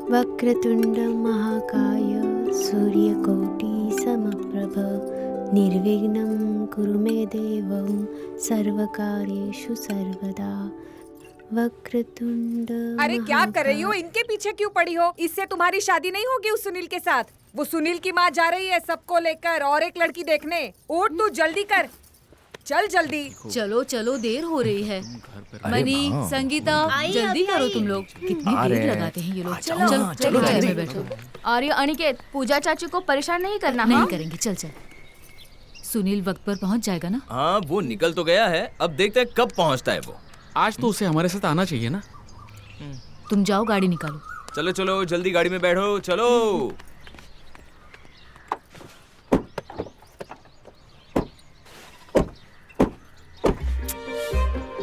वक्रतुंड महाकाय सूर्यकोटि समप्रभ निर्विघ्नं कुरु मे देव सर्वकार्येषु सर्वदा। वक्रतुंड। अरे क्या कर रही हो? इनके पीछे क्यों पड़ी हो? इससे तुम्हारी शादी नहीं होगी उस सुनील के साथ। वो सुनील की माँ जा रही है सबको लेकर और एक लड़की देखने। उठ तू, जल्दी कर, चल जल्दी। चलो चलो, देर हो रही है। मनी, संगीता, जल्दी करो तुम लोग। कितनी देर लगाते हैं ये लोग। चलो चलो चलो, चलो में बैठो। आर्य, अनिकेत, पूजा चाची को परेशान नहीं करना। नहीं करेंगे, चल चल। सुनील वक्त पर पहुंच जाएगा ना? हाँ, वो निकल तो गया है, अब देखते हैं कब पहुंचता है वो। आज तो उसे हमारे साथ आना चाहिए ना। तुम जाओ, गाड़ी निकालो। चलो चलो, जल्दी गाड़ी में बैठो, चलो।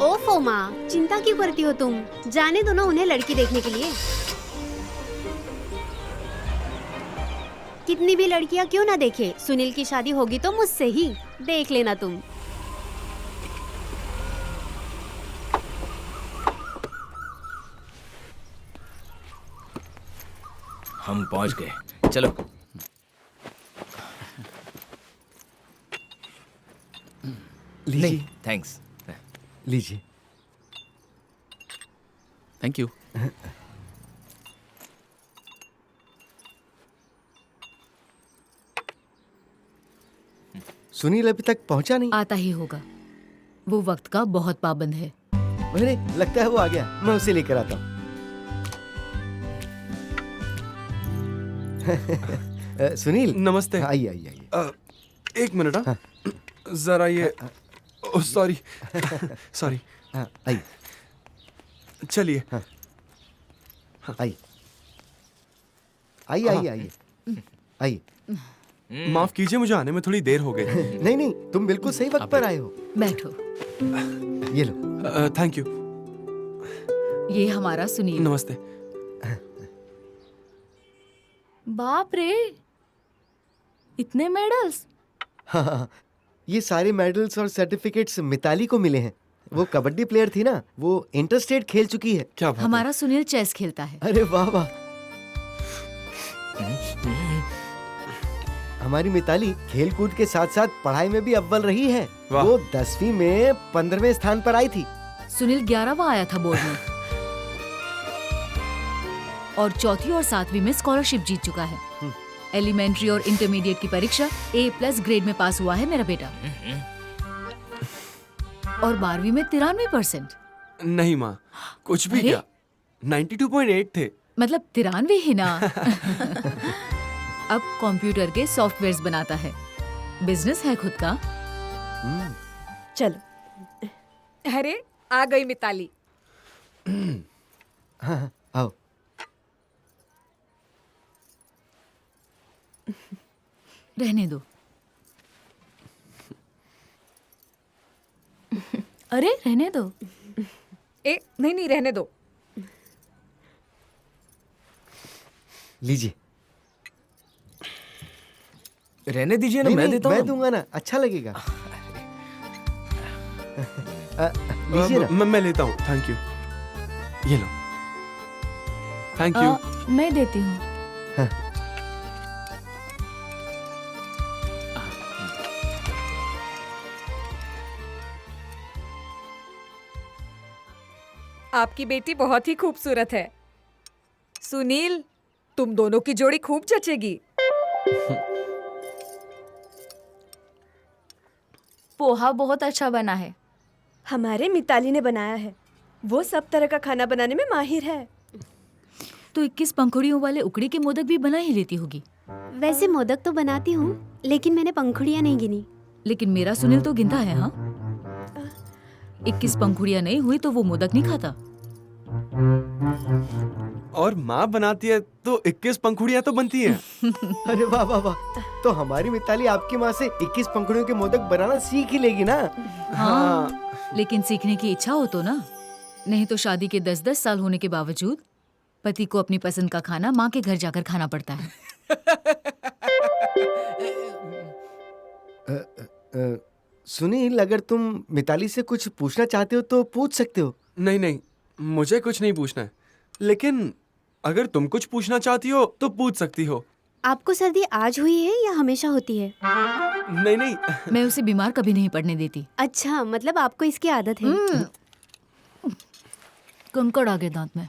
ओफो माँ, चिंता क्यों करती हो तुम? जाने दो ना उन्हें लड़की देखने के लिए। कितनी भी लड़कियाँ क्यों ना देखे, सुनील की शादी होगी तो मुझसे ही। देख लेना तुम। हम पहुंच गए, चलो। लीजिए। थैंक्स। लीजिए। Thank you. सुनील अभी तक पहुंचा नहीं? आता ही होगा, वो वक्त का बहुत पाबंद है। अरे लगता है वो आ गया, मैं उसे लेकर आता हूँ। सुनील नमस्ते। आइए आइए आइए। एक मिनट। हाँ, जरा ये सॉरी सॉरी। हाँ, आइए। चलिए। हाँ, आइए आइए आइए आइए आइए। माफ कीजिए, मुझे आने में थोड़ी देर हो गई। नहीं नहीं, तुम बिल्कुल सही वक्त पर आए हो। बैठो। ये लो। Thank you. ये हमारा सुनील। नमस्ते। बाप रे, इतने मेडल्स। हाँ, ये सारे मेडल्स और सर्टिफिकेट्स मिताली को मिले हैं। वो कबड्डी प्लेयर थी ना, वो इंटरस्टेट खेल चुकी है। क्या बात है? हमारा सुनील चेस खेलता है। अरे वाह वाह। हमारी मिताली खेल कूद के साथ साथ पढ़ाई में भी अव्वल रही है। वो 10वीं में 15वें स्थान पर आई थी। सुनील 11वां आया था बोर्ड में और चौथी और 7वीं में स्कॉलरशिप जीत चुका है। एलिमेंट्री और इंटरमीडिएट की परीक्षा A+ ग्रेड में पास हुआ है मेरा बेटा। और 12वीं में 93%। नहीं माँ, कुछ भी क्या, 92.8 थे। मतलब 93 ही ना। अब कंप्यूटर के सॉफ्टवेयर्स बनाता है, बिजनेस है खुद का। चलो। अरे आ गई मिताली। हाँ, आओ। रहने दो। अरे रहने दो। नहीं नहीं, रहने दो। लीजिए। रहने दीजिए ना, नहीं, मैं नहीं, देता हूँ। मैं दूंगा ना, अच्छा लगेगा। लीजिए ना। मैं लेता हूँ, थैंक यू। ये लो। Thank you. मैं देती हूँ। हाँ। आपकी बेटी बहुत ही खूबसूरत है। सुनील, तुम दोनों की जोड़ी खूब जचेगी। पोहा बहुत अच्छा बना है। हमारे मिताली ने बनाया है। वो सब तरह का खाना बनाने में माहिर है। तो 21 पंखुड़ियों वाले उकड़ी के मोदक भी बना ही लेती होगी। वैसे मोदक तो बनाती हूँ, लेकिन मैंने पंखुड़ियाँ नहीं गिनी। लेकिन मेरा सुनील तो गिनता है। हाँ, 21 पंखुड़ियाँ नहीं हुई तो वो मोदक नहीं खाता। और माँ बनाती है तो 21 पंखुड़ियाँ तो बनती हैं। अरे वाह वाह वाह। तो हमारी मिताली आपकी माँ से 21 पंखुड़ियों के मोदक बनाना सीख ही लेगी ना। हाँ, लेकिन सीखने की इच्छा हो तो ना। नहीं तो शादी के 10-10 साल होने के बावजूद पति को अपनी पसंद का खाना माँ के घर जाकर खाना पड़ता है। सुनील, अगर तुम मिताली से कुछ पूछना चाहते हो तो पूछ सकते हो। नहीं नहीं, मुझे कुछ नहीं पूछना है, लेकिन अगर तुम कुछ पूछना चाहती हो तो पूछ सकती हो। आपको सर्दी आज हुई है या हमेशा होती है? नहीं नहीं, मैं उसे बीमार कभी नहीं पड़ने देती। अच्छा, मतलब आपको इसकी आदत है। कंकड़ आ गए दांत में।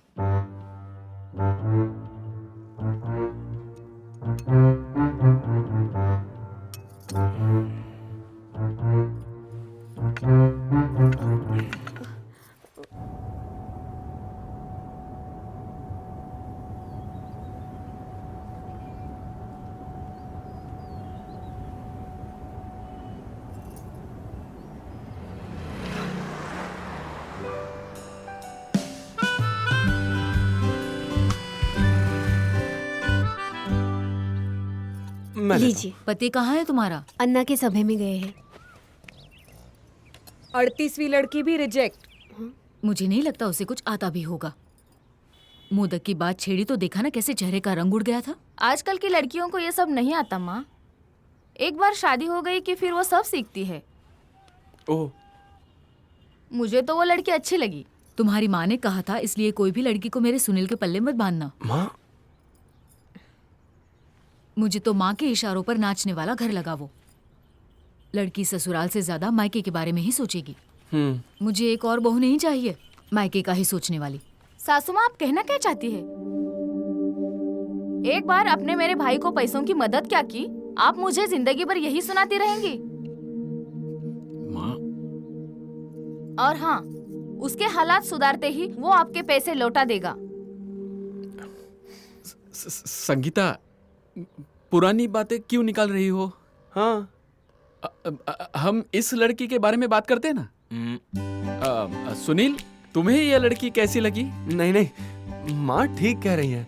मैं लेता लीजिए। पति कहाँ है तुम्हारा? अन्ना के सभा में गए हैं। 38वीं लड़की भी रिजेक्ट। मुझे नहीं लगता उसे कुछ आता भी होगा। मोदक की बात छेड़ी तो देखा ना कैसे चेहरे का रंग उड़ गया था। आजकल की लड़कियों को ये सब नहीं आता माँ। एक बार शादी हो गई कि फिर वो सब सीखती है। हूँ। ओह, मुझे तो वो लड़की अच्छी लगी। तुम्हारी माँ ने कहा था इसलिए कोई भी लड़की को मेरे सुनील के पल्ले मत बांधना। माँ, मुझे तो माँ के इशारों पर नाचने वाला घर लगा वो। लड़की ससुराल से ज्यादा मायके के बारे में ही सोचेगी। मुझे एक और बहू नहीं चाहिए मायके का ही सोचने वाली। सासू माँ, आप कहना क्या चाहती है? एक बार अपने मेरे भाई को पैसों की मदद क्या की, आप मुझे जिंदगी भर यही सुनाती रहेंगी। माँ, और हाँ, उसके हालात सुधारते ही वो आपके पैसे लौटा देगा। संगीता, पुरानी बातें क्यों निकाल रही हो? हाँ, हम इस लड़की के बारे में बात करते हैं ना। सुनील, तुम्हें यह लड़की कैसी लगी? नहीं नहीं, माँ ठीक कह रही है।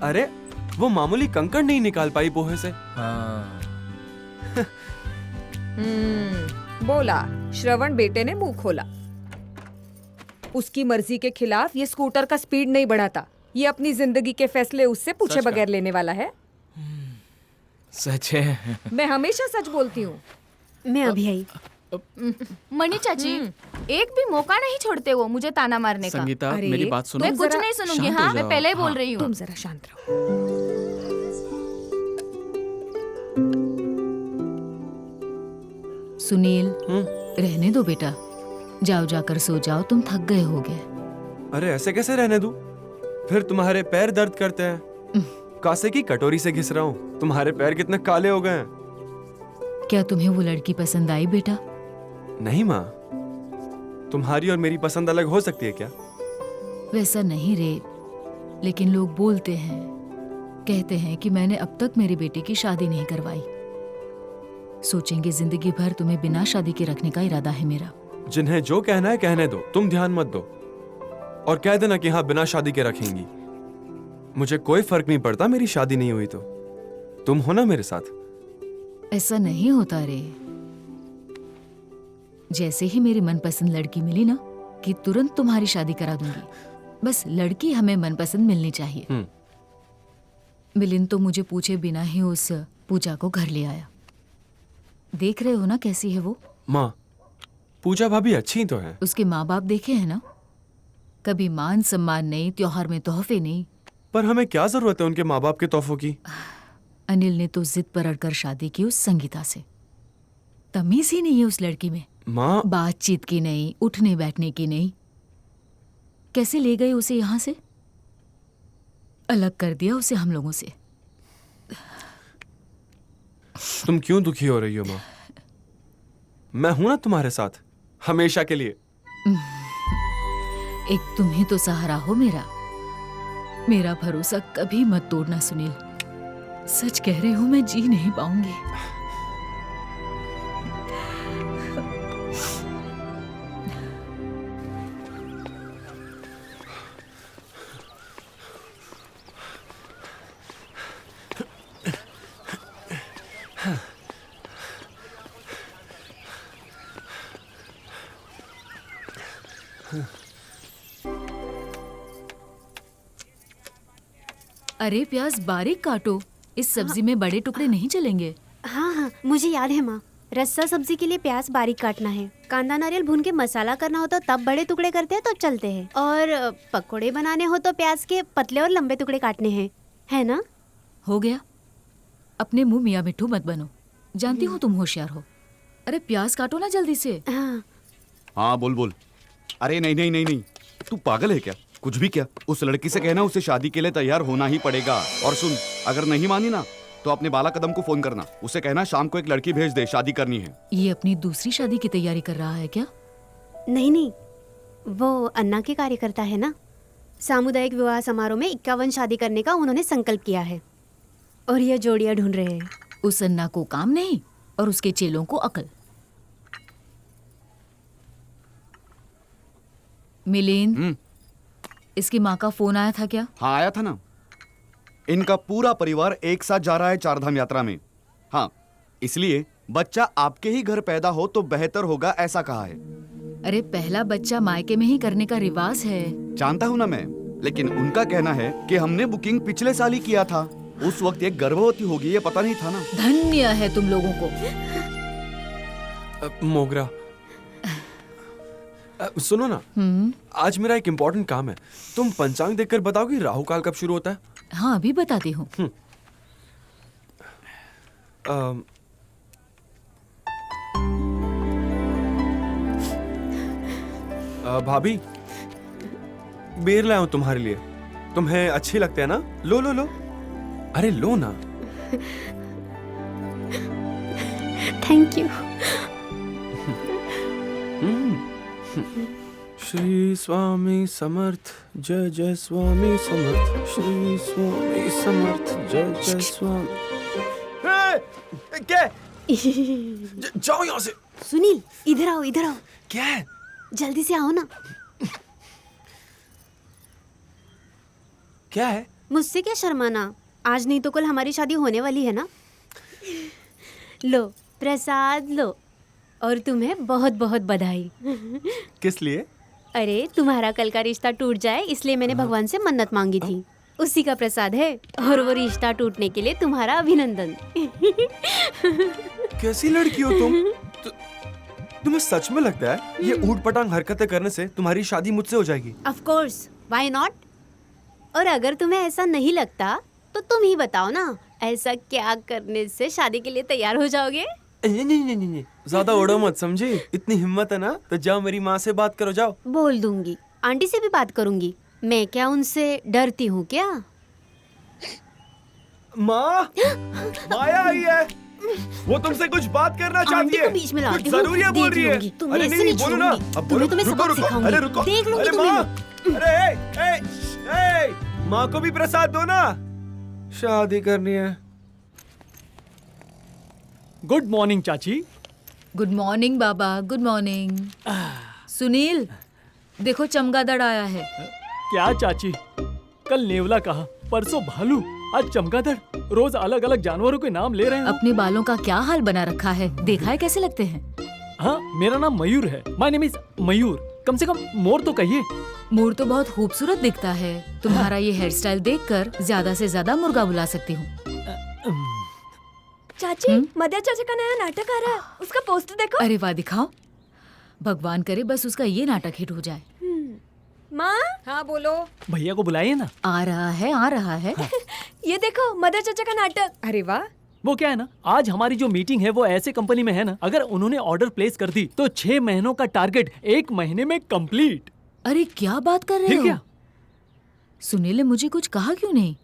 अरे, वो मामूली कंकड़ नहीं निकाल पाई पोहे से। हाँ। बोला, श्रवण बेटे ने मुंह खोला। उसकी मर्जी के खिलाफ ये स्कूटर का स्पीड नहीं बढ़ाता। ये अपनी जिंदगी के फैसले उससे पूछे बगैर लेने वाला है। सच है। मैं हमेशा सच बोलती हूँ। मैं अभी आई। मणि चाची, एक भी मौका नहीं छोड़ते वो मुझे ताना मारने का। संगीता, अरे, मेरी बात सुनो। मैं कुछ जरा नहीं सुनूंगी। शांत हो हाँ, मैं जाओ। पहले ही बोल हाँ। रही हूँ। तुम जरा शांत रहो। सुनील, रहने दो बेटा। जाओ जाकर सो जाओ, तुम थक गए होगे। अरे ऐसे कैसे रहने दूं? फिर तुम्हारे पैर दर्द करते हैं। कासे की कटोरी से घिस रहा हूँ। तुम्हारे पैर कितने काले हो गए हैं। क्या तुम्हें वो लड़की पसंद आई बेटा? नहीं माँ, तुम्हारी और मेरी पसंद अलग हो सकती है क्या? वैसा नहीं रे, लेकिन लोग बोलते हैं, कहते हैं कि मैंने अब तक मेरे बेटे की शादी नहीं करवाई। सोचेंगे जिंदगी भर तुम्हें बिना शादी के रखने का इरादा है मेरा। जिन्हें जो कहना है कहने दो, तुम ध्यान मत दो। और कह देना कि हाँ, बिना शादी के रखेंगी। मुझे कोई फर्क नहीं पड़ता मेरी शादी नहीं हुई तो। तुम हो ना मेरे साथ। ऐसा नहीं होता रे। जैसे ही मेरी मनपसंद लड़की मिली ना, कि तुरंत तुम्हारी शादी करा दूंगी। बस लड़की हमें मनपसंद मिलनी चाहिए। मिलिंद तो मुझे पूछे बिना ही उस पूजा को घर ले आया। देख रहे हो ना कैसी है वो। माँ, पूजा भाभी अच्छी तो है। उसके माँ बाप देखे हैं ना, कभी मान सम्मान नहीं, त्योहार में तोहफे नहीं। पर हमें क्या जरूरत है उनके माँ बाप के तोहफों की? अनिल ने तो जिद पर अड़कर शादी की उस संगीता से। तमीज ही नहीं है उस लड़की में। माँ, बातचीत की नहीं, उठने बैठने की नहीं। कैसे ले गए उसे यहाँ से, अलग कर दिया उसे हम लोगों से। तुम क्यों दुखी हो रही हो माँ? मैं हूं ना तुम्हारे साथ हमेशा के लिए। एक तुम ही तो सहारा हो मेरा। मेरा भरोसा कभी मत तोड़ना सुनील। सच कह रही हूं, मैं जी नहीं पाऊंगी। अरे प्याज बारीक काटो, इस सब्जी में बड़े टुकड़े नहीं चलेंगे। हाँ हाँ, मुझे याद है माँ। रस्सा सब्जी के लिए प्याज बारीक काटना है, कांदा नारियल भून के मसाला करना हो तो तब बड़े टुकड़े करते हैं तो चलते हैं, और पकोड़े बनाने हो तो प्याज के पतले और लंबे टुकड़े काटने हैं, है ना? हो गया। अपने मुंह मियाँ मिट्ठू मत बनो, जानती हूँ तुम होशियार हो। अरे प्याज काटो ना जल्दी से। हाँ। हाँ बोल बोल। अरे नहीं नहीं नहीं नहीं, तू पागल है क्या? कुछ भी क्या? उस लड़की से कहना उसे शादी के लिए तैयार होना ही पड़ेगा। और सुन, अगर नहीं मानी ना तो अपने बाला कदम को फोन करना, उसे कहना शाम को एक लड़की भेज दे, शादी करनी है। ये अपनी दूसरी शादी की तैयारी कर रहा है क्या? नहीं नहीं, वो अन्ना के कार्यकर्ता है ना, सामुदायिक विवाह समारोह में 51 शादी करने का उन्होंने संकल्प किया है और ये जोड़ियां ढूंढ रहे हैं। उस अन्ना को काम नहीं और उसके चेलों को अकल। मिलिंद, इसकी माँ का फोन आया था क्या? हाँ आया था ना। इनका पूरा परिवार एक साथ जा रहा है चारधाम यात्रा में। हाँ, इसलिए बच्चा आपके ही घर पैदा हो तो बेहतर होगा, ऐसा कहा है। अरे पहला बच्चा मायके में ही करने का रिवाज है। जानता हूँ ना मैं, लेकिन उनका कहना है कि हमने बुकिंग पिछले साल ही किया था, उस वक्त एक गर्भवती होगी ये पता नहीं था ना। धन्य है तुम लोगों को। मोगरा, सुनो ना, आज मेरा एक इम्पोर्टेंट काम है। तुम पंचांग देखकर बताओगी राहु काल कब शुरू होता है? हाँ अभी बताती हूँ। भाभी, बेर लाया हूँ तुम्हारे लिए, तुम्हें अच्छे लगते हैं ना? लो लो लो, अरे लो ना। Thank you. श्री स्वामी समर्थ, जय जय स्वामी समर्थ, श्री स्वामी समर्थ, जय जय स्वामी। क्या? जाओ यहाँ से। सुनील, इधर आओ इधर आओ। क्या है? जल्दी से आओ ना। क्या है? मुझसे क्या शर्माना, आज नहीं तो कल हमारी शादी होने वाली है ना। लो प्रसाद लो, और तुम्हें बहुत बहुत बधाई। किस लिए? अरे तुम्हारा कल का रिश्ता टूट जाए इसलिए मैंने भगवान से मन्नत मांगी थी, उसी का प्रसाद है, और वो रिश्ता टूटने के लिए तुम्हारा अभिनंदन। कैसी लड़की हो तुम? तुम्हें सच में लगता है ये ऊट-पटांग हरकतें करने से तुम्हारी शादी मुझसे हो जाएगी? Of course, why not? और अगर तुम्हें ऐसा नहीं लगता तो तुम ही बताओ ना, ऐसा क्या करने से शादी के लिए तैयार हो जाओगे? नहीं, ज्यादा उड़ो मत, समझी? इतनी हिम्मत है ना तो जाओ मेरी माँ से बात करो, जाओ। बोल दूंगी, आंटी से भी बात करूंगी। मैं क्या उनसे डरती हूँ क्या? माँ, माया आई है, वो तुमसे कुछ बात करना चाहती है। बीच में ला कुछ दी हूँ, जरूरी है बोल देख रही है। लूंगी, तुम्हें अरे ऐसे नहीं, नहीं बोलो ना, छोड़ूंगी। अब बोलो। तुम्हें रुको, रुको, सिखाऊंगी। अरे रुको, देख लूंगी अरे तुम्हें माँ, मैं। अरे माँ को भी प्रसाद दो ना, शादी करनी है। गुड मॉर्निंग चाची। गुड मॉर्निंग बाबा, गुड मॉर्निंग। सुनील, देखो चमगादड़ आया है। क्या चाची, कल नेवला कहा, परसों भालू, आज चमगादड़। रोज अलग अलग जानवरों के नाम ले रहे हैं। अपने बालों का क्या हाल बना रखा है, देखा है कैसे लगते हैं? हाँ, मेरा नाम मयूर है। माय नेम इज मयूर। कम से कम मोर तो कहिए। मोर तो बहुत खूबसूरत दिखता है। तुम्हारा ये हेयर स्टाइल देखकर ज्यादा से ज्यादा मुर्गा बुला सकती हूँ। चाची, मदर चाचा का नया नाटक आ रहा है, उसका पोस्टर देखो। अरे वाह, दिखाओ। भगवान करे बस उसका ये नाटक हिट हो जाए। माँ, हाँ बोलो। भैया को बुलाइए ना। आ रहा है, आ रहा है। ये देखो मदर चाचा का नाटक। अरे वाह। वो क्या है ना, आज हमारी जो मीटिंग है वो ऐसे कंपनी में है ना, अगर उन्होंने ऑर्डर प्लेस कर दी तो 6 महीनों का टारगेट 1 महीने में कंप्लीट। अरे क्या बात कर रहे फिर हो? क्या? सुनील ने मुझे कुछ कहा क्यों नहीं?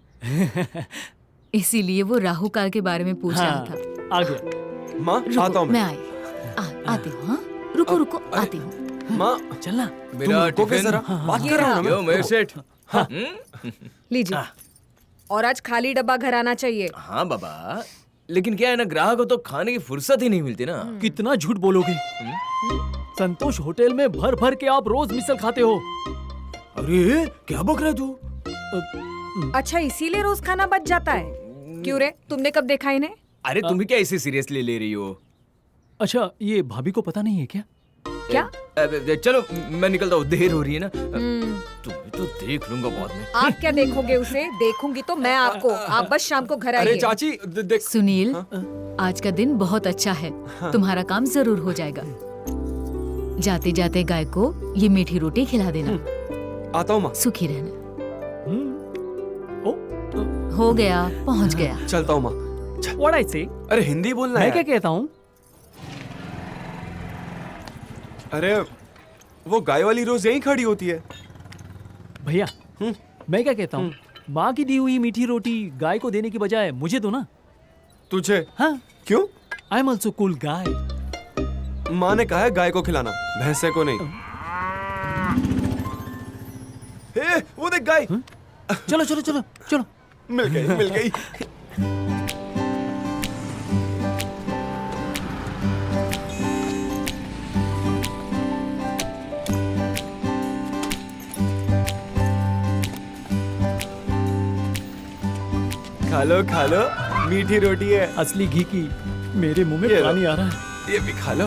इसीलिए वो राहु काल के बारे में पूछ रहा था। आ गया। माँ, आता हूँ मैं आई। आती हूँ। हाँ, रुको रुको, आती हूँ। माँ, चलना। मेरा तुम रुकोगे टिफिन। जरा, बात कर रहा हूँ ना यो मेरे सेठ। लीजिए। और आज खाली डब्बा घर आना चाहिए। हाँ बाबा, लेकिन क्या है ना, ग्राहक को तो खाने की फुर्सत ही नहीं मिलती ना। कितना झूठ बोलोगे? संतोष होटल में भर भर के आप रोज मिसल खाते हो। अरे क्या बक रहा है तू? अच्छा, इसीलिए रोज खाना बच जाता है? क्यों रे, तुमने कब देखा इन्हें? अरे तुम भी क्या इसे सीरियसली ले रही हो? अच्छा, ये भाभी को पता नहीं है क्या? क्या? चलो मैं निकलता हूँ, देर हो रही है ना। तुम्हें तो देख लूंगा बाद में। आप क्या देखोगे उसे? देखूंगी तो मैं आपको। आप बस शाम को घर आइए। अरे चाची, देख। सुनील, आज का दिन बहुत अच्छा है। तुम्हारा काम जरूर हो जाएगा। जाते जाते गाय को ये मीठी रोटी खिला देना। आता हूँ माँ। सुखी रहना। हो गया, पहुँच गया। चलता हूँ माँ। What I say? अरे हिंदी बोलना मैं है। क्या कहता हूँ? अरे वो गाय वाली रोज यहीं खड़ी होती है। भैया, मैं क्या कहता हूँ? माँ की दी हुई मीठी रोटी गाय को देने की बजाय मुझे दो ना। तुझे? हाँ। क्यों? I am also cool guy. माँ ने कहा है गाय को खिलाना, भैंसे को नहीं। वो देख गाय। चलो चलो चलो चलो। मिल गई, मिल गई। खा लो, मीठी रोटी है। असली घी की। मेरे मुंह में पानी आ रहा है। ये भी खा लो।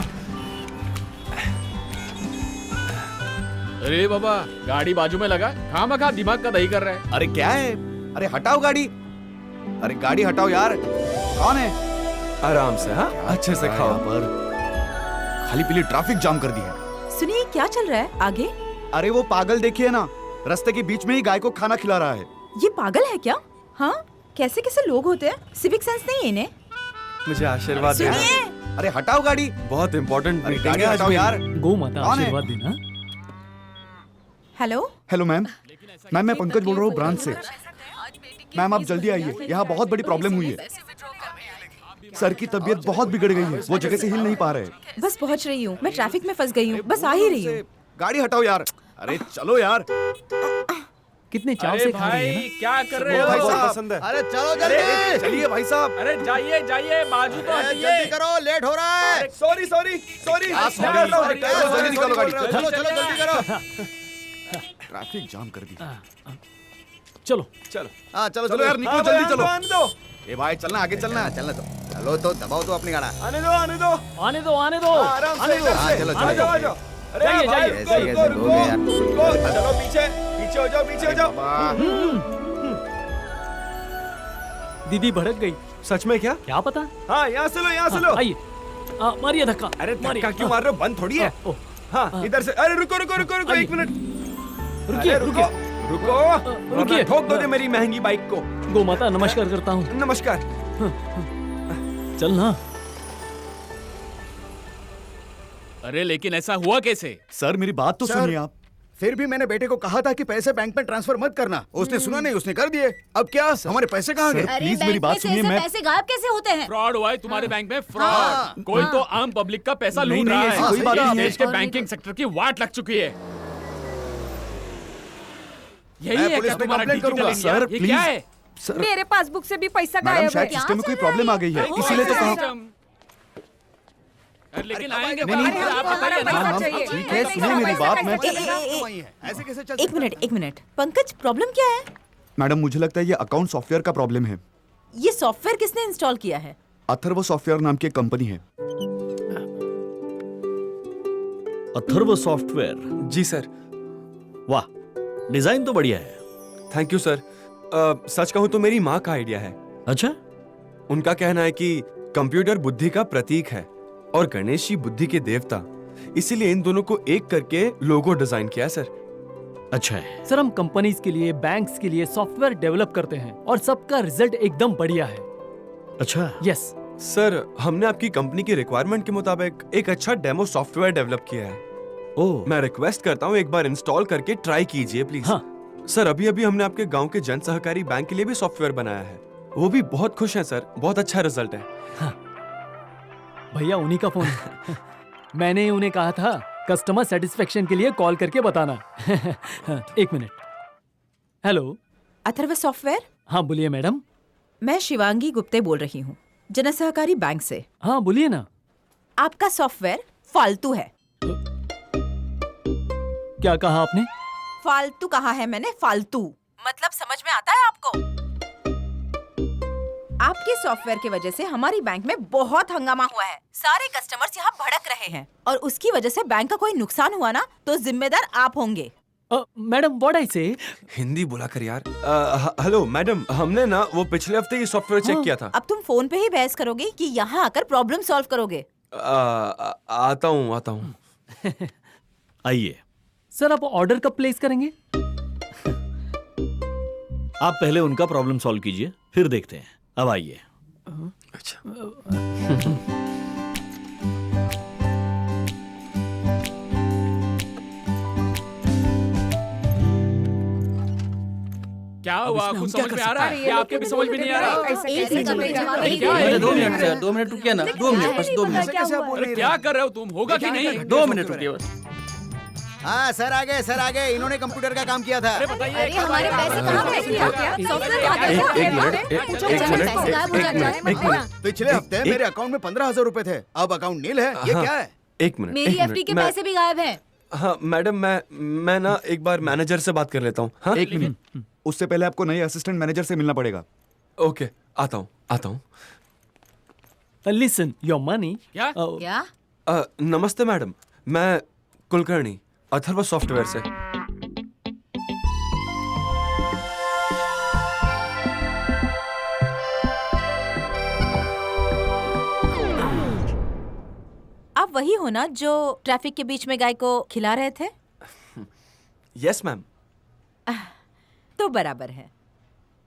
अरे बाबा, गाड़ी बाजू में लगा, खामखा दिमाग का दही कर रहा है। अरे क्या है? अरे हटाओ गाड़ी। अरे गाड़ी हटाओ यार। कौन है? आराम से, हाँ, अच्छे से खाओ। पर खाली पीली ट्रैफिक जाम कर दी है। सुनिए, क्या चल रहा है आगे? अरे वो पागल देखिए ना, रास्ते के बीच में ही गाय को खाना खिला रहा है। ये पागल है क्या? हाँ, कैसे कैसे लोग होते हैं? सिविक सेंस नहीं है इन्हें। मुझे आशीर्वाद देना। अरे हटाओ गाड़ी। बहुत इम्पोर्टेंट मीटिंग है आज। हटाओ यार। गौ माता आशीर्वाद देना। हेलो। Hello ma'am. मैम मैं पंकज बोल रहा हूँ ब्रांच से। मैम आप जल्दी आइए, यहाँ बहुत बड़ी प्रॉब्लम हुई है। सर की तबीयत बहुत बिगड़ गई है, वो जगह से हिल नहीं पा रहे। बस पहुँच रही हूँ, मैं ट्रैफिक में फंस गई हूँ, बस आ ही रही हूँ। गाड़ी हटाओ यार। अरे चलो यार। कितने चाव से खा रहे हैं ना? क्या कर रहे हो? भाई साहब पसंद है। अरे चलो जल्दी। चलिए भाई साहब। अरे जाइए जाइए, बाजू तो हटिए। जल्दी करो, लेट हो रहा है। Sorry sorry sorry. जल्दी निकालो गाड़ी। चलो चलो जल्दी करो। ट्रैफिक जाम कर दी। चलो चलो। हाँ चलो चलो यार, निकलो जल्दी चलो। आने दो, ए भाई चलना, आगे चलना। चलने दो। चलो तो दबाओ तो अपनी गाड़ा। आने दो, आने दो। आने दो, आने दो। आराम से, इधर हाँ, से। चलो, आ चलो। जाओ, आ जाओ। अरे जाइए, भाई, जाइए। रुको, ऐसे रुको, लोग हैं यार। रुको। चलो पीछे, पीछे हो जाओ, पीछे हो जाओ। दीदी भड़क गई। सच में क्या? क्या पता? हाँ, यहाँ से लो, यहाँ से लो। आइए, मारिए धक्का। अरे धक्का क्यों मार रहे हो? बंद थोड़ी है। हाँ, इधर से। अरे रुको रुको रुको रुको, एक मिनट। रुकिए, रुकिए, रुको, रुकिए। ठोक दो मेरी महंगी बाइक को। गौ माता नमस्कार करता हूँ। नमस्कार। चल ना। अरे लेकिन ऐसा हुआ कैसे? सर मेरी बात तो सुनिए आप। फिर भी मैंने बेटे को कहा था कि पैसे बैंक में ट्रांसफर मत करना, उसने सुना नहीं, उसने कर दिए। अब क्या हमारे पैसे कहाँ गए? प्लीज मेरी बात सुनिए। मैं पैसे गायब कैसे होते हैं? फ्रॉड हुआ है तुम्हारे बैंक में, फ्रॉड। कोई तो आम पब्लिक का पैसा लूट रहा है। कोई बात इस नहीं है। देश के बैंकिंग सेक्टर की वाट लग चुकी है। यही है क्या तुम्हारा डिजिटल इंडिया? सर, ये क्या है? सर मेरे पासबुक से भी पैसा मैडम गायब है। शायद सिस्टम में कोई प्रॉब्लम आ गई है, इसीलिए तो कहा। लेकिन आएंगे नहीं, बाहर, आप बताइए ना। मैम, ठीक है, सुनिए मेरी बात। मैं ऐसे कैसे चल? एक मिनट। पंकज, प्रॉब्लम क्या है? मैडम मुझे लगता है ये अकाउंट सॉफ्टवेयर का प्रॉब्लम है। ये सॉफ्टवेयर किसने इंस्टॉल किया है? अथर्व सॉफ्टवेयर नाम की एक कंपनी है। अथर्व सॉफ्टवेयर? जी सर। वाह, डिजाइन तो बढ़िया है। Thank you sir. सच कहूँ तो मेरी माँ का आइडिया है। अच्छा? उनका कहना है कि कंप्यूटर बुद्धि का प्रतीक है और गणेश जी बुद्धि के देवता, इसीलिए इन दोनों को एक करके लोगो डिजाइन किया सर। अच्छा है। सर हम कंपनीज के लिए, बैंक्स के लिए सॉफ्टवेयर डेवलप करते हैं और सबका रिजल्ट एकदम बढ़िया है। अच्छा? यस सर, हमने आपकी कंपनी की रिक्वायरमेंट के मुताबिक एक अच्छा डेमो सॉफ्टवेयर डेवलप किया है। ओह, मैं रिक्वेस्ट करता हूँ एक बार इंस्टॉल करके ट्राई कीजिए प्लीज। हाँ। सर, अभी अभी हमने आपके गांव के जन सहकारी बैंक के लिए भी सॉफ्टवेयर बनाया है, वो भी बहुत खुश हैं सर, बहुत अच्छा रिजल्ट है। हाँ। भैया उन्हीं का फोन है। मैंने उन्हें कहा था कस्टमर सेटिस्फेक्शन के लिए कॉल करके बताना। एक मिनट। हेलो। अथर्व सॉफ्टवेयर? हाँ बोलिए मैडम। मैं शिवांगी गुप्ते बोल रही हूँ, जन सहकारी बैंक से। हाँ बोलिए ना। आपका सॉफ्टवेयर फालतू है। क्या कहा आपने? फालतू कहा है मैंने, फालतू। मतलब समझ में आता है आपको? आपके सॉफ्टवेयर की वजह से हमारी बैंक में बहुत हंगामा हुआ है। सारे कस्टमर्स यहाँ भड़क रहे हैं और उसकी वजह से बैंक का कोई नुकसान हुआ ना तो जिम्मेदार आप होंगे। मैडम व्हाट आई से? हिंदी बोला कर यार। हेलो मैडम, हमने ना वो पिछले हफ्ते ये सॉफ्टवेयर चेक किया था। अब तुम फोन पे ही बहस करोगे कि यहाँ आकर प्रॉब्लम सॉल्व करोगे? आता हूँ। आइए। सर आप ऑर्डर कब प्लेस करेंगे? आप पहले उनका प्रॉब्लम सॉल्व कीजिए, फिर देखते हैं। अब आइए। क्या हुआ? कुछ समझ में आ रहा है? या आपके भी समझ में नहीं आ रहा? मुझे 2 मिनट सर, 2 मिनट रुकिए ना, 2 मिनट बस 2 मिनट। अरे क्या कर रहे हो तुम? होगा कि नहीं? 2 मिनट रुकिए बस। हाँ सर आ गए, इन्होंने कंप्यूटर का काम किया था। अरे बताइए। अरे हमारे पैसे कहाँ गए? एक मिनट। पिछले हफ्ते मेरे अकाउंट में 15,000 रुपए थे, अब अकाउंट नील है। ये क्या है? एक मिनट। मेरी एफडी के पैसे भी गायब हैं। हाँ मैडम, मैं ना एक बार मैनेजर से बात कर लेता हूँ। हाँ? एक मिनट, उससे पहले आपको नए असिस्टेंट मैनेजर से मिलना पड़ेगा। ओके, आता हूँ। Listen, your money. क्या? नमस्ते मैडम, मैं कुलकर्णी, अथर्व सॉफ्टवेयर से। आप वही हो ना जो ट्रैफिक के बीच में गाय को खिला रहे थे? Yes ma'am. तो बराबर है।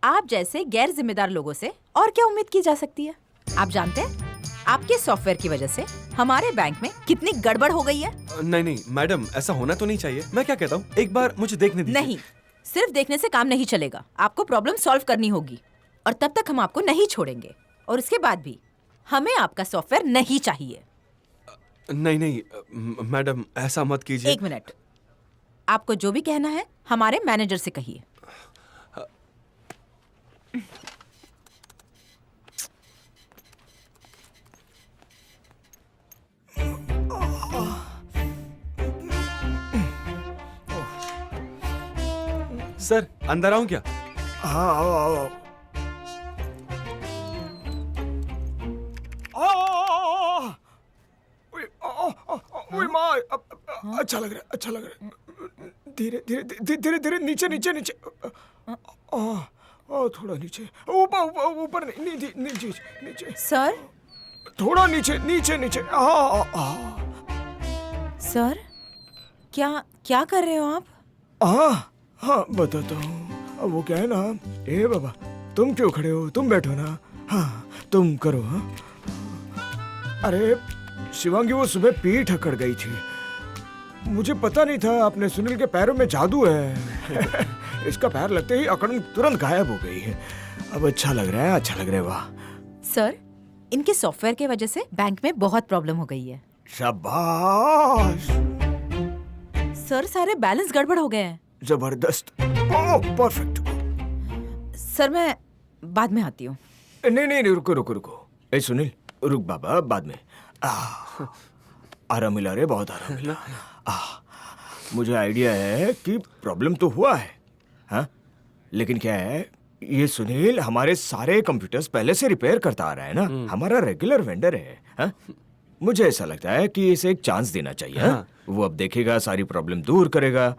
आप जैसे गैर जिम्मेदार लोगों से और क्या उम्मीद की जा सकती है? आप जानते हैं आपके सॉफ्टवेयर की वजह से हमारे बैंक में कितनी गड़बड़ हो गई है? नहीं मैडम, ऐसा होना तो नहीं चाहिए। मैं क्या कहता हूँ, एक बार मुझे देखने दीजिए। नहीं, सिर्फ देखने से काम नहीं चलेगा। आपको प्रॉब्लम सॉल्व करनी होगी और तब तक हम आपको नहीं छोड़ेंगे। और उसके बाद भी हमें आपका सॉफ्टवेयर नहीं चाहिए। नहीं मैडम, ऐसा मत कीजिए। एक मिनट, आपको जो भी कहना है हमारे मैनेजर से कहिए। सर अंदर आऊं क्या? हाँ आओ। अच्छा लग रहा है। धीरे नीचे। थोड़ा नीचे, ऊपर नहीं, नीचे। सर थोड़ा नीचे। सर क्या कर रहे हो आप? हाँ बताता हूँ। अब वो क्या है ना, ए बाबा तुम क्यों खड़े हो? तुम बैठो ना। हाँ तुम करो। हाँ अरे शिवांगी वो सुबह पीठ अकड़ गई थी। मुझे पता नहीं था अपने सुनील के पैरों में जादू है। इसका पैर लगते ही अकड़ तुरंत गायब हो गई है। अब अच्छा लग रहा है। वाह सर, इनके सॉफ्टवेयर की वजह से बैंक में बहुत प्रॉब्लम हो गई है। शाबाश सर, सारे बैलेंस गड़बड़ हो गए हैं। जबरदस्त। परफेक्ट। सर मैं बाद में आती हूँ। नहीं रुको। ए सुनील, रुक बाबा, बाद में। आराम मिला रे, बहुत आराम मिला। मुझे आइडिया है कि प्रॉब्लम तो हुआ है, हाँ? लेकिन क्या है, ये सुनील हमारे सारे कंप्यूटर्स पहले से रिपेयर करता आ रहा है ना। हमारा रेगुलर वेंडर है, हाँ? मुझे ऐसा लगता है कि इसे एक चांस देना चाहिए। हाँ? वो अब देखेगा, सारी प्रॉब्लम दूर करेगा,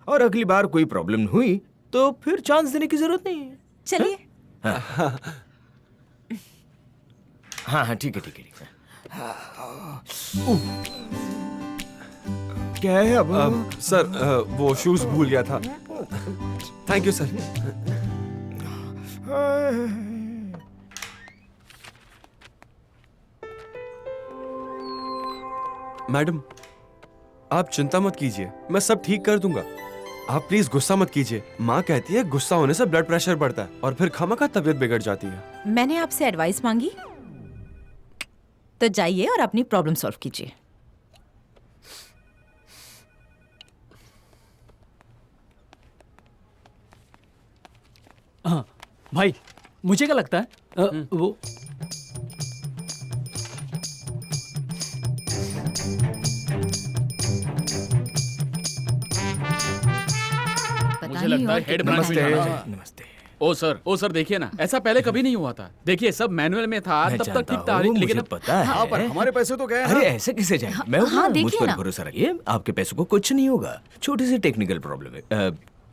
और अगली बार कोई प्रॉब्लम हुई तो फिर चांस देने की जरूरत नहीं है। चलिए। हाँ ठीक है। क्या है अब? सर वो शूज भूल गया था। Thank you sir. मैडम आप चिंता मत कीजिए, मैं सब ठीक कर दूंगा। आप प्लीज गुस्सा मत कीजिए। माँ कहती है गुस्सा होने से ब्लड प्रेशर बढ़ता है और फिर खामखा तबीयत बिगड़ जाती है। मैंने आपसे एडवाइस मांगी तो जाइए और अपनी प्रॉब्लम सॉल्व कीजिए। हाँ भाई, मुझे क्या लगता है वो मुझे लगता है हेड ब्रांच में जाना चाहिए। नमस्ते। ओ सर देखिए ना, ऐसा पहले कभी नहीं हुआ था। देखिए सब मैनुअल में था, मैं तब तक जानता ठीक था, हूँ, लेकिन मुझे पता है। हाँ, पर हमारे पैसे तो गए अरे ना। ऐसे कैसे जाए? मैं हूं हाँ, ना, मुझ देखिए पर ना। भरोसा रखिए, आपके पैसों को कुछ नहीं होगा। छोटी सी टेक्निकल प्रॉब्लम है,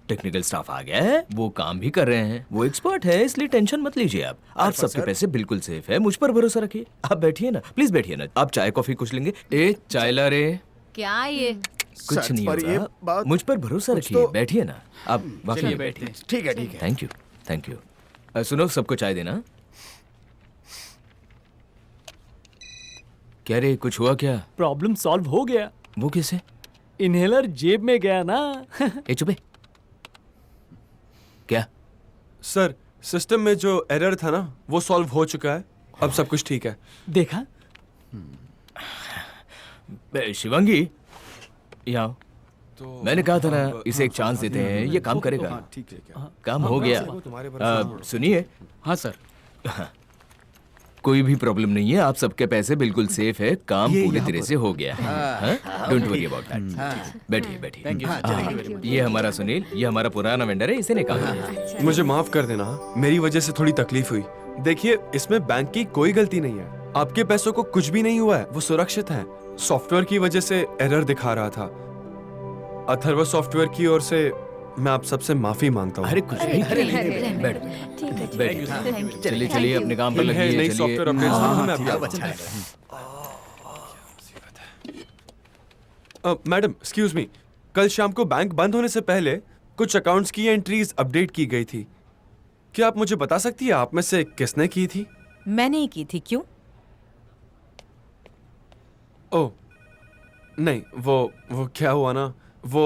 टेक्निकल स्टाफ आ गया है, वो काम भी कर रहे हैं, वो एक्सपर्ट है, इसलिए टेंशन मत लीजिए आप। आप सबके सर- पैसे बिल्कुल सेफ है, मुझ पर भरोसा रखिए। आप बैठिए ना, प्लीज बैठिए ना। आप चाय कॉफी कुछ लेंगे? ए चाय ला रे। क्या ये? कुछ सर, नहीं पर ये होगा, बात- मुझ पर भरोसा कुछ रखिए, तो- बैठिए ना आप। वाकई चलिए में बैठते बैठिए। हैं। ठीक है, ठीक है। Thank you, thank you. सुनो, सबको चाय देना। क्या रे, कुछ हुआ क्या? प्रॉब्लम सॉल्व हो गया। वो कैसे? इनहेलर जेब में गया ना। ए चुपे। क्या? सर, सिस्टम में जो एरर था ना, वो सॉल्व हो चुका है, अब सब कुछ ठीक है। देखा? शिवांगी, यहाँ मैंने कहा था ना, इसे एक चांस देते हैं, ये काम करेगा। ठीक है क्या? काम हो गया। सुनिए। हाँ सर। कोई भी प्रॉब्लम नहीं है, आप सबके पैसे बिल्कुल सेफ है, काम ये पूरी यहाँ तरह पर- से हो गया है। Don't worry about that. बैठिए बैठिए। Thank you. हाँ, Thank you very much. ये हमारा सुनील, ये हमारा पुराना वेंडर है, इसे निकाल दिया। मुझे माफ कर देना, मेरी वजह से थोड़ी तकलीफ हुई। देखिए, इसमें बैंक की कोई गलती नहीं है, आपके पैसों को कुछ भी नहीं हुआ है, वो सुरक्षित हैं। सॉफ्टवेयर की वजह से एरर दिखा रहा था। अथर्व सॉफ्टवेयर की ओर से मैं आप सबसे माफी मांगता हूँ। अरे कुछ नहीं, बैठ बैठिए। चलिए चलिए, अपने काम पर है, लगिए। नई चलिए। सॉफ्टवेयर अपडेट हाँ, मैं ठीक आपको है। मैडम, एक्सक्यूज मी, कल शाम को बैंक बंद होने से पहले कुछ अकाउंट्स की एंट्रीज अपडेट की गई थी। क्या आप मुझे बता सकती है आप में से किसने की थी? मैंने ही की थी। क्यों? ओह नहीं, वो क्या हुआ ना, वो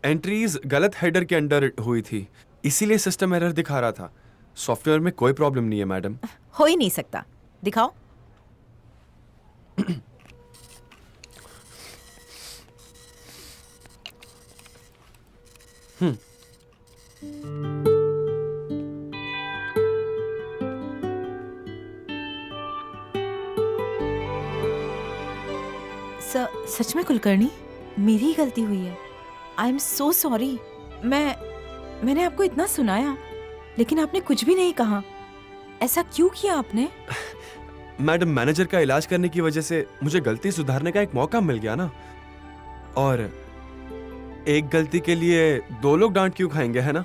एंट्रीज गलत हेडर के अंडर हुई थी, इसीलिए सिस्टम एरर दिखा रहा था। सॉफ्टवेयर में कोई प्रॉब्लम नहीं है मैडम। हो ही नहीं सकता। दिखाओ। सच में कुलकर्णी, मेरी ही गलती हुई है। I am so sorry. मैंने आपको इतना सुनाया, लेकिन आपने कुछ भी नहीं कहा। ऐसा क्यों किया आपने? मैडम, मैनेजर का इलाज करने की वजह से मुझे गलती सुधारने का एक मौका मिल गया ना, और एक गलती के लिए दो लोग डांट क्यों खाएंगे, है ना?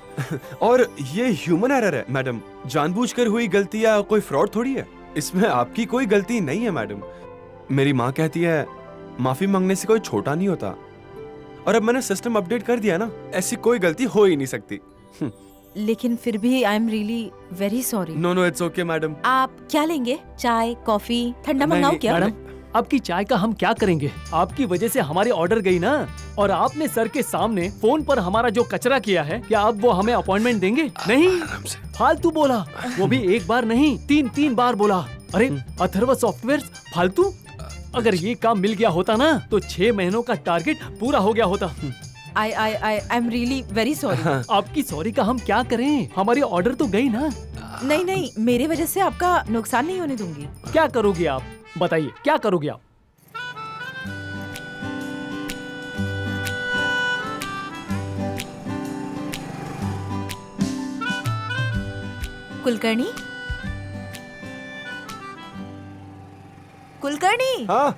और ये ह्यूमन एरर है मैडम, जानबूझकर हुई गलती या कोई फ्रॉड थोड़ी है। इसमें आपकी कोई गलती नहीं है मैडम। मेरी माँ कहती है माफी मांगने से कोई छोटा नहीं होता, और अब मैंने सिस्टम अपडेट कर दिया ना, ऐसी कोई गलती हो ही नहीं सकती। लेकिन फिर भी I am really very sorry. No it's okay madam. आप क्या लेंगे? चाय, कॉफी, ठंडा मंगाओ क्या? मैडम, आपकी चाय का हम क्या करेंगे? आपकी वजह से हमारी ऑर्डर गई ना, और आपने सर के सामने फोन पर हमारा जो कचरा किया है, क्या आप वो हमें अपॉइंटमेंट देंगे? नहीं, फालतू बोला, वो भी एक बार नहीं, तीन बार बोला। अरे अथर्व सॉफ्टवेयर फालतू? अगर ये काम मिल गया होता ना, तो 6 महीनों का टारगेट पूरा हो गया होता। आई एम रियली वेरी सॉरी। आपकी सॉरी का हम क्या करें? हमारी ऑर्डर तो गई ना। नहीं, मेरे वजह से आपका नुकसान नहीं होने दूंगी। क्या करोगे आप? बताइए, क्या करोगे आप? कुलकर्णी, कुलकर्णी। हाँ,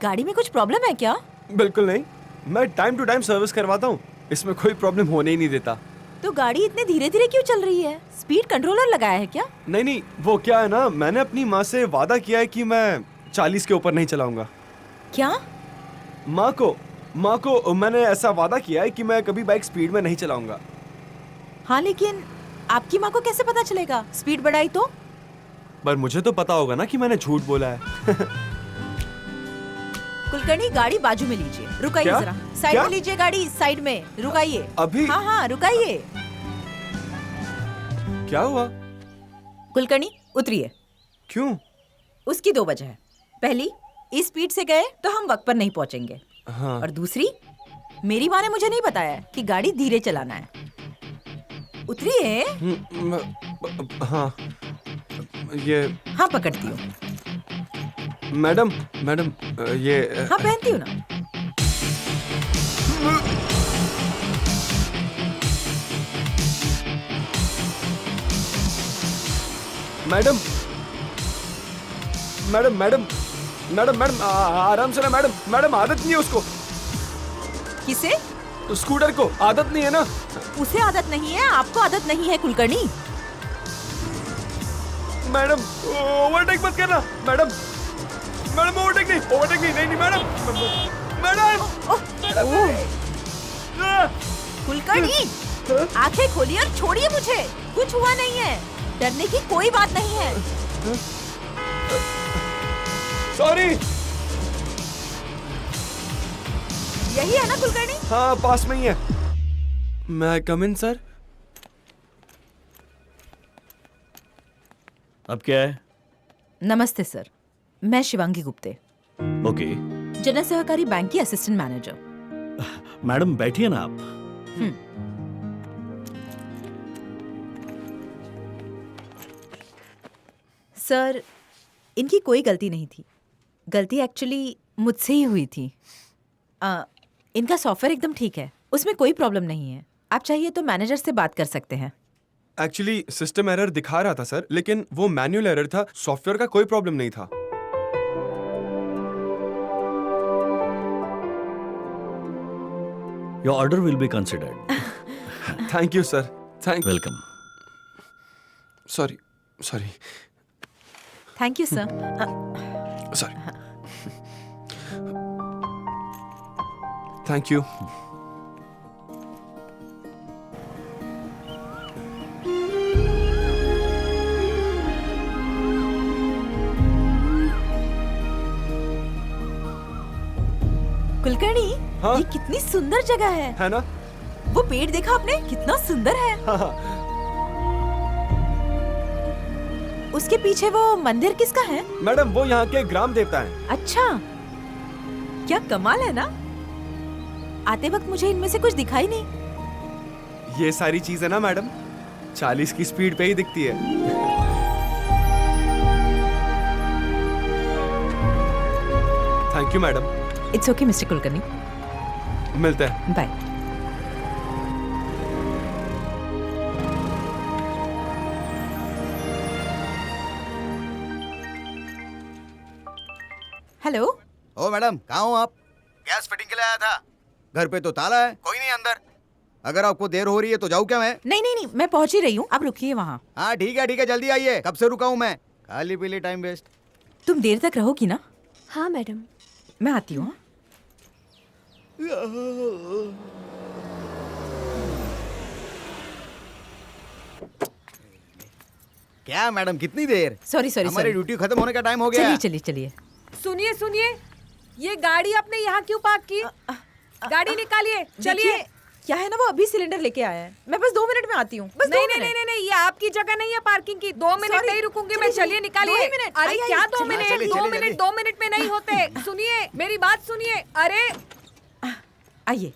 गाड़ी में कुछ प्रॉब्लम है क्या? बिल्कुल नहीं, मैं टाइम टू टाइम सर्विस करवाता हूँ, इसमें कोई प्रॉब्लम होने ही नहीं देता। तो गाड़ी इतने धीरे धीरे क्यों चल रही है? स्पीड कंट्रोलर लगाया है क्या? नहीं, वो क्या है ना, मैंने अपनी माँ से वादा किया है कि मैं 40 के ऊपर नहीं चलाऊंगा। क्या? माँ को मैंने ऐसा वादा किया है कि मैं कभी बाइक स्पीड में नहीं चलाऊंगा। हाँ, लेकिन आपकी माँ को कैसे पता चलेगा? स्पीड बढ़ाई तो? पर मुझे तो पता होगा ना कि मैंने झूठ बोला है। कुलकर्णी, गाड़ी बाजू में लीजिए, रुकाइए क्या? जरा। साइड क्या? में लीजिए गाड़ी, साइड में रुकाइए। अभी? हाँ, रुकाइए। क्या हुआ? कुलकर्णी, उतरिए। क्यों? उसकी 2 वजह है। पहली, इस स्पीड से गए तो हम वक्त पर नहीं पहुंचेंगे। हाँ। और दूसरी, मेरी माँ ने मुझे नहीं बताया कि गाड़ी धीरे चलाना है। उतरिए। हाँ, ये हाँ, पकड़ती हूँ। मैडम, ये हाँ, पहनती हूँ ना। Madam madam madam madam madam आराम से ना मैडम। मैडम आदत नहीं है उसको। किसे? स्कूटर को आदत नहीं है ना। उसे आदत नहीं है, आपको आदत नहीं है कुलकर्णी। मैडम ओवरटेक मत करना मैडम। मैडम ओवरटेक नहीं नहीं नहीं मैडम। मैडम कुलकर्णी आंखें खोलिए और छोड़िए मुझे। कुछ हुआ नहीं है, डरने की कोई बात नहीं है। सॉरी। यही है ना कुलकर्णी? हाँ पास में ही है। मैं कम इन सर? अब क्या है? नमस्ते सर, मैं शिवांगी गुप्ते, ओके। जन सहकारी बैंक की असिस्टेंट मैनेजर। मैडम बैठिए ना आप। सर, इनकी कोई गलती नहीं थी। गलती एक्चुअली मुझसे ही हुई थी। इनका सॉफ्टवेयर एकदम ठीक है, उसमें कोई प्रॉब्लम नहीं है। आप चाहिए तो मैनेजर से बात कर सकते हैं। एक्चुअली सिस्टम एरर दिखा रहा था सर, लेकिन वो मैन्युअल एरर था, सॉफ्टवेयर का कोई प्रॉब्लम नहीं था। Your order will be considered. Thank you sir. Thank welcome. Sorry sorry thank you sir. Sorry. Thank you. Kulkarni, ये कितनी सुंदर जगह है ना? वो पेड़ देखा आपने, कितना सुंदर है। उसके पीछे वो मंदिर किसका है? मैडम वो यहाँ के ग्राम देवता हैं। अच्छा, क्या कमाल है ना। आते वक्त मुझे इनमें से कुछ दिखाई नहीं। ये सारी चीजें ना मैडम 40 की स्पीड पे ही दिखती है। Thank you madam. It's okay mister Kulkarni. मिलते हैं। बाय। हेलो। ओ मैडम, कहाँ हो आप? गैस फिटिंग के लिए आया था। घर पे तो ताला है, कोई नहीं अंदर। अगर आपको देर हो रही है तो जाऊँ क्या मैं? नहीं नहीं नहीं, मैं पहुंच ही रही हूँ, आप रुकिए वहाँ। हाँ ठीक है, जल्दी आइए। कब से रुका हूँ मैं, खाली पीली टाइम वेस्ट। तुम देर तक रहोगी ना? हाँ मैडम। मैं आती हूँ। क्या मैडम, कितनी देर? सॉरी सॉरी, हमारी ड्यूटी खत्म होने का टाइम हो गया। चलिए चलिए चलिए। सुनिए सुनिए, ये गाड़ी आपने यहाँ क्यों पार्क की? गाड़ी निकालिए, चलिए। क्या है ना, वो अभी सिलेंडर लेके आया है। मैं बस 2 मिनट में आती हूँ। बस नहीं नहीं नहीं नहीं, ये आपकी जगह नहीं है पार्किंग की। 2 मिनट नहीं रुकूंगी मैं। चलिए निकालिए। अरे क्या 2 मिनट? 2 मिनट में नहीं होते। सुनिए मेरी बात सुनिए। अरे आइए,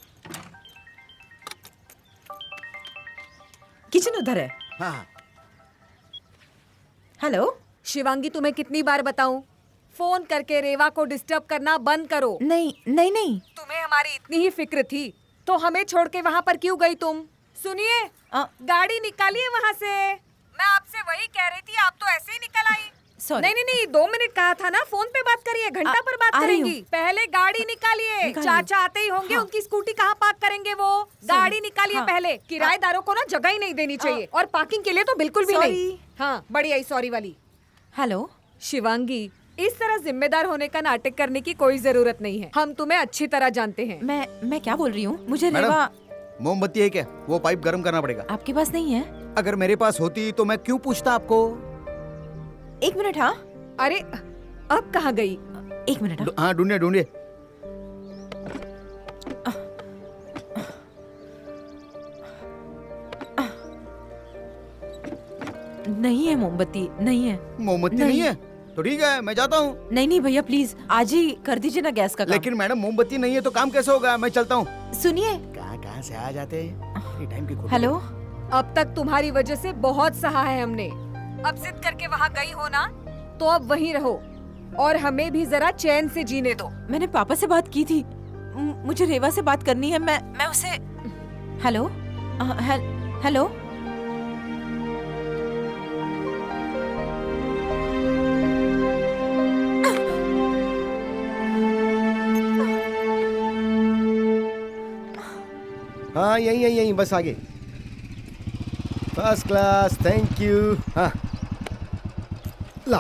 किचन उधर है। हाँ। हेलो शिवांगी, तुम्हें कितनी बार बताऊं, फोन करके रेवा को डिस्टर्ब करना बंद करो। नहीं नहीं नहीं, तुम्हें हमारी इतनी ही फिक्र थी तो हमें छोड़ के वहाँ पर क्यों गई तुम? सुनिए, गाड़ी निकालिए वहाँ से। मैं आपसे वही कह रही थी, आप तो ऐसे ही निकल आई। नहीं नहीं नहीं, 2 मिनट कहा था ना। फोन पे बात करिए, घंटा पर बात करेंगी। पहले गाड़ी निकालिए। चाचा आते ही होंगे, उनकी स्कूटी कहाँ पार्क करेंगे वो? गाड़ी निकालिए पहले। किराएदारों को ना जगह ही नहीं देनी चाहिए, और पार्किंग के लिए तो बिल्कुल भी नहीं। हाँ, बड़ी आई सॉरी वाली। हेलो शिवांगी, इस तरह जिम्मेदार होने का नाटक करने की कोई जरूरत नहीं है। हम तुम्हें अच्छी तरह जानते हैं। मैं क्या बोल रही हूँ? मुझे रेवा। मोमबत्ती है क्या? वो पाइप गर्म करना पड़ेगा। आपके पास नहीं है? अगर मेरे पास होती तो मैं क्यों पूछता आपको? 1 मिनट। हाँ। अरे अब कहाँ गई? 1 मिनट। हाँ ढूंढिए ढूंढिए। नहीं है मोमबत्ती, नहीं है। मोमबत्ती नहीं है तो ठीक है, मैं जाता हूँ। नहीं नहीं भैया, प्लीज आज ही कर दीजिए ना गैस का काम। लेकिन मैडम मोमबत्ती नहीं है तो काम कैसे होगा? मैं चलता हूँ। सुनिए, कहाँ से आ जाते हैं टाइम की। हेलो। अब तक तुम्हारी वजह से बहुत सहा है हमने। अब जिद करके वहाँ गई हो ना, तो अब वहीं रहो और हमें भी जरा चैन से जीने दो। मैंने पापा से बात की थी, मुझे रेवा से बात करनी है। मैं उसे। Hello hello. हाँ यहीं यहीं यहीं, बस आगे। First class, thank you. हाँ ला।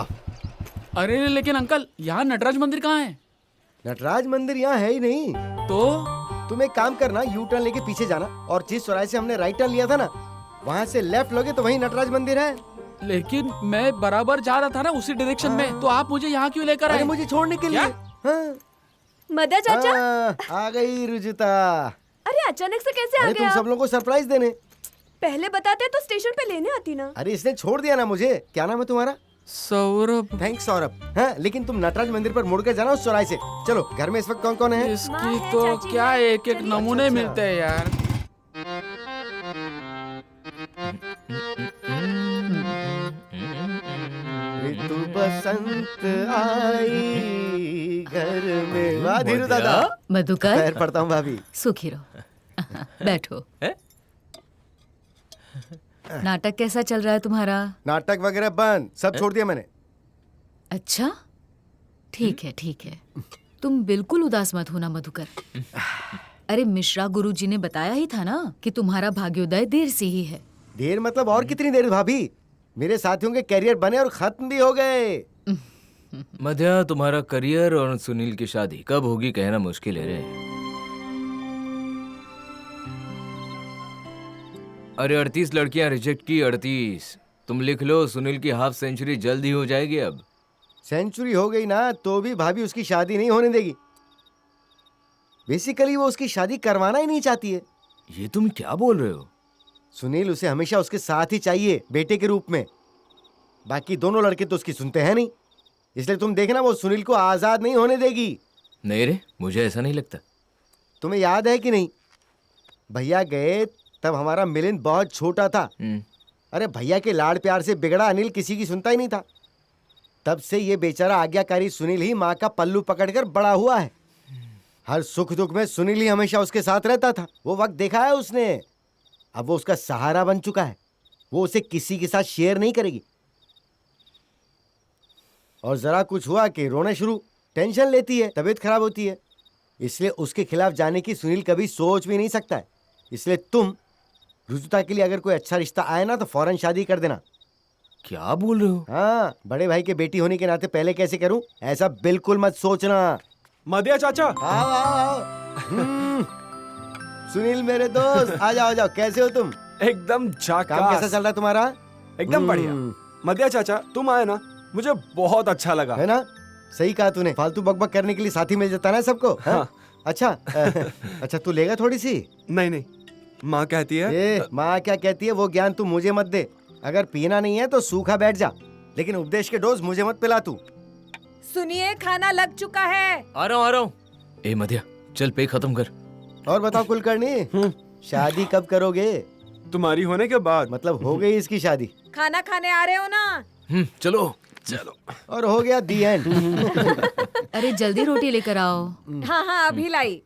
अरे लेकिन अंकल, यहाँ नटराज मंदिर कहाँ है? नटराज मंदिर यहाँ है ही नहीं। तो तुम एक काम करना, यू टर्न लेके पीछे जाना और जिस चौराहे से हमने राइट टर्न लिया था ना, वहाँ से लेफ्ट लोगे तो वहीं नटराज मंदिर है। लेकिन मैं बराबर जा रहा था ना उसी डायरेक्शन में, तो आप मुझे यहाँ क्यों लेकर आए? मुझे छोड़ने के लिए। हाँ। मदर चाचा। आ गई रुजुता। अरे अचानक से कैसे आ अरे गया? तुम सब लोगों को सरप्राइज देने। पहले बताते तो स्टेशन पे लेने आती ना। अरे इसने छोड़ दिया ना मुझे। क्या नाम है तुम्हारा? सौरभ। थैंक्स सौरभ। हाँ लेकिन तुम नटराज मंदिर पर मुड़ कर जाना उस चौराहे से। चलो, घर में इस वक्त कौन कौन है? इसकी तो क्या एक एक नमूने मिलते हैं यार। ऋतु बसंत आई घर में। वाह धीरू दादा। मधुकर, पैर पड़ता हूँ भाभी। सुखी रहो। बैठो। नाटक कैसा चल रहा है तुम्हारा? नाटक वगैरह बंद, सब छोड़ दिया मैंने। अच्छा, ठीक है ठीक है। तुम बिल्कुल उदास मत होना मधुकर। अरे मिश्रा गुरुजी ने बताया ही था ना कि तुम्हारा भाग्योदय देर से ही है। देर मतलब और कितनी देर भाभी? मेरे साथियों के करियर बने और खत्म भी हो गए। मध्या, तुम्हारा करियर और सुनील की शादी कब होगी कहना मुश्किल है रे। अरे 38 लड़कियां रिजेक्ट की, 38। तुम लिख लो, सुनील की हाफ सेंचुरी जल्द ही हो जाएगी। अब सेंचुरी हो गई ना तो भी भाभी उसकी शादी नहीं होने देगी। बेसिकली वो उसकी शादी करवाना ही नहीं चाहती है। ये तुम क्या बोल रहे हो? सुनील उसे हमेशा उसके साथ ही चाहिए, बेटे के रूप में। बाकी दोनों लड़के तो उसकी सुनते हैं नहीं, इसलिए तुम देखना वो सुनील को आजाद नहीं होने देगी। नहीं रे, मुझे ऐसा नहीं लगता। तुम्हें याद है कि नहीं, भैया गए तब हमारा मिलिंद बहुत छोटा था। अरे भैया के लाड़ प्यार से बिगड़ा अनिल किसी की सुनता ही नहीं था। तब से ये बेचारा आज्ञाकारी सुनील ही माँ का पल्लू पकड़कर बड़ा हुआ है। हर सुख दुख में सुनील ही हमेशा उसके साथ रहता था। वो वक्त देखा है उसने। अब वो उसका सहारा बन चुका है। वो उसे किसी के साथ शेयर नहीं करेगी। और जरा कुछ हुआ कि रोना शुरू, टेंशन लेती है, तबीयत खराब होती है। इसलिए उसके खिलाफ जाने की सुनील कभी सोच भी नहीं सकता है। इसलिए तुम रुजुता के लिए अगर कोई अच्छा रिश्ता आए ना तो फौरन शादी कर देना। क्या बोल रहे हो? हाँ, बड़े भाई के बेटी होने के नाते पहले कैसे करूं, ऐसा बिल्कुल मत सोचना। मध्या चाचा। आओ। सुनील मेरे दोस्त, आ जाओ आ जाओ। कैसे हो तुम? एकदम झकास। काम कैसा चल रहा है तुम्हारा? एकदम बढ़िया। मध्या चाचा, तुम आए ना, मुझे बहुत अच्छा लगा। है ना? सही कहा तूने। फालतू बकबक करने के लिए साथी मिल जाता ना सबको। हाँ? अच्छा अच्छा, तू लेगा थोड़ी सी? नहीं नहीं, माँ कहती है। माँ क्या कहती है वो ज्ञान तू मुझे मत दे। अगर पीना नहीं है तो सूखा बैठ जा, लेकिन उपदेश के डोज मुझे मत पिला तू। सुनिए, खाना लग चुका है। आ रहा हूँ। ए मध्या, चल पे खत्म कर। और बताओ कुलकर्णी, शादी कब करोगे? तुम्हारी होने के बाद। मतलब हो गई इसकी शादी? खाना खाने आ रहे हो ना? चलो चलो। और हो गया दी एंड। अरे जल्दी रोटी लेकर आओ। हाँ हाँ, अभी लाई।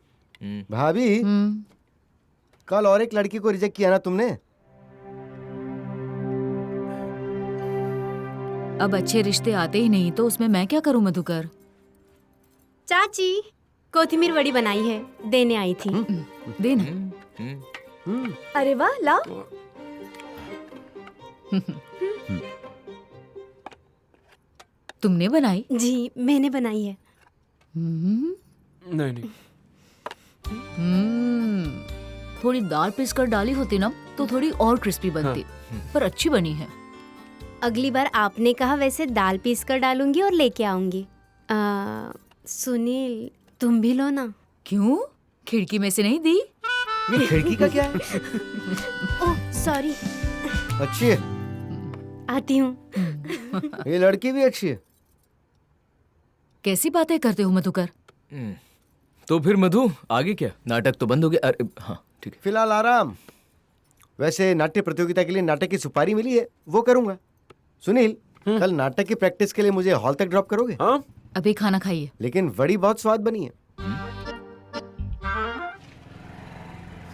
भाभी, कल और एक लड़की को रिजेक्ट किया ना तुमने? अब अच्छे रिश्ते आते ही नहीं तो उसमें मैं क्या करूं मधुकर? चाची कोथिमीर वड़ी बनाई है, देने आई थी। देना। अरे वाह, लाओ। तुमने बनाई? जी, मैंने बनाई है। नहीं नहीं। थोड़ी दाल पीसकर डाली होती ना तो थोड़ी और क्रिस्पी बनती। पर अच्छी बनी है। अगली बार आपने कहा वैसे दाल पीस कर डालूंगी और लेके आऊंगी। सुनील, तुम भी लो ना। क्यों? खिड़की में से नहीं दी? ये खिड़की का क्या है? Oh sorry. अच्छी है। आती हूँ। ये लड़की भी अच्छी है। कैसी बातें करते हो मधुकर? तो फिर मधु, आगे क्या? नाटक तो बंद हो गया। अरे हाँ ठीक है। फिलहाल आराम। वैसे नाट्य प्रतियोगिता के लिए नाटक की सुपारी मिली है, वो करूंगा। सुनील, कल नाटक की प्रैक्टिस के लिए मुझे हॉल तक ड्रॉप करोगे? हाँ। अभी खाना खाइए। लेकिन वड़ी बहुत स्वाद बनी है।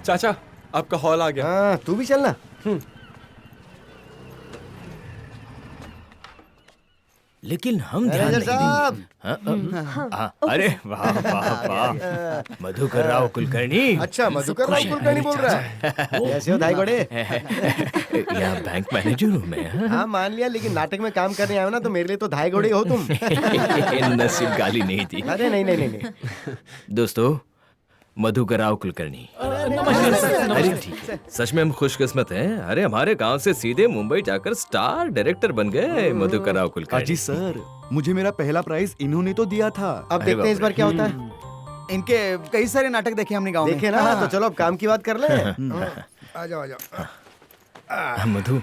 चाचा, आपका हॉल आ गया। हाँ, तू भी चलना। लेकिन हम ध्यान मैनेजर नहीं साहब। देंगे। अरे वाह वाह वाह, मधुकर राव कुलकर्णी। अच्छा, मधुकर राव कुलकर्णी बोल रहा है। कैसे हो धाई घोड़े? यहाँ बैंक मैनेजर हूँ मैं। हाँ मान लिया, लेकिन नाटक में काम करने आए हो ना, तो मेरे लिए तो धाई घोड़े हो तुम। नसीब गाली नहीं थी। अरे नहीं नहीं नहीं नहीं। दोस्तों, मधुकर राव कुलकर्णी। अरे ठीक है, सच में हम खुशकिस्मत हैं। अरे हमारे गांव से सीधे मुंबई जाकर स्टार डायरेक्टर बन गए मधुकर राव कुलकर्णी। अजी सर, मुझे मेरा पहला प्राइज इन्होंने तो दिया था। अब देखते हैं इस बार क्या होता है। इनके कई सारे नाटक देखे हमने गांव में। देखे ना, तो चलो अब काम की बात कर ले। आ जाओ आ जाओ। मधु,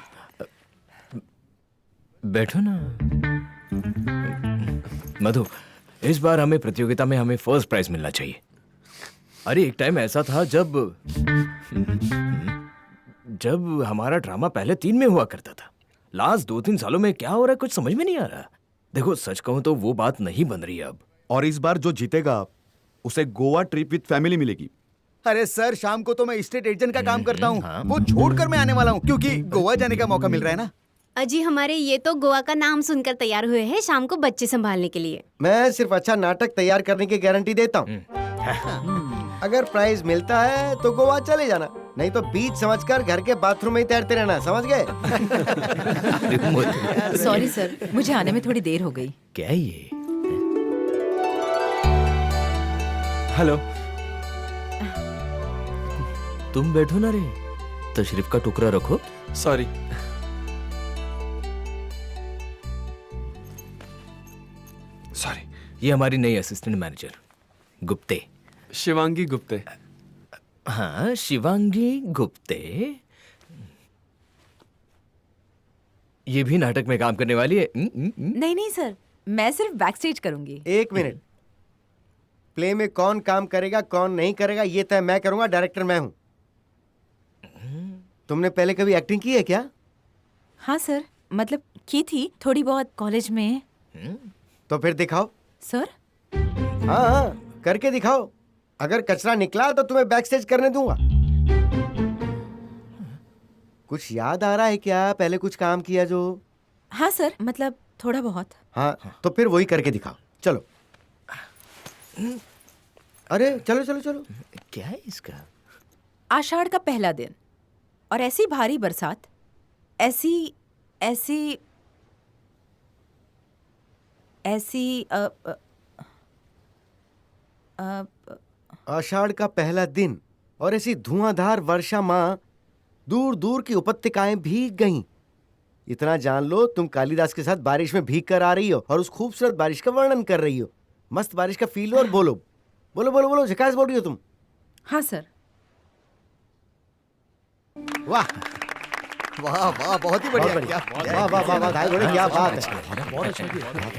बैठो ना। मधु, इस बार हमें प्रतियोगिता में हमें फर्स्ट प्राइज मिलना चाहिए। अरे एक टाइम ऐसा था जब हमारा ड्रामा पहले 3 में हुआ करता था। लास्ट 2-3 सालों में क्या हो रहा है कुछ समझ में नहीं आ रहा। देखो सच कहूं तो वो बात नहीं बन रही है अब। और इस बार जो जीतेगा उसे गोवा ट्रिप विद फैमिली मिलेगी। अरे सर, शाम को तो मैं स्टेट एजेंट का काम करता हूँ। वो छोड़कर मैं आने वाला हूँ, क्योंकि गोवा जाने का मौका मिल रहा है ना। अजी हमारे ये तो गोवा का नाम सुनकर तैयार हुए हैं शाम को बच्चे संभालने के लिए। मैं सिर्फ अच्छा नाटक तैयार करने की गारंटी देता हूँ। अगर प्राइज मिलता है तो गोवा चले जाना, नहीं तो बीच समझकर घर के बाथरूम में ही तैरते रहना, समझ गए? सॉरी सर, मुझे आने में थोड़ी देर हो गई। क्या ये? हेलो। तुम बैठो ना रे, तशरीफ का टुकड़ा रखो। सॉरी। सॉरी। ये हमारी नई असिस्टेंट मैनेजर गुप्ते, शिवांगी गुप्ते। हाँ, शिवांगी गुप्ते। ये भी नाटक में काम करने वाली है। नहीं नहीं सर, मैं सिर्फ बैक स्टेज करूंगी। एक मिनट, प्ले में कौन काम करेगा कौन नहीं करेगा ये तय मैं करूंगा, डायरेक्टर मैं हूं। तुमने पहले कभी एक्टिंग की है क्या? हाँ सर, मतलब की थी थोड़ी बहुत कॉलेज में। तो फिर दिखाओ। सर? हाँ हाँ, करके दिखाओ। अगर कचरा निकला तो तुम्हें बैक स्टेज करने दूंगा। कुछ याद आ रहा है क्या, पहले कुछ काम किया जो? हाँ सर, मतलब थोड़ा बहुत। हाँ तो फिर वही करके दिखाओ, चलो। अरे चलो चलो चलो। क्या है इसका? आषाढ़ का पहला दिन और ऐसी भारी बरसात, ऐसी ऐसी ऐसी आषाढ़ का पहला दिन और ऐसी धुआंधार वर्षा माँ, दूर दूर की उपत्यकाएं भीग गईं। इतना जान लो, तुम कालिदास के साथ बारिश में भीग कर आ रही हो और उस खूबसूरत बारिश का वर्णन कर रही हो। मस्त बारिश का फील लो और बोलो बोलो बोलो बोलो, झकास बोल रही हो तुम। हाँ सर। वाह वाह वाह, बहुत ही बढ़िया। वाह वाह वाह वाह भाई, क्या बात है।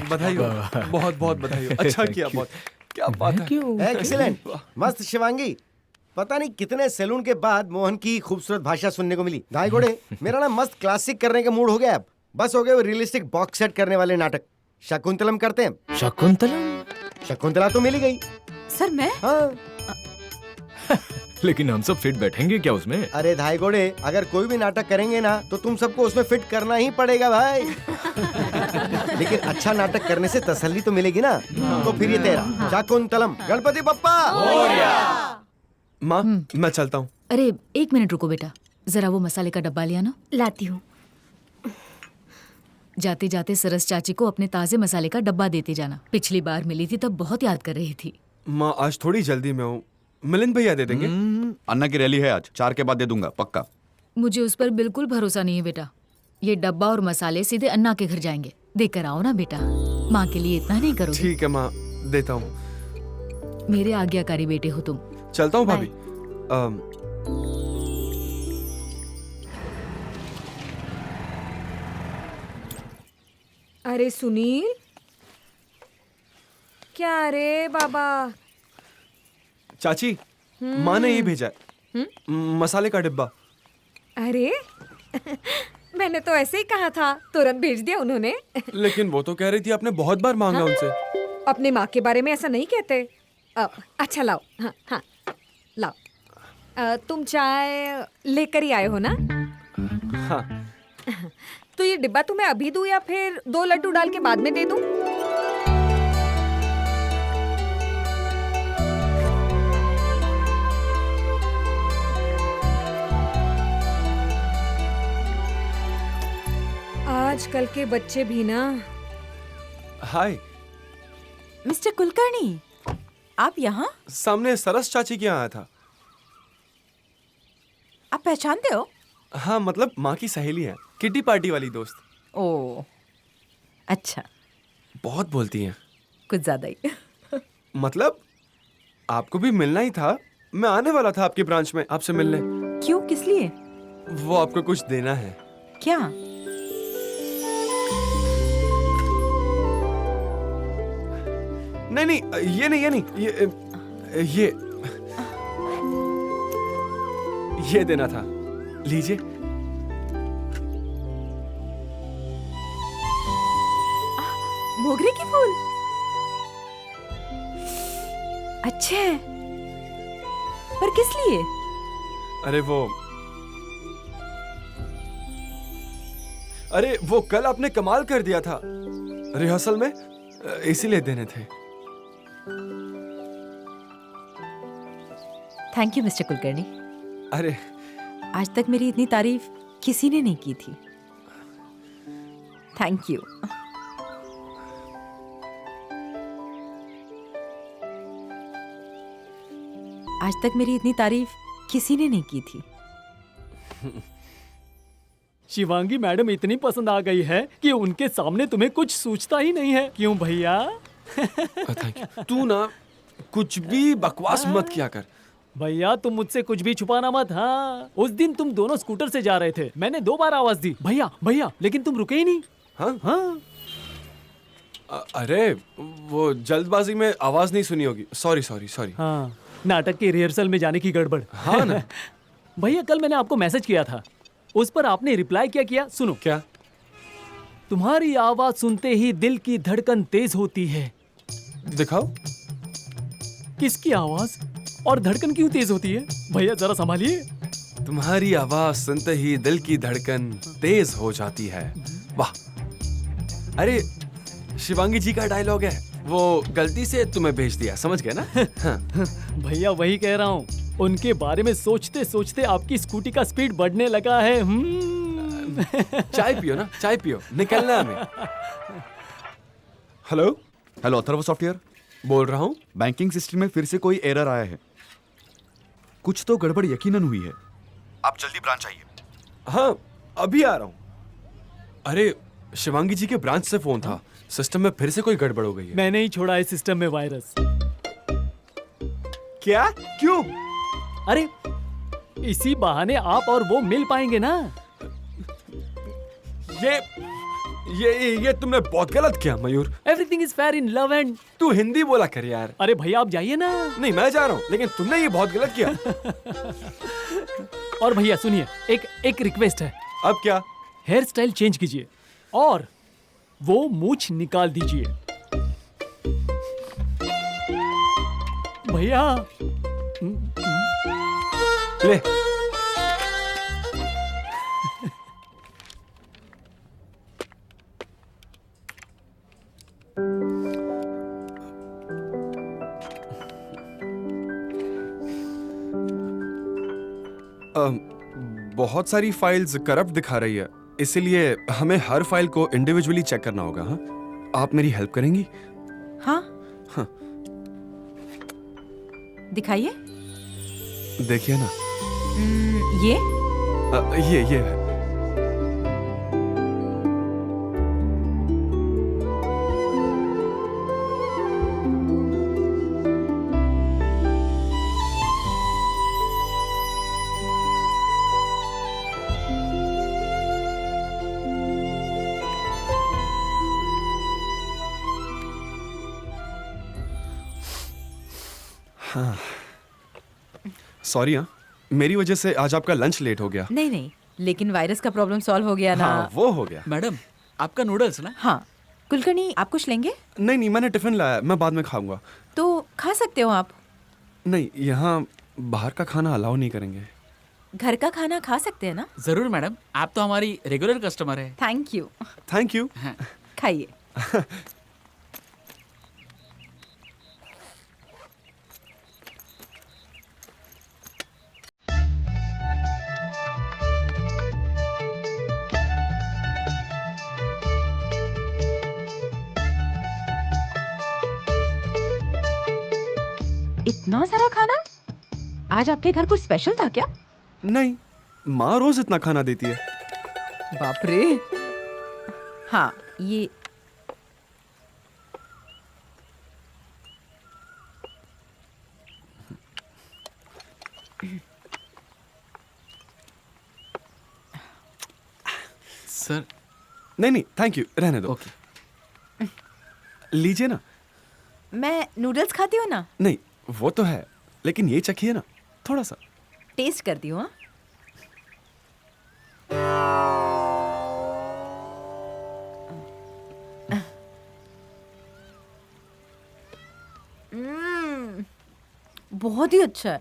बधाई हो, बहुत बहुत बधाई हो। अच्छा किया, बहुत। क्या बात है। एक्सीलेंट, मस्त शिवांगी। पता नहीं कितने सैलून के बाद मोहन की खूबसूरत भाषा सुनने को मिली। धाई घोड़े, मेरा ना मस्त क्लासिक करने का मूड हो गया अब। बस हो गए वो रियलिस्टिक बॉक्स सेट करने वाले नाटक। शकुंतलम करते हैं। शकुंतलम? शकुंतला तो मिल गई। सर मैं? हाँ। लेकिन हम सब फिट बैठेंगे क्या उसमें? अरे धाई घोड़े, अगर कोई भी नाटक करेंगे ना तो तुम सबको उसमें फिट करना ही पड़ेगा भाई। लेकिन अच्छा नाटक करने से तसल्ली तो मिलेगी ना। तो फिर ये तेरा शकुंतलम। गणपति बप्पा। माँ, मैं चलता हूँ। अरे 1 मिनट रुको बेटा, जरा वो मसाले का डब्बा लिया ना। लाती हूँ। जाते जाते सरस चाची को अपने ताजे मसाले का डब्बा देते जाना। पिछली बार मिली थी तब बहुत याद कर रही थी। माँ, आज थोड़ी जल्दी में हूँ, मिलिंद भैया दे देंगे। अन्ना की रैली है आज, 4 के बाद दे दूंगा पक्का। मुझे उस पर बिल्कुल भरोसा नहीं है बेटा। ये डब्बा और मसाले सीधे अन्ना के घर जाएंगे। देकर आओ ना बेटा, माँ के लिए इतना नहीं करो। ठीक है माँ, देता हूँ। मेरे आज्ञाकारी बेटे हो तुम। चलता हूँ भाभी। अरे सुनील, क्या रे बाबा? चाची, माँ ने ये भेजा है, मसाले का डिब्बा। अरे मैंने तो ऐसे ही कहा था, तुरंत भेज दिया उन्होंने। लेकिन वो तो कह रही थी आपने बहुत बार मांगा उनसे। अपने माँ के बारे में ऐसा नहीं कहते। अच्छा लाओ। हाँ हाँ लाओ। तुम चाय लेकर ही आए हो ना? हाँ। तो ये डिब्बा तुम्हें अभी दूं या फिर 2 लड्डू डाल के बाद में दे दूं? आजकल के बच्चे भी ना। हाय। मिस्टर कुलकर्णी, आप यहाँ? सामने सरस चाची के यहाँ आया था। आप पहचानते हो? हाँ, मतलब माँ की सहेली है, किड्डी पार्टी वाली दोस्त। ओह, अच्छा। बहुत बोलती हैं। कुछ ज्यादा ही। मतलब आपको भी मिलना ही था। मैं आने वाला था आपके ब्रांच में आपसे मिलने। क्यों, किस लिए? वो आपको कुछ देना है। क्या? नहीं नहीं, ये नहीं, ये नहीं, ये देना था। लीजिए। मोगरे के फूल अच्छे हैं, पर किस लिए? अरे वो कल आपने कमाल कर दिया था रिहर्सल में, इसीलिए देने थे। Thank you mister Kulkarni. अरे आज तक मेरी इतनी तारीफ किसी ने नहीं की थी। Thank you. आज तक मेरी इतनी तारीफ किसी ने नहीं की थी। शिवांगी मैडम इतनी पसंद आ गई है कि उनके सामने तुम्हें कुछ सूझता ही नहीं है, क्यों भैया? तू ना कुछ भी बकवास मत किया कर। भैया तुम मुझसे कुछ भी छुपाना मत। हाँ, उस दिन तुम दोनों स्कूटर से जा रहे थे, मैंने 2 बार आवाज दी भैया भैया, लेकिन तुम रुके ही नहीं। हाँ हाँ। अरे वो जल्दबाजी में आवाज नहीं सुनी होगी। Sorry sorry sorry. हाँ, नाटक के रिहर्सल में जाने की गड़बड़। हाँ ना। भैया कल मैंने आपको मैसेज किया था, उस पर आपने रिप्लाई क्या किया? सुनो। क्या? तुम्हारी आवाज सुनते ही दिल की धड़कन तेज होती है। दिखाओ। किसकी आवाज और धड़कन क्यों तेज होती है? भैया जरा संभालिए। तुम्हारी आवाज सुनते ही दिल की धड़कन तेज हो जाती है। वाह। अरे शिवांगी जी का डायलॉग है, वो गलती से तुम्हें भेज दिया, समझ गए ना? हाँ। भैया वही कह रहा हूँ, उनके बारे में सोचते सोचते आपकी स्कूटी का स्पीड बढ़ने लगा है। चाय पियो ना, चाय पियो, निकलना हमें। हेलो हेलो, अथर्व सॉफ्टवेयर बोल रहा हूँ। बैंकिंग सिस्टम में फिर से कोई एरर आया है। कुछ तो गड़बड़ यकीनन हुई है। आप जल्दी ब्रांच आइए। हाँ, अभी आ रहा हूँ। अरे शिवांगी जी के ब्रांच से फोन था, सिस्टम में फिर से कोई गड़बड़ हो गई है। मैंने ही छोड़ा है सिस्टम में वायरस। क्या? क्यों? अरे इसी बहाने आप और वो मिल पाएंगे ना। ये तुमने बहुत गलत किया Mayur. Everything is fair in love and. तू हिंदी बोला कर यार। अरे भैया आप जाइए ना। नहीं मैं जा रहा हूँ, लेकिन तुमने ये बहुत गलत किया। और भैया सुनिए, एक रिक्वेस्ट है। अब क्या? हेयर स्टाइल चेंज कीजिए और वो मूछ निकाल दीजिए। भैया ले। बहुत सारी फाइल्स करप्ट दिखा रही है, इसीलिए हमें हर फाइल को इंडिविजुअली चेक करना होगा। हाँ, आप मेरी हेल्प करेंगी? हाँ हाँ। दिखाइए। देखिए ना। ये है। हाँ, सॉरी। हाँ, मेरी वजह से आज आपका लंच लेट हो गया। नहीं नहीं, लेकिन वायरस का प्रॉब्लम सॉल्व हो गया ना। हाँ, वो हो गया। मैडम आपका नूडल्स ना? हाँ। कुलकर्णी आप कुछ लेंगे? नहीं, मैंने टिफिन लाया, मैं बाद में खाऊंगा। तो खा सकते हो आप। नहीं, यहाँ बाहर का खाना अलाउ नहीं करेंगे। घर का खाना खा सकते हैं ना? जरूर मैडम, आप तो हमारी रेगुलर कस्टमर है। Thank you. Thank you. खाइए। इतना सारा खाना? आज आपके घर कुछ स्पेशल था क्या? नहीं, माँ रोज इतना खाना देती है। बाप रे। हाँ, ये सर। नहीं नहीं, थैंक यू, रहने दो। ओके, लीजिए ना। मैं नूडल्स खाती हूँ ना। नहीं, वो तो है, लेकिन ये चखिए ना, थोड़ा सा। टेस्ट करती हूँ। बहुत ही अच्छा है।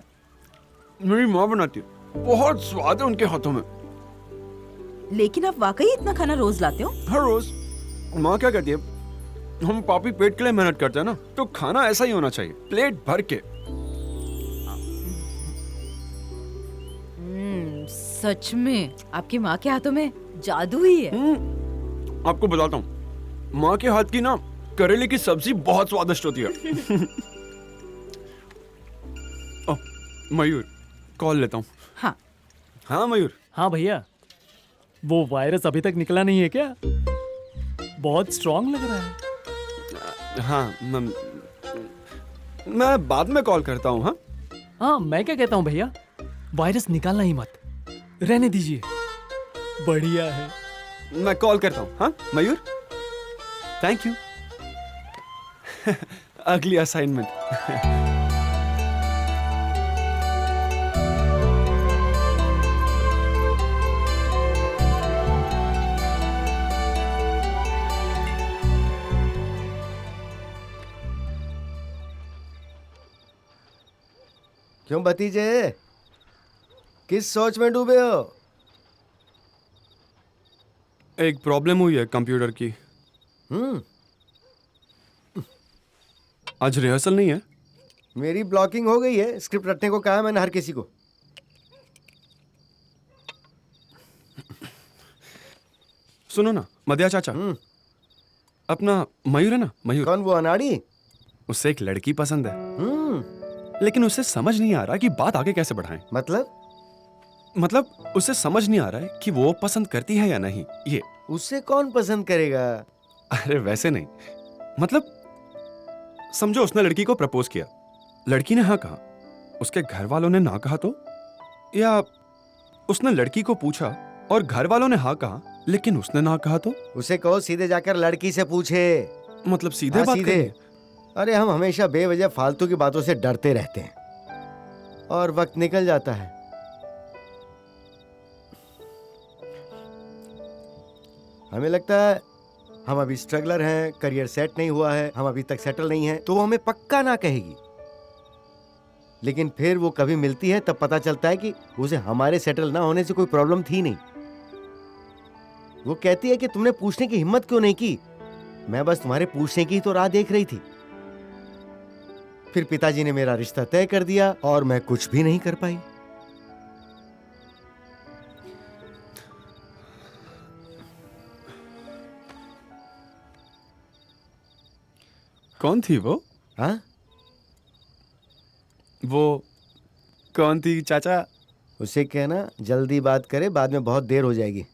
मेरी माँ बनाती है, बहुत स्वाद है उनके हाथों में। लेकिन आप वाकई इतना खाना रोज लाते हो? हर रोज। माँ क्या कहती है, हम पापी पेट के लिए मेहनत करते हैं ना, तो खाना ऐसा ही होना चाहिए, प्लेट भर के। सच में आपकी माँ के हाथों में जादू ही है। आपको बताता हूँ, माँ के हाथ की ना करेले की सब्जी बहुत स्वादिष्ट होती है। मयूर, कॉल लेता हूँ। हाँ हाँ मयूर। हाँ भैया, वो वायरस अभी तक निकला नहीं है क्या? बहुत स्ट्रांग लग रहा है। हाँ, मैं बाद में कॉल करता हूँ। हाँ हाँ, मैं क्या कहता हूँ भैया, वायरस निकालना ही मत, रहने दीजिए, बढ़िया है। मैं कॉल करता हूँ। हाँ मयूर, थैंक यू। अगली असाइनमेंट। क्यों भतीजे, किस सोच में डूबे हो? एक प्रॉब्लम हुई है कंप्यूटर की। आज रिहर्सल नहीं है। मेरी ब्लॉकिंग हो गई है, स्क्रिप्ट रटने को कहा है मैंने हर किसी को। सुनो ना मध्या चाचा, अपना मयूर है ना, मयूर। कौन, वो अनाड़ी? उससे एक लड़की पसंद है, लेकिन उसे समझ नहीं आ रहा कि बात आगे कैसे बढ़ाएं। मतलब उसे समझ नहीं आ रहा है कि वो पसंद करती है या नहीं। ये उससे कौन पसंद करेगा? अरे वैसे नहीं, मतलब समझो उसने लड़की को प्रपोज किया, लड़की ने हाँ कहा, उसके घर वालों ने ना कहा तो, या उसने लड़की को पूछा और घर वालों ने हाँ कहा लेकिन उसने ना कहा तो? उसे कहो सीधे जाकर लड़की से पूछे। मतलब सीधे बात करें? अरे हम हमेशा बेवजह फालतू की बातों से डरते रहते हैं और वक्त निकल जाता है। हमें लगता है हम अभी स्ट्रगलर हैं, करियर सेट नहीं हुआ है, हम अभी तक सेटल नहीं हैं, तो वो हमें पक्का ना कहेगी। लेकिन फिर वो कभी मिलती है तब पता चलता है कि उसे हमारे सेटल ना होने से कोई प्रॉब्लम थी नहीं। वो कहती है कि तुमने पूछने की हिम्मत क्यों नहीं की, मैं बस तुम्हारे पूछने की तो राह देख रही थी। फिर पिताजी ने मेरा रिश्ता तय कर दिया और मैं कुछ भी नहीं कर पाई। कौन थी वो? हाँ, वो कौन थी चाचा? उसे कहना जल्दी बात करे, बाद में बहुत देर हो जाएगी।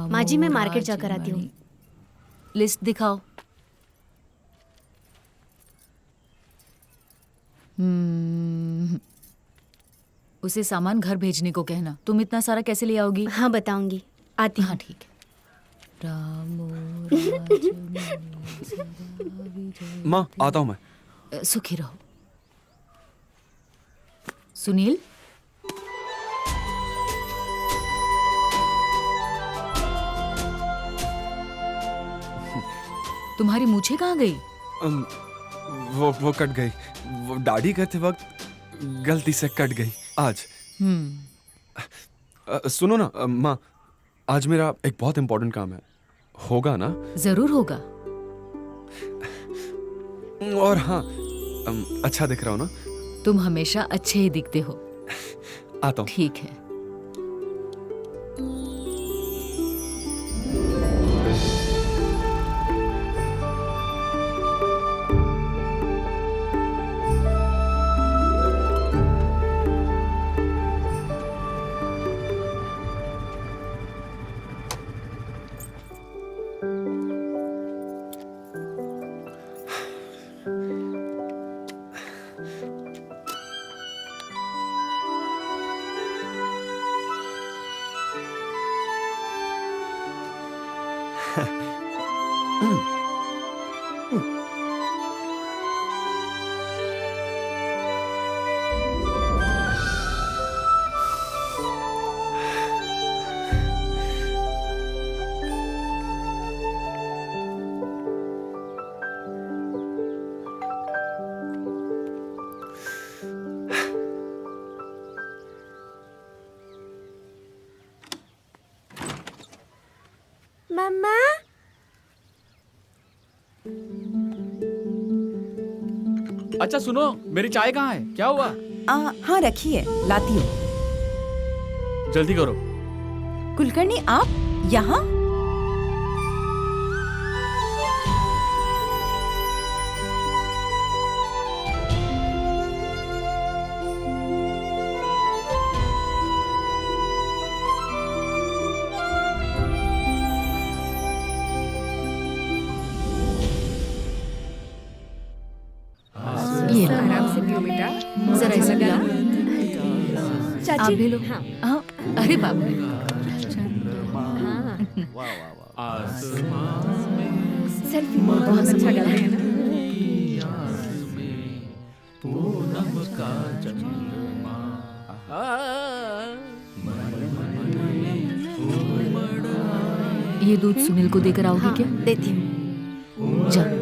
माँ जी, मैं मार्केट जाकर आती हूँ। लिस्ट दिखाओ। उसे सामान घर भेजने को कहना। तुम इतना सारा कैसे ले आओगी? हाँ बताऊंगी, आती हूँ। हाँ ठीक है। माँ आता हूँ मैं। सुखी रहो। सुनील, तुम्हारी मूछें कहाँ गई? वो कट गई। वो दाढ़ी करते वक्त गलती से कट गई आज। सुनो ना माँ, आज मेरा एक बहुत इंपॉर्टेंट काम है, होगा ना? जरूर होगा। और हाँ, अच्छा दिख रहा हो ना? तुम हमेशा अच्छे ही दिखते हो। आता हूँ। ठीक है। मम्मा, अच्छा सुनो, मेरी चाय कहाँ है? क्या हुआ? हाँ रखिए, लाती हूँ। जल्दी करो। कुलकर्णी आप यहाँ? ये लो। आराम से पियो बेटा। जरा इसे पिलाओ। चाची। आप भी लो। हाँ। अरे बाप रे। सेल्फी बहुत अच्छा गा रहे हैं ना। ये दूध सुनील को देकर आओगी क्या? देती हूँ। जाओ।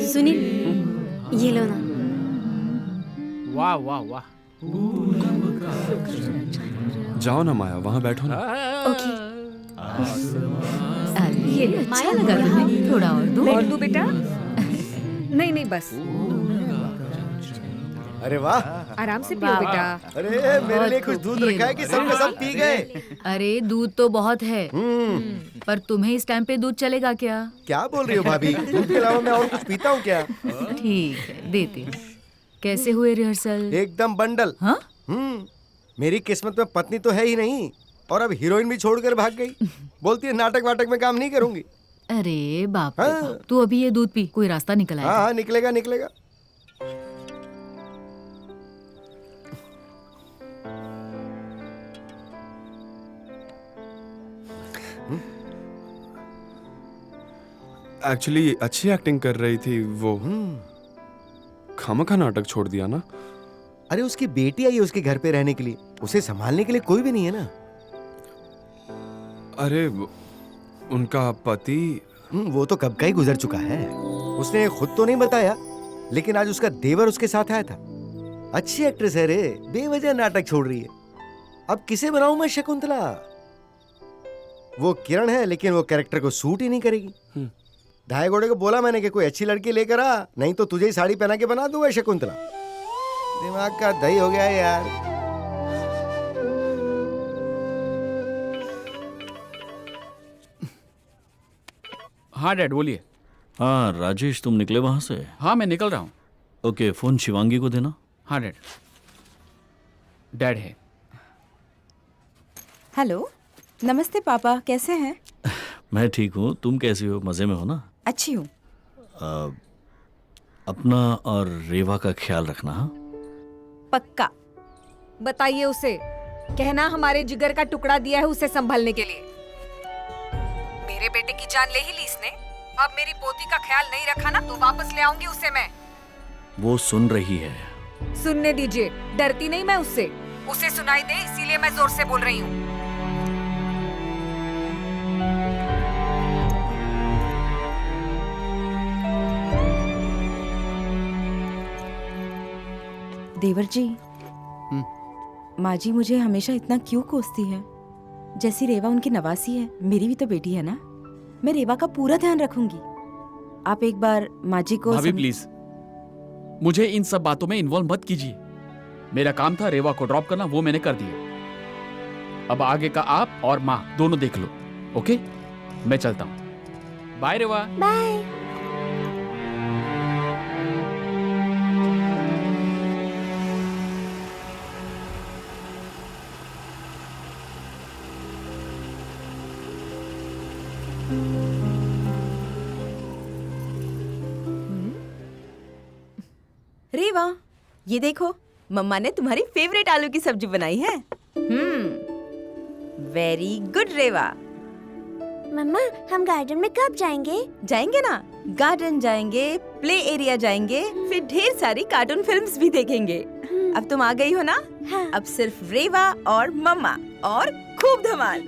सुनील, ये लो ना। वाह वाह वाह। जाओ ना माया, वहाँ बैठो ना। ओके। अरे अच्छा लगा तुम्हें? थोड़ा और दो। और दो बेटा। नहीं नहीं बस। अरे वाह, आराम से पियो बेटा। अरे मेरे लिए कुछ दूध रखा है कि सब के सब पी गए? अरे दूध तो बहुत है, पर तुम्हें इस टाइम पे दूध चलेगा क्या? क्या बोल रही हो भाभी? दूध के अलावा मैं और कुछ पीता हूँ क्या? ठीक है, देती हूँ। कैसे हुए रिहर्सल? एकदम बंडल। हाँ? मेरी किस्मत में पत्नी तो है ही नहीं, और अब हीरोइन भी छोड़कर भाग गई। बोलती है नाटक वाटक में काम नहीं करूंगी। अरे बाप रे बाप। तू अभी ये दूध पी, कोई रास्ता निकल आएगा। हाँ निकलेगा निकलेगा। एक्चुअली अच्छी एक्टिंग कर रही थी वो। खामखा नाटक छोड़ दिया ना। अरे उसकी बेटी आई है उसके घर पे रहने के लिए, उसे संभालने के लिए कोई भी नहीं है ना। अरे उनका पति वो तो कब का ही गुजर चुका है। उसने खुद तो नहीं बताया, लेकिन आज उसका देवर उसके साथ आया था। अच्छी एक्ट्रेस है रे, बेवजह नाटक छोड़ रही है। अब किसे बनाऊं मैं शकुंतला? वो किरण है, लेकिन वो कैरेक्टर को सूट ही नहीं करेगी। ढाई घोड़े को बोला मैंने कि कोई अच्छी लड़की लेकर आ, नहीं तो तुझे ही साड़ी पहना के बना दूंगा शकुंतला। दिमाग का दही हो गया यार। हाँ डैड बोलिए। हाँ राजेश, तुम निकले वहां से? हाँ मैं निकल रहा हूँ। ओके, फोन शिवांगी को देना। हाँ डैड। डैड है। हेलो, नमस्ते पापा, कैसे हैं? मैं ठीक हूँ, तुम कैसी हो? मजे में हो ना? अच्छी हूँ। अपना और रेवा का ख्याल रखना। हाँ पक्का। बताइए उसे, कहना हमारे जिगर का टुकड़ा दिया है उसे संभालने के लिए। मेरे बेटे की जान ले ही ली इसने, अब मेरी पोती का ख्याल नहीं रखा ना तो वापस ले आऊंगी उसे मैं। वो सुन रही है। सुनने दीजिए, डरती नहीं मैं उससे। उसे सुनाई दे इसीलिए मैं जोर से बोल रही हूँ। देवर जी, माँ जी मुझे हमेशा इतना क्यों कोसती है? जैसी रेवा उनकी नवासी है, मेरी भी तो बेटी है ना। मैं रेवा का पूरा ध्यान रखूंगी। आप एक बार माँ जी को भाभी प्लीज, मुझे इन सब बातों में इन्वॉल्व मत कीजिए। मेरा काम था रेवा को ड्रॉप करना, वो मैंने कर दिया। अब आगे का आप और माँ दोनों देख लो। ओके, मैं चलता हूँ। बाय रेवा। बाय। रेवा, ये देखो, मम्मा ने तुम्हारी फेवरेट आलू की सब्जी बनाई है। वेरी गुड रेवा। मम्मा, हम गार्डन में कब जाएंगे? जाएंगे ना, गार्डन जाएंगे, प्ले एरिया जाएंगे, फिर ढेर सारी कार्टून फिल्म्स भी देखेंगे। अब तुम आ गई हो ना? हाँ। अब सिर्फ रेवा और मम्मा और खूब धमाल।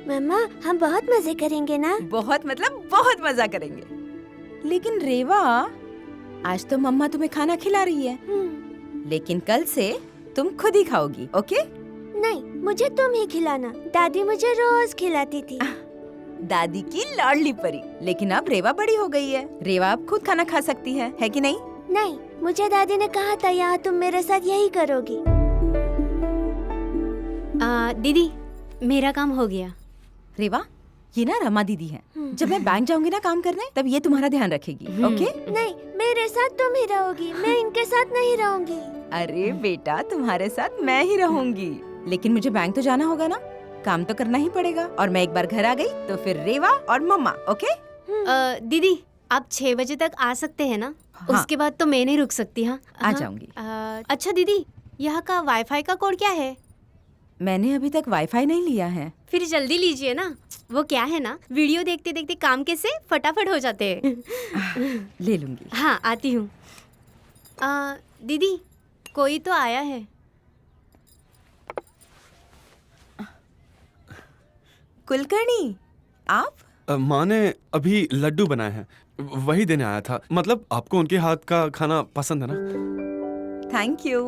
मम्मा, हम बहुत मजे करेंगे ना? बहुत मतलब बहुत मजा करेंगे। लेकिन रेवा, आज तो मम्मा तुम्हें खाना खिला रही है, लेकिन कल से तुम खुद ही खाओगी, ओके? नहीं, मुझे तुम ही खिलाना। दादी मुझे रोज खिलाती थी। दादी की लाडली परी। लेकिन अब रेवा बड़ी हो गई है, रेवा अब खुद खाना खा सकती है कि नहीं? नहीं, मुझे दादी ने कहा था यहाँ तुम मेरे साथ यही करोगी। दीदी, मेरा काम हो गया। रेवा, ये ना रमा दीदी है। जब मैं बैंक जाऊंगी ना काम करने, तब ये तुम्हारा ध्यान रखेगी, ओके? नहीं, मेरे साथ तुम ही रहोगी, मैं इनके साथ नहीं रहूंगी। अरे बेटा, तुम्हारे साथ मैं ही रहूंगी, लेकिन मुझे बैंक तो जाना होगा ना, काम तो करना ही पड़ेगा। और मैं एक बार घर आ गई तो फिर रेवा और मम्मा, ओके? दीदी, आप 6 बजे तक आ सकते हैं ना? हाँ। उसके बाद तो मैं नहीं रुक सकती। हाँ, आ जाऊंगी। अच्छा दीदी, यहाँ का वाईफाई का कोड क्या है? मैंने अभी तक वाईफाई नहीं लिया है। फिर जल्दी लीजिए ना। वो क्या है ना, वीडियो देखते देखते काम कैसे फटाफट हो जाते हैं। ले लूंगी। हाँ, आती हूँ। दीदी, कोई तो आया है। कुलकर्णी, आप? माँ ने अभी लड्डू बनाए हैं, वही देने आया था। मतलब आपको उनके हाथ का खाना पसंद है ना? Thank you.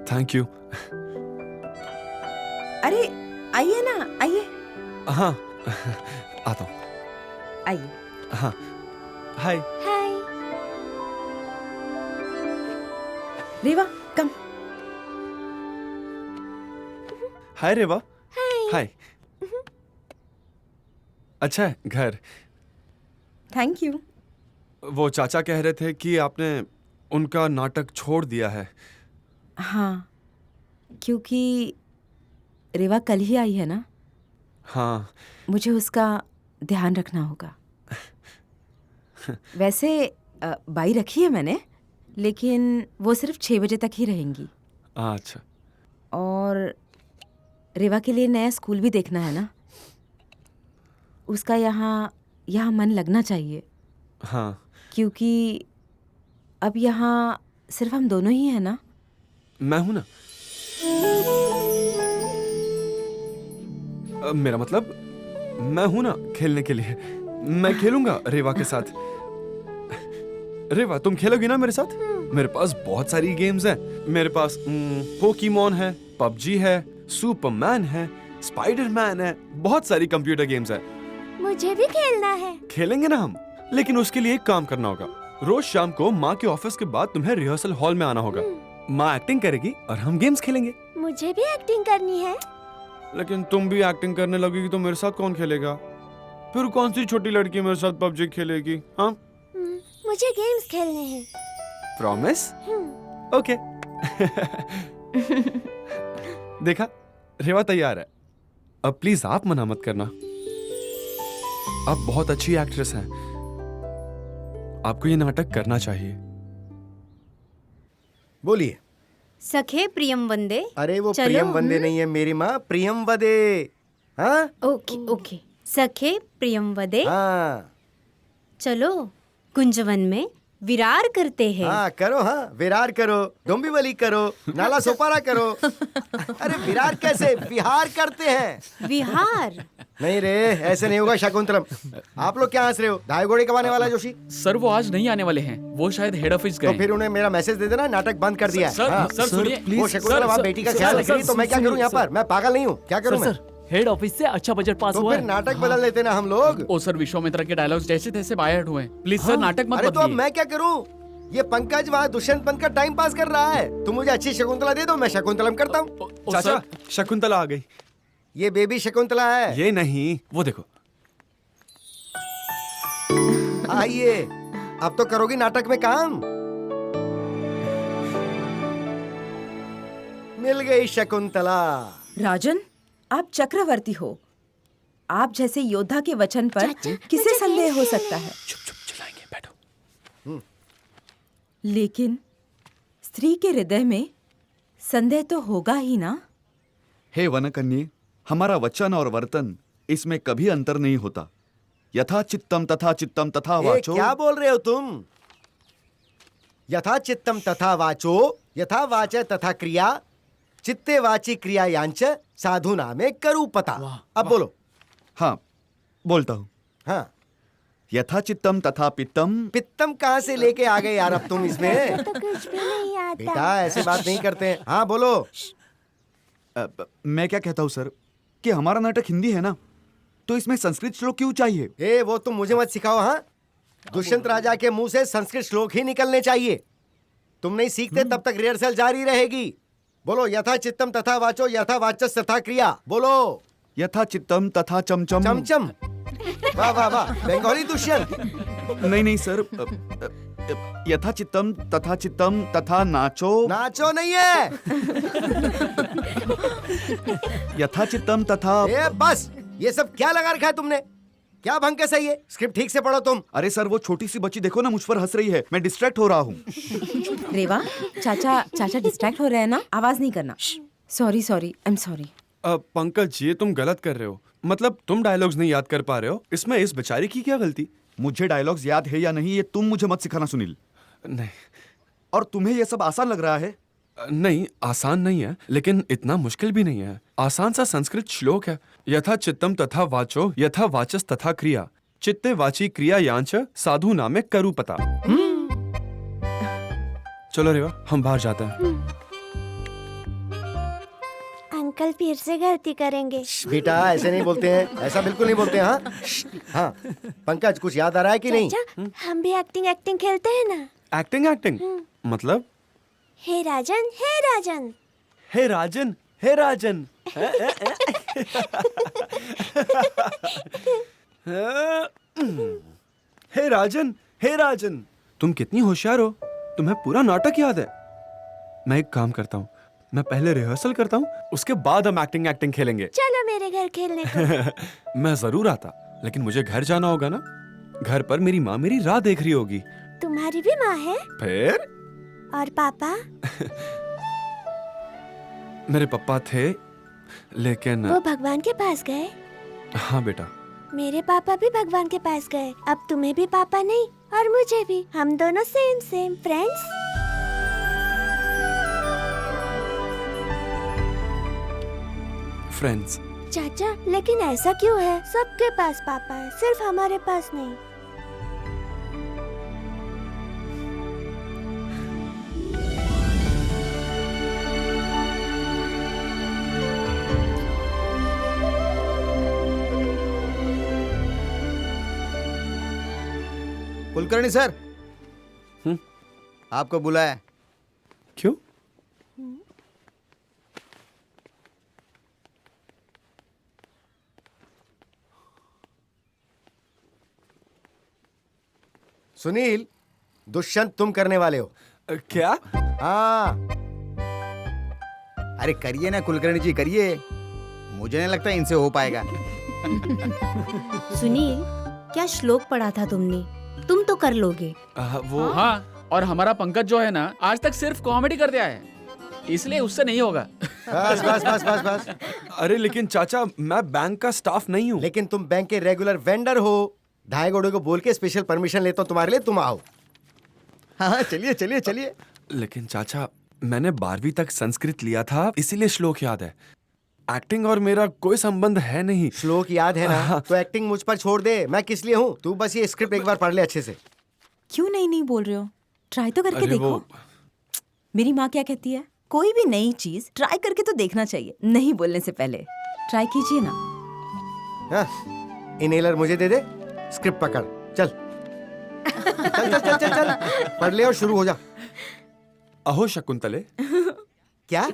Thank you. अरे आइए ना, आइए। हाँ, आता हूँ। आइए। हाँ, हाय। हाय। रेवा, कम। हाय रेवा। हाय। हाय। अच्छा है घर? Thank you. वो चाचा कह रहे थे कि आपने उनका नाटक छोड़ दिया है। हाँ, क्योंकि रेवा कल ही आई है ना। हाँ, मुझे उसका ध्यान रखना होगा। वैसे बाई रखी है मैंने, लेकिन वो सिर्फ 6 बजे तक ही रहेंगी। अच्छा। और रेवा के लिए नया स्कूल भी देखना है ना, उसका यहाँ मन लगना चाहिए। हाँ, क्योंकि अब यहाँ सिर्फ हम दोनों ही हैं ना। मैं हूं ना। मेरा मतलब मैं हूं ना खेलने के लिए। मैं खेलूंगा रेवा के साथ। रेवा, तुम खेलोगी ना मेरे साथ? मेरे पास बहुत सारी गेम्स हैं। मेरे पास पोकीमोन है, पबजी है, सुपरमैन है, स्पाइडरमैन है, बहुत सारी कंप्यूटर गेम्स है। मुझे भी खेलना है। खेलेंगे ना हम, लेकिन उसके लिए एक काम करना होगा। रोज शाम को माँ के ऑफिस के बाद तुम्हें रिहर्सल हॉल में आना होगा। माँ एक्टिंग करेगी और हम गेम्स खेलेंगे। मुझे भी एक्टिंग करनी है। लेकिन तुम भी एक्टिंग करने लगेगी तो मेरे साथ कौन खेलेगा? फिर कौन सी छोटी लड़की मेरे साथ पबजी खेलेगी? हाँ, मुझे गेम्स खेलने हैं। प्रॉमिस? ओके। देखा, रेवा तैयार है। अब प्लीज आप मना मत करना। आप बहुत अच्छी एक्ट्रेस हैं, आपको ये नाटक करना चाहिए। बोलिए। सखे प्रियम वंदे। अरे वो चलो, प्रियम वंदे नहीं है मेरी माँ, प्रियम वदे। हाँ, ओके ओके। सखे प्रियम वदे। हाँ। चलो कुंजवन में विरार करते हैं। हाँ करो, हाँ विरार करो, डोंबिवली करो, नाला सोपारा करो। अरे विरार कैसे, विहार करते हैं। विहार नहीं रे, ऐसे नहीं होगा शकुंतलम। आप लोग क्या हंस रहे हो? ढाई घोड़े कब आने वाला है जोशी? सर वो आज नहीं आने वाले हैं, वो शायद हेड ऑफिस गए तो फिर उन्हें मेरा मैसेज दे देना, नाटक बंद कर दिया है। सर, हाँ। सर, सुनिए। वो शकुंतलम आप बेटी का ख्याल रख रही, तो मैं क्या करूँ यहाँ पर? मैं पागल नहीं हूँ, क्या करूँ मैं? हेड ऑफिस से अच्छा बजट पास तो हुआ फिर है। नाटक बदल लेते ना हम लोग। ओ सर, विश्वामित्र के डायलॉग्स जैसे तैसे बायर्ड हुए हैं। प्लीज सर नाटक मत अरे तो अब बदलिए। मैं क्या करूँ? ये पंकज वहाँ दुष्यंत बनकर टाइम पास कर रहा है। तुम मुझे अच्छी शकुंतला दे दो, मैं शकुंतलम करता हूँ। चाचा, शकुंतला आ गई। ये बेबी शकुंतला है। ये नहीं, वो देखो। आइए, अब तो करोगी नाटक में काम। मिल गई शकुंतला। राजन, आप चक्रवर्ती हो। आप जैसे योद्धा के वचन पर किसे संदेह हो सकता है? चिल्लाएंगे, बैठो। लेकिन स्त्री के हृदय में संदेह तो होगा ही ना। हे वनकन्ये, हमारा वचन और वर्तन इसमें कभी अंतर नहीं होता। यथा चित्तम तथा वाचो। क्या बोल रहे हो तुम? यथा चित्तम तथा वाचो, यथा वाच तथा क्रिया, चित्ते वाची क्रिया यांच साधु नामे करूपता। अब बोलो। हाँ, बोलता हूँ। हाँ। यथा चित्तम तथा पित्तम। पित्तम कहाँ से लेके आ गए यार अब तुम इसमें? तो कुछ भी नहीं आता। बेटा ऐसे बात नहीं करते हैं। हाँ बोलो। मैं क्या कहता हूँ सर, कि हमारा नाटक हिंदी है ना, तो इसमें संस्कृत श्लोक क्यों चाहिए? वो तुम मुझे मत सिखाओ। हाँ, दुष्यंत राजा के मुंह से संस्कृत श्लोक ही निकलने चाहिए। तुम नहीं सीखते तब तक रिहर्सल जारी रहेगी। बोलो, यथा चित्तम तथा वाचो, यथा वाचस तथा क्रिया। बोलो। यथा चित्तम तथा चमचम। चमचम। वाह वाह वाह, बंगाली दुष्यंत। नहीं सर, यथा चित्तम तथा नाचो। नाचो नहीं है। यथा चित्तम तथा। बस, ये सब क्या लगा रखा है तुमने? क्या भंकस है ये? स्क्रिप्ट ठीक से पढ़ो तुम। अरे सर, वो छोटी सी बच्ची देखो ना, मुझ पर हंस रही है। मैं डिस्ट्रैक्ट हो रहा हूँ। रेवा, चाचा डिस्ट्रैक्ट हो रहे हैं ना, आवाज नहीं करना। Sorry, I am sorry. Pankaj, ये तुम गलत कर रहे हो। मतलब तुम डायलॉग्स नहीं याद कर पा रहे हो, इसमें इस बेचारी की क्या गलती? मुझे डायलॉग्स याद है या नहीं, ये तुम मुझे मत सिखाना सुनील। नहीं। और तुम्हें ये सब आसान लग रहा है? नहीं, आसान नहीं है, लेकिन इतना मुश्किल भी नहीं है। आसान सा संस्कृत श्लोक है। यथा चित्तम तथा वाचो, यथा वाचस तथा क्रिया, चित्ते वाची क्रिया यांच साधु नामे करूपता। चलो रेवा, हम बाहर जाते हैं। अंकल फिर से गलती करेंगे। बेटा ऐसे नहीं बोलते हैं, ऐसा बिल्कुल नहीं बोलते हैं। हाँ हाँ, पंकज कुछ याद आ रहा है कि नहीं? चाचा, हम भी एक्टिंग खेलते हैं ना। एक्टिंग मतलब? हे राजन, हे राजन। हे राजन, हे राजन। हे राजन, हे राजन। तुम कितनी होशियार हो, तुम्हें पूरा नाटक याद है। मैं एक काम करता हूँ, मैं पहले रिहर्सल करता हूँ, उसके बाद हम एक्टिंग खेलेंगे। चलो मेरे घर खेलने को। मैं जरूर आता, लेकिन मुझे घर जाना होगा ना। घर पर मेरी माँ मेरी राह देख रही होगी। तुम्हारी भी माँ है? फिर? और पापा? मेरे पापा थे, लेकिन वो भगवान के पास गए। हाँ बेटा। मेरे पापा भी भगवान के पास गए। अब तुम्हें भी पापा नहीं और मुझे भी। हम दोनों सेम फ्रेंड्स। फ्रेंड्स। चाचा, लेकिन ऐसा क्यों है? सबके पास पापा है, सिर्फ हमारे पास नहीं। कुलकर्णी सर, आपको बुलाया। क्यों? सुनील, दुष्यंत तुम करने वाले हो। क्या? हाँ। अरे करिए ना कुलकर्णी जी, करिए। मुझे नहीं लगता इनसे हो पाएगा। सुनील, क्या श्लोक पढ़ा था तुमने? तुम तो कर लोगे। वो हाँ, और हमारा पंकज जो है ना, आज तक सिर्फ कॉमेडी कर दिया है, इसलिए उससे नहीं होगा। बस। अरे लेकिन चाचा, मैं बैंक का स्टाफ नहीं हूँ। लेकिन तुम बैंक के रेगुलर वेंडर हो। ढाई घोड़े को बोल के स्पेशल परमिशन लेता हूँ तुम्हारे लिए, तुम आओ। हाँ चलिए चलिए चलिए। लेकिन चाचा, मैंने 12वीं तक संस्कृत लिया था, इसीलिए श्लोक याद है। एक्टिंग और मेरा कोई संबंध है नहीं। श्लोक याद है ना? तो एक्टिंग मुझ पर छोड़ दे, मैं किस लिए हूँ? तू बस ये स्क्रिप्ट एक बार पढ़ ले अच्छे से। क्यों नहीं बोल रहे हो? ट्राई तो करके अरे देखो। मेरी माँ क्या कहती है, कोई भी नई चीज ट्राई करके तो देखना चाहिए, नहीं बोलने से पहले। ट्राई कीजिए ना। हाँ, इनहेलर मुझे दे दे, स्क्रिप्ट पकड़, चल चल चल चल चल चल, पढ़ ले और शुरू हो जा। अहो शकुंतले। क्या?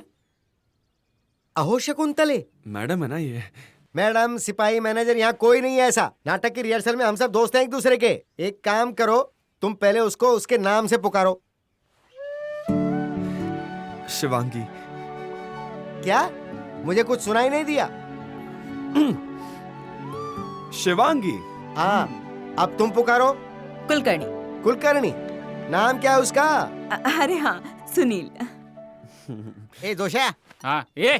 अहो शकुंतले? मैडम है ना ये? मैडम, सिपाही, मैनेजर, यहाँ कोई नहीं है ऐसा। नाटक की रिहर्सल में हम सब दोस्त हैं एक दूसरे के। एक काम करो, तुम पहले उसको उसके नाम से पुकारो। शिवांगी। क्या? मुझे कुछ सुनाई नहीं दिया। शिवांगी। हाँ, अब तुम पुकारो। कुलकर्णी। कुलकर्णी? नाम क्या है उसका? अरे हाँ, सुनील। ए दोषा। हाँ, ये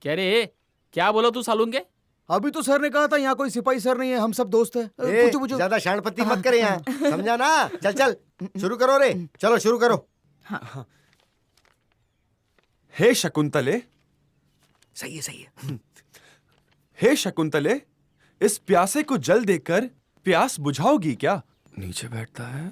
क्या रे? क्या बोलो तू सालून के? अभी तो सर ने कहा था यहाँ कोई सिपाही सर नहीं है, हम सब दोस्त हैं। पूछो। ज्यादा शानपत्ती मत करे यहाँ, समझा ना? चल चल शुरू करो रे, चलो शुरू करो। हाँ। हे शकुंतले। सही है। हे शकुंतले, इस प्यासे को जल देकर प्यास बुझाओगी क्या? नीचे बैठता है।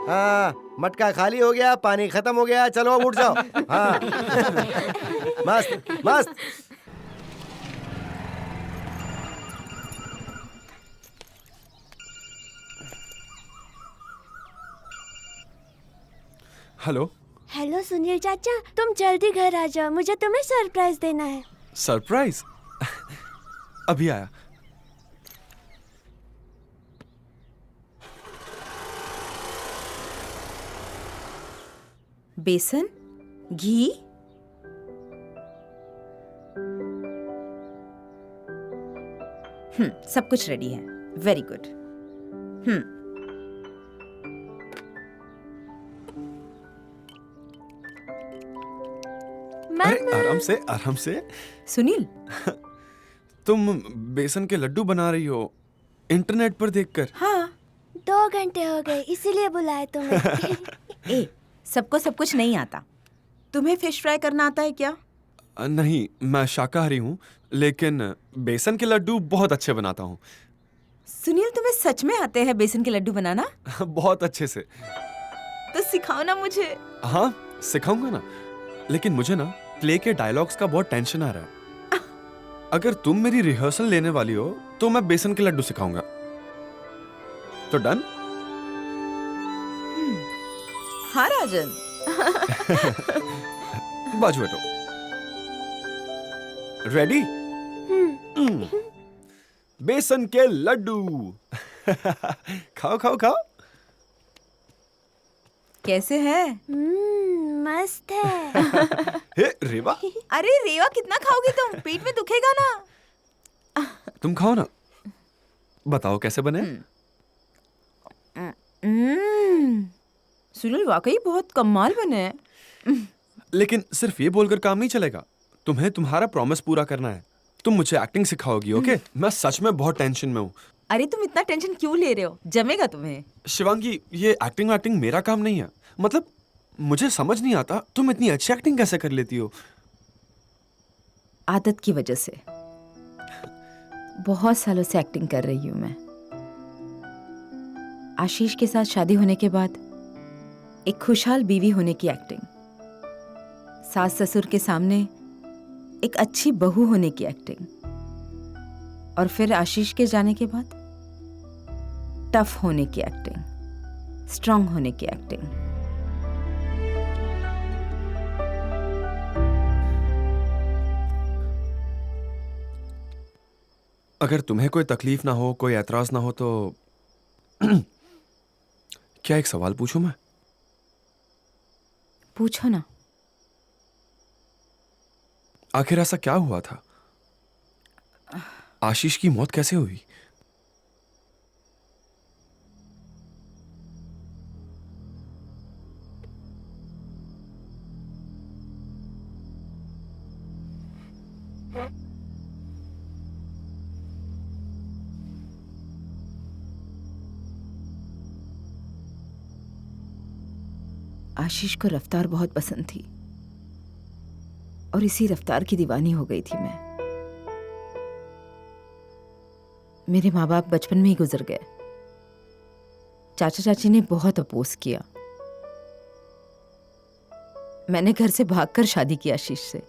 हाँ, मटका खाली हो गया, पानी खत्म हो गया, चलो अब उठ जाओ। हाँ मस्त मस्त। हेलो। हेलो सुनील चाचा, तुम जल्दी घर आ जाओ, मुझे तुम्हें सरप्राइज देना है। सरप्राइज? अभी आया। बेसन, घी, सब कुछ रेडी है। Very good. अरे आराम से आराम से। सुनील, तुम बेसन के लड्डू बना रही हो इंटरनेट पर देखकर? हाँ, 2 घंटे हो गए, इसीलिए बुलाए तुम्हें। ए, सबको सब कुछ नहीं आता। तुम्हें फिश फ्राई करना आता है क्या? नहीं, मैं शाकाहारी हूँ, लेकिन बेसन के लड्डू बहुत अच्छे बनाता हूँ। सुनील, तुम्हें सच में आते हैं बेसन के लड्डू बनाना? बहुत अच्छे से। तो सिखाओ ना मुझे। हाँ, सिखाऊंगा ना, लेकिन मुझे ना प्ले के डायलॉग्स का बहुत टेंशन आ रहा है। अगर तुम मेरी रिहर्सल लेने वाली हो तो मैं बेसन के लड्डू सिखाऊंगा। तो डन? हाँ राजन। बाजू बैठो। रेडी? बेसन के लड्डू। खाओ खाओ खाओ। कैसे है? मस्त है। हे रेवा। अरे रेवा, कितना खाओगी तुम? पेट में दुखेगा ना। तुम खाओ ना, बताओ कैसे बने? सुनील, वाकई बहुत कमाल बने हैं। लेकिन सिर्फ ये बोलकर काम नहीं चलेगा, तुम्हें तुम्हारा प्रॉमिस पूरा करना है। तुम मुझे एक्टिंग सिखाओगी, ओके? मैं सच में बहुत टेंशन में हूँ। अरे तुम इतना टेंशन क्यों ले रहे हो? जमेगा तुम्हें। शिवांगी, ये एक्टिंग मेरा काम नहीं है। मतलब मुझे समझ नहीं आता तुम इतनी अच्छी एक्टिंग कैसे कर लेती हो। आदत की वजह से। बहुत सालों से एक्टिंग कर रही हूँ मैं। आशीष के साथ शादी होने के बाद एक खुशहाल बीवी होने की एक्टिंग, सास ससुर के सामने एक अच्छी बहू होने की एक्टिंग, और फिर आशीष के जाने के बाद टफ होने की एक्टिंग, स्ट्रांग होने की एक्टिंग। अगर तुम्हें कोई तकलीफ ना हो, कोई ऐतराज ना हो तो क्या एक सवाल पूछूं मैं? पूछो ना। आखिर ऐसा क्या हुआ था? आशीष की मौत कैसे हुई? आशीष को रफ्तार बहुत पसंद थी और इसी रफ्तार की दीवानी हो गई थी मैं। मेरे माँ बाप बचपन में ही गुजर गए। चाचा चाची ने बहुत अपोज किया। मैंने घर से भागकर शादी की आशीष से।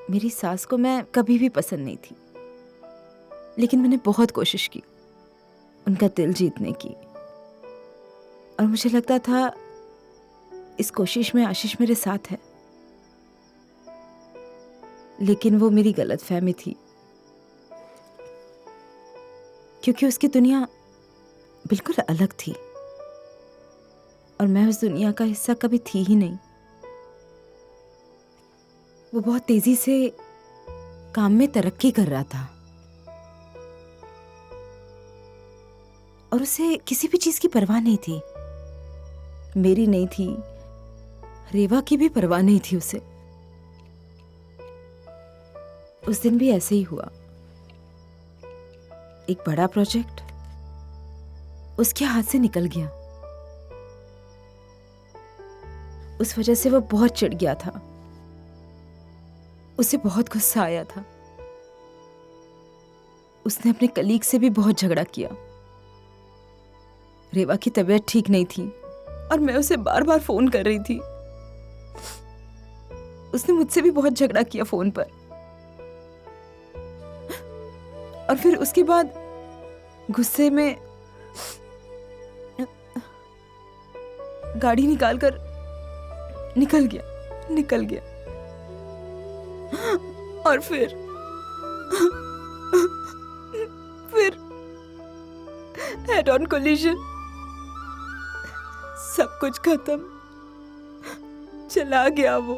मेरी सास को मैं कभी भी पसंद नहीं थी, लेकिन मैंने बहुत कोशिश की उनका दिल जीतने की, और मुझे लगता था इस कोशिश में आशीष मेरे साथ है। लेकिन वो मेरी गलतफहमी थी, क्योंकि उसकी दुनिया बिल्कुल अलग थी और मैं उस दुनिया का हिस्सा कभी थी ही नहीं। वो बहुत तेजी से काम में तरक्की कर रहा था और उसे किसी भी चीज की परवाह नहीं थी। मेरी नहीं थी, रेवा की भी परवाह नहीं थी उसे। उस दिन भी ऐसे ही हुआ। एक बड़ा प्रोजेक्ट उसके हाथ से निकल गया। उस वजह से वो बहुत चिढ़ गया था। उसे बहुत गुस्सा आया था। उसने अपने कलीग से भी बहुत झगड़ा किया। रेवा की तबीयत ठीक नहीं थी और मैं उसे बार बार फोन कर रही थी। उसने मुझसे भी बहुत झगड़ा किया फोन पर। और फिर उसके बाद गुस्से में गाड़ी निकालकर निकल गया। और फिर हेड ऑन कोलिजन। सब कुछ खत्म। चला गया वो।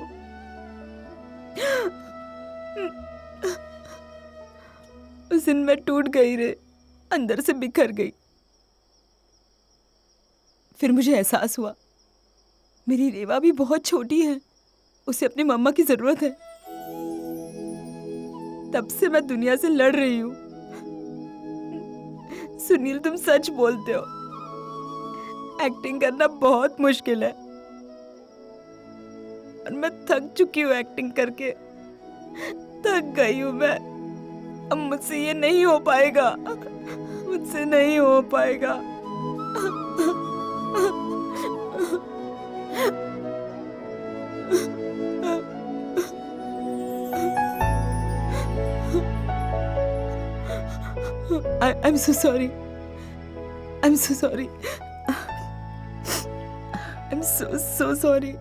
उस दिन मैं टूट गई रे, अंदर से बिखर गई। फिर मुझे एहसास हुआ मेरी रेवा भी बहुत छोटी है, उसे अपनी मम्मा की जरूरत है। तब से मैं दुनिया से लड़ रही हूँ। सुनील, तुम सच बोलते हो, एक्टिंग करना बहुत मुश्किल है और मैं थक चुकी हूँ एक्टिंग करके। थक गई हूँ मैं। अब मुझसे ये नहीं हो पाएगा, मुझसे नहीं हो पाएगा। I'm so sorry. I'm so sorry. I'm so sorry.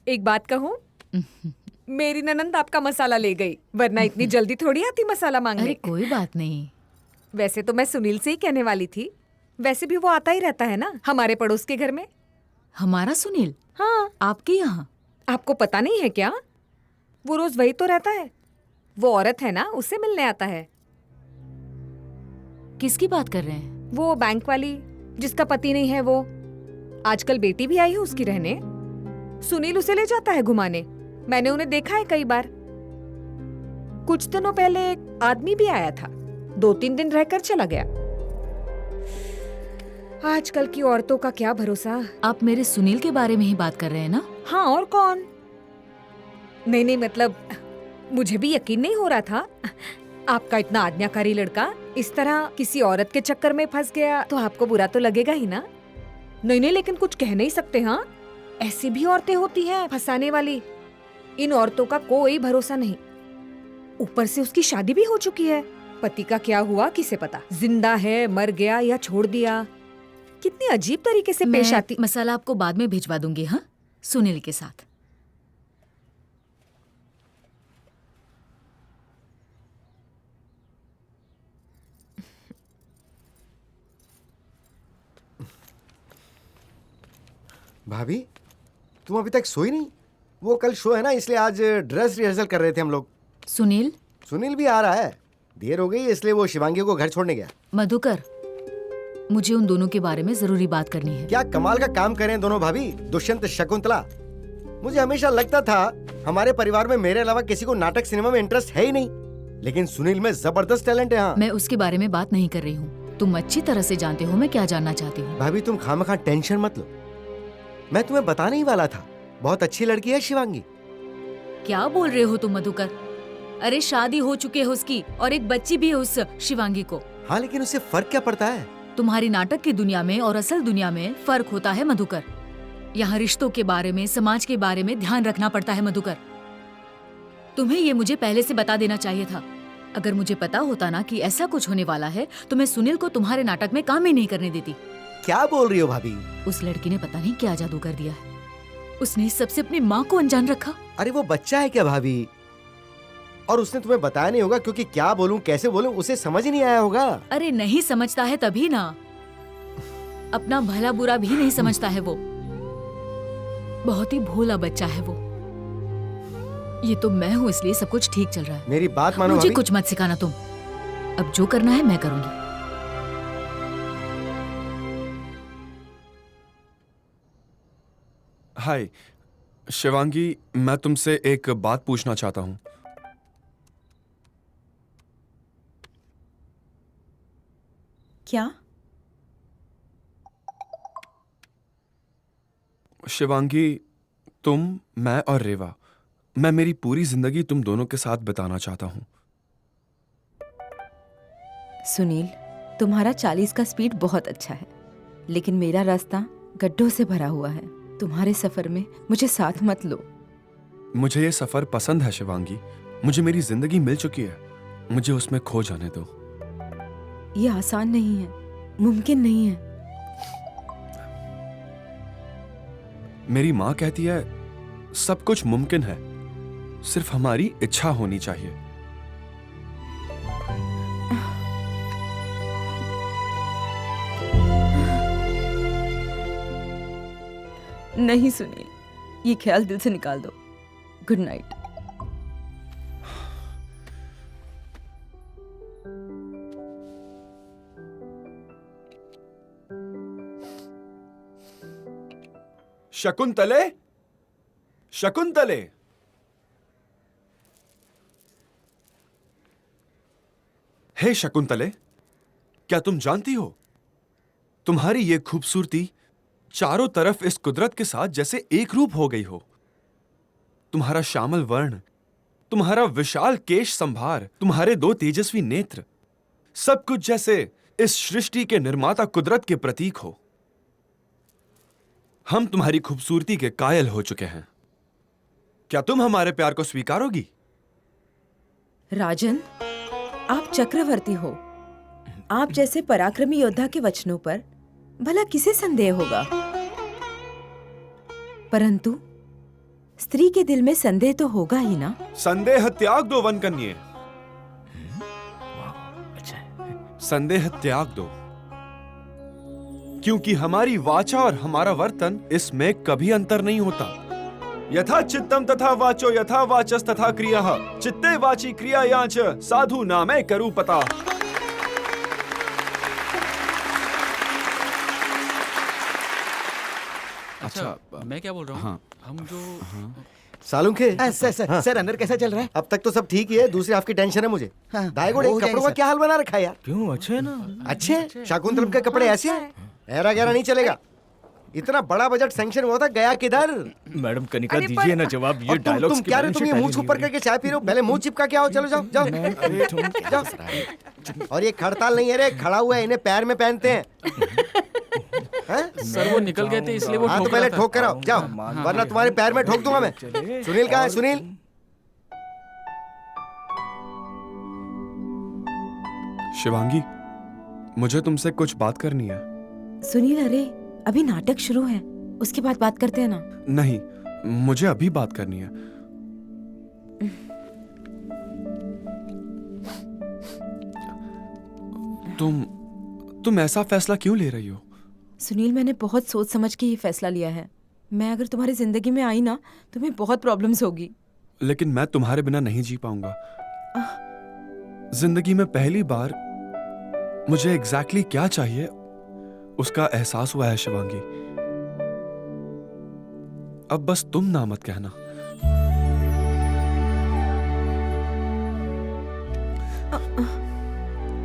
एक बात कहूँ, मेरी ननंद आपका मसाला ले गई, वरना इतनी जल्दी थोड़ी आती मसाला मांगने। अरे कोई बात नहीं। वैसे तो मैं सुनील से ही कहने वाली थी। वैसे भी वो आता ही रहता है ना हमारे पड़ोस के घर में। हमारा सुनील? हाँ। आपके यहाँ? आपको पता नहीं है क्या? वो रोज वही तो रहता है। वो औरत है ना, उससे मिलने आता है। किसकी बात कर रहे हैं? वो बैंक वाली जिसका पति नहीं है। वो आजकल बेटी भी आई है उसकी रहने। सुनील उसे ले जाता है घुमाने। मैंने उन्हें देखा है कई बार। कुछ दिनों पहले एक आदमी भी आया था, 2-3 दिन रहकर चला गया। आजकल की औरतों का क्या भरोसा। आप मेरे सुनील के बारे में ही बात कर रहे हैं ना? हाँ, और कौन। नहीं, मतलब मुझे भी यकीन नहीं हो रहा था। आपका इतना आज्ञाकारी लड़का इस तरह किसी औरत के चक्कर में फंस गया तो आपको बुरा तो लगेगा ही ना। नहीं, लेकिन कुछ कह नहीं सकते। हाँ, ऐसी भी औरतें होती हैं फंसाने वाली। इन औरतों का कोई भरोसा नहीं। ऊपर से उसकी शादी भी हो चुकी है। पति का क्या हुआ किसे पता, जिंदा है, मर गया या छोड़ दिया। कितनी अजीब तरीके से पेश आती। मसाला आपको बाद में भिजवा दूंगी। हाँ, सुनील के साथ। भाभी, तुम अभी तक सोई नहीं? वो कल शो है ना, इसलिए आज ड्रेस रिहर्सल कर रहे थे हम लोग। सुनील भी आ रहा है। देर हो गई इसलिए वो शिवांगी को घर छोड़ने गया। मधुकर, मुझे उन दोनों के बारे में जरूरी बात करनी है। क्या कमाल का काम कर रहे हैं दोनों भाभी, दुष्यंत शकुंतला। मुझे हमेशा लगता था हमारे परिवार में मेरे अलावा किसी को नाटक सिनेमा में इंटरेस्ट है ही नहीं, लेकिन सुनील में जबरदस्त टैलेंट है। हाँ। मैं उसके बारे में बात नहीं कर रही हूँ। तुम अच्छी तरह से जानते हो मैं क्या जानना चाहती हूँ। भाभी तुम खामखा टेंशन मत लो, मैं तुम्हें बताने ही वाला था, बहुत अच्छी लड़की है शिवांगी। क्या बोल रहे हो तुम मधुकर? अरे शादी हो चुकी है उसकी और एक बच्ची भी है उस शिवांगी को। हाँ लेकिन उससे फर्क क्या पड़ता है? तुम्हारी नाटक की दुनिया में और असल दुनिया में फर्क होता है मधुकर। यहाँ रिश्तों के बारे में, समाज के बारे में ध्यान रखना पड़ता है मधुकर। तुम्हें ये मुझे पहले से बता देना चाहिए था। अगर मुझे पता होता ना कि ऐसा कुछ होने वाला है तो मैं सुनील को तुम्हारे नाटक में काम ही नहीं करने देती। क्या बोल रही हो भाभी? उस लड़की ने पता नहीं क्या जादू कर दिया है। उसने इस सबसे अपनी माँ को अनजान रखा। अरे वो बच्चा है क्या भाभी? और उसने तुम्हें बताया नहीं होगा, क्योंकि क्या बोलूं कैसे बोलूं उसे समझ ही नहीं आया होगा। अरे नहीं समझता है तभी ना, अपना भला बुरा भी नहीं समझता है वो। बहुत ही भोला बच्चा है वो। ये तो मैं हूँ इसलिए सब कुछ ठीक चल रहा है। मेरी बात मानो मुझे भाभी। कुछ मत सिखाना तुम। अब जो करना है मैं करूंगी। हाय शिवांगी, मैं तुमसे एक बात पूछना चाहता हूँ। क्या? शिवांगी, तुम, मैं और रेवा, मैं मेरी पूरी जिंदगी तुम दोनों के साथ बिताना चाहता हूँ। सुनील, तुम्हारा 40 का स्पीड बहुत अच्छा है, लेकिन मेरा रास्ता गड्ढों से भरा हुआ है। तुम्हारे सफर में मुझे साथ मत लो। मुझे ये सफर पसंद है शिवांगी। मुझे मेरी जिंदगी मिल चुकी है, मुझे उसमें खो जाने दो। ये आसान नहीं है, मुमकिन नहीं है। मेरी माँ कहती है सब कुछ मुमकिन है, सिर्फ हमारी इच्छा होनी चाहिए। नहीं सुनील, ये ख्याल दिल से निकाल दो। Good night. शकुंतले, शकुंतले, हे शकुंतले, क्या तुम जानती हो तुम्हारी ये खूबसूरती चारों तरफ इस कुदरत के साथ जैसे एक रूप हो गई हो। तुम्हारा श्यामल वर्ण, तुम्हारा विशाल केश संभार, तुम्हारे 2 तेजस्वी नेत्र, सब कुछ जैसे इस सृष्टि के निर्माता कुदरत के प्रतीक हो। हम तुम्हारी खूबसूरती के कायल हो चुके हैं। क्या तुम हमारे प्यार को स्वीकारोगी? राजन, आप चक्रवर्ती हो। आप जैसे पराक्रमी योद्धा के वचनों पर भला किसे संदेह होगा? परंतु स्त्री के दिल में संदेह तो होगा ही ना। संदेह त्याग दो वनकन्ये, संदेह त्याग दो, क्योंकि हमारी वाचा और हमारा वर्तन इसमें कभी अंतर नहीं होता। यथा चित्तम तथा वाचो यथा वाचस तथा क्रिया चित्ते वाची क्रिया याच साधु नामे करू पता। अच्छा, मैं क्या बोल रहा हूँ? हाँ। हम जो सालुंखे, सर अंदर कैसा चल रहा है? अब तक तो सब ठीक ही है, दूसरी हाफ की टेंशन है मुझे। दाईगोड़े हो कपड़ों जाएगा का सर। क्या हाल बना रखा है यार? क्यों, अच्छे है ना? अच्छे शाकुंतलम के कपड़े ऐसे हैं? ऐरा गैरा नहीं चलेगा। इतना बड़ा बजट सैंक्शन हुआ था, गया किधर? मैडम कनिका दीजिए ना जवाब। ये और डायलॉग्स तुम क्या रहे, तुम ये मुंह छुप करके चाय पी रहे हो? पहले मुंह चिपका के आओ, चलो जाओ जाओ जाओ। और ये खड़ताल नहीं है रे, खड़ा हुआ है, इन्हें पैर में पहनते हैं। सर वो निकल गए थे इसलिए वो हाँ तो ठोक पहले रहा था। ठोक कर आओ, जाओ, वरना तुम्हारे पैर में ठोक दूंगा मैं। सुनील कहाँ है? सुनील, शिवांगी, मुझे तुमसे कुछ बात करनी है। सुनील, अरे अभी नाटक शुरू है, उसके बाद बात करते हैं ना। नहीं, मुझे अभी बात करनी है। तुम ऐसा फैसला क्यों ले रही हो? सुनील, मैंने बहुत सोच समझ के ये फैसला लिया है। मैं अगर तुम्हारी जिंदगी में आई ना, तुम्हें बहुत प्रॉब्लम्स होगी। लेकिन मैं तुम्हारे बिना नहीं जी पाऊंगा। जिंदगी में पहली बार मुझे एग्जैक्टली क्या चाहिए उसका एहसास हुआ है शिवांगी। अब बस तुम ना मत कहना।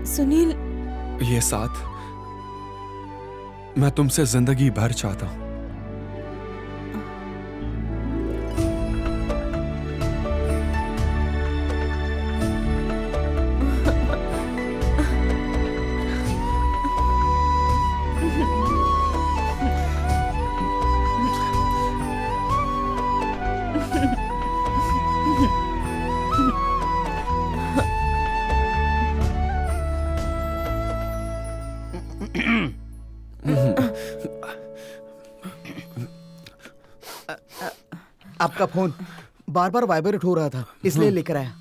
सुनील, ये साथ मैं तुमसे जिंदगी भर चाहता हूं। आपका फोन बार बार वाइब्रेट हो रहा था, इसलिए लेकर आया।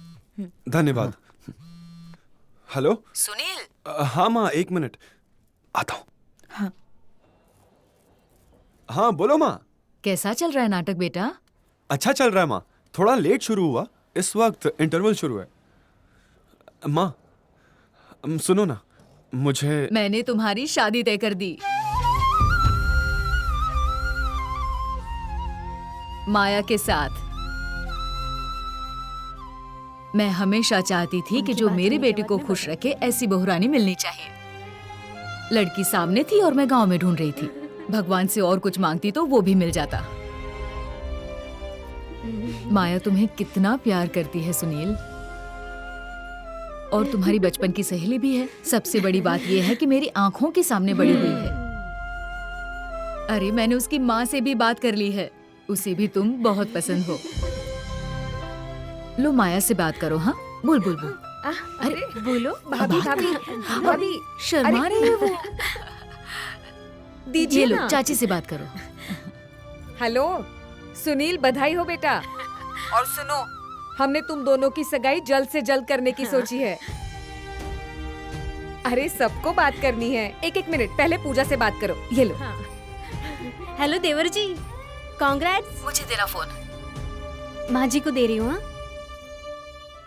धन्यवाद। हेलो सुनील। हाँ माँ, 1 मिनट आता हूँ। हाँ। हाँ बोलो माँ। कैसा चल रहा है नाटक बेटा? अच्छा चल रहा है माँ, थोड़ा लेट शुरू हुआ, इस वक्त इंटरवल शुरू है। माँ सुनो ना, मुझे मैंने तुम्हारी शादी तय कर दी माया के साथ। मैं हमेशा चाहती थी कि जो मेरे बेटे को खुश रखे ऐसी बहुरानी मिलनी चाहिए। लड़की सामने थी और मैं गांव में ढूंढ रही थी। भगवान से और कुछ मांगती तो वो भी मिल जाता। माया तुम्हें कितना प्यार करती है सुनील, और तुम्हारी बचपन की सहेली भी है। सबसे बड़ी बात यह है कि मेरी आंखों के सामने बड़ी हुई है। अरे मैंने उसकी माँ से भी बात कर ली है, उसे भी तुम बहुत पसंद हो। लो माया से बात करो। हाँ बोल बोल बोल। अरे बोलो भाभी भाभी भाभी, शर्मा रही है वो। दीजिए ये लो ना। चाची से बात करो। हेलो सुनील, बधाई हो बेटा। और सुनो, हमने तुम दोनों की सगाई जल्द से जल्द करने की सोची है। अरे सबको बात करनी है। एक मिनट, पहले पूजा से बात करो। ये लो। हेलो देवर जी, कांग्रेट्स। मुझे देना फोन। माँ जी को दे रही हूँ। हाँ?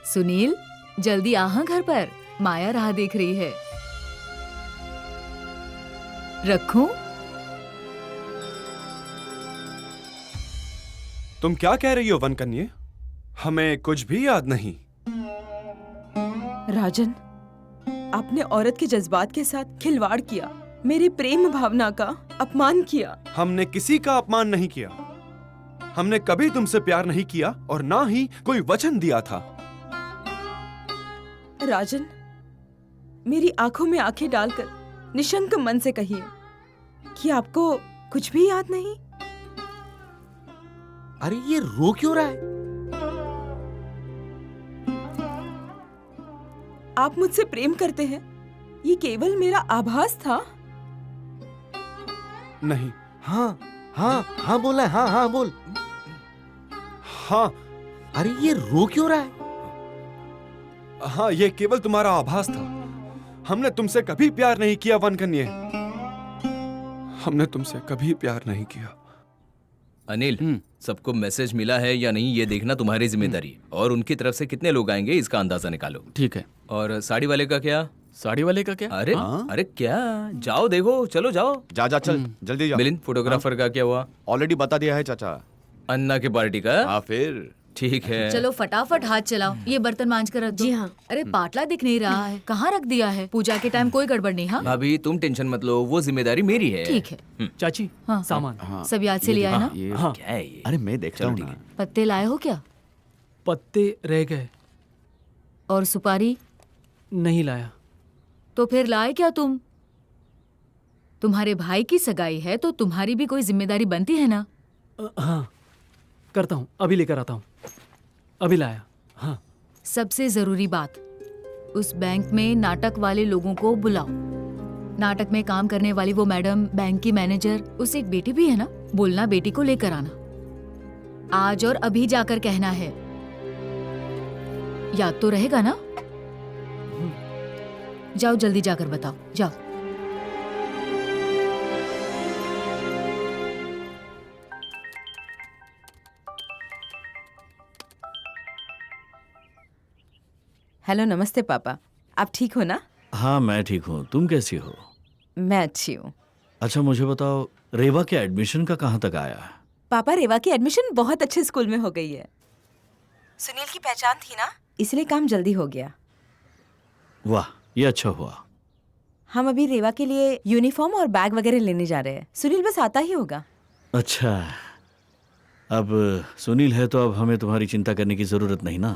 सुनील जल्दी आ हाँ घर पर, माया राह देख रही है। रखूं? तुम क्या कह रही हो वनकन्ये? हमें कुछ भी याद नहीं। राजन, आपने औरत के जज्बात के साथ खिलवाड़ किया, मेरी प्रेम भावना का अपमान किया। हमने किसी का अपमान नहीं किया। हमने कभी तुमसे प्यार नहीं किया और ना ही कोई वचन दिया था। राजन, मेरी आंखों में आंखें डालकर निशंक मन से कहिए कि आपको कुछ भी याद नहीं। अरे ये रो क्यों रहा है? आप मुझसे प्रेम करते हैं, ये केवल मेरा आभास था। नहीं। हाँ हाँ हाँ बोला है। हाँ हाँ बोल। हाँ। अरे ये रो क्यों रहा है? हाँ, ये केवल तुम्हारा आभास था। हमने तुमसे कभी प्यार नहीं किया वनकन्ये। हमने तुमसे कभी प्यार नहीं किया। अनिल, सबको मैसेज मिला है या नहीं ये देखना तुम्हारी जिम्मेदारी है। और उनकी तरफ से कितने लोग आएंगे इसका अंदाजा निकालो। ठीक है। और साड़ी वाले का क्या? साड़ी वाले का क्या? अरे अरे क्या, जाओ देखो, चलो जाओ। जा चल, जल्दी जा। मिलिंद, फोटोग्राफर का क्या हुआ? ऑलरेडी बता दिया है चाचा। अन्ना की पार्टी का? हाँ फिर ठीक है। चलो फटाफट हाथ चलाओ, ये बर्तन मांज कर रख दो। जी हाँ। अरे पाटला दिख नहीं रहा है, कहाँ रख दिया है? पूजा के टाइम कोई गड़बड़ नहीं। हाँ भाभी तुम टेंशन मत लो, वो जिम्मेदारी मेरी है। ठीक है। चाची हाँ सामान सब याद से ले आए ना? हाँ। क्या है ये? अरे मैं देखता हूँ ना। पत्ते लाए हो क्या? पत्ते रह गए। और सुपारी? नहीं लाया। तो फिर लाए क्या तुम? तुम्हारे भाई की सगाई है तो तुम्हारी भी कोई जिम्मेदारी बनती है ना? हाँ करता हूँ, अभी लेकर आता हूँ। अभी लाया। हाँ। सबसे जरूरी बात, उस बैंक में नाटक वाले लोगों को बुलाओ। नाटक में काम करने वाली वो मैडम, बैंक की मैनेजर, उससे एक बेटी भी है ना, बोलना बेटी को लेकर आना। आज और अभी जाकर कहना है। याद तो रहेगा ना? जाओ जल्दी जाकर बताओ, जाओ। हेलो, नमस्ते पापा। आप ठीक हो ना? हाँ मैं ठीक हूँ, तुम कैसी हो? मैं अच्छी हूँ। अच्छा मुझे बताओ, रेवा के एडमिशन का कहाँ तक आया? पापा, रेवा की एडमिशन बहुत अच्छे स्कूल में हो गई है। सुनील की पहचान थी ना, इसलिए काम जल्दी हो गया। वाह, ये अच्छा हुआ। हम अभी रेवा के लिए यूनिफॉर्म और बैग वगैरह लेने जा रहे हैं। सुनील बस आता ही होगा। अच्छा, अब सुनील है तो अब हमें तुम्हारी चिंता करने की जरूरत नहीं ना।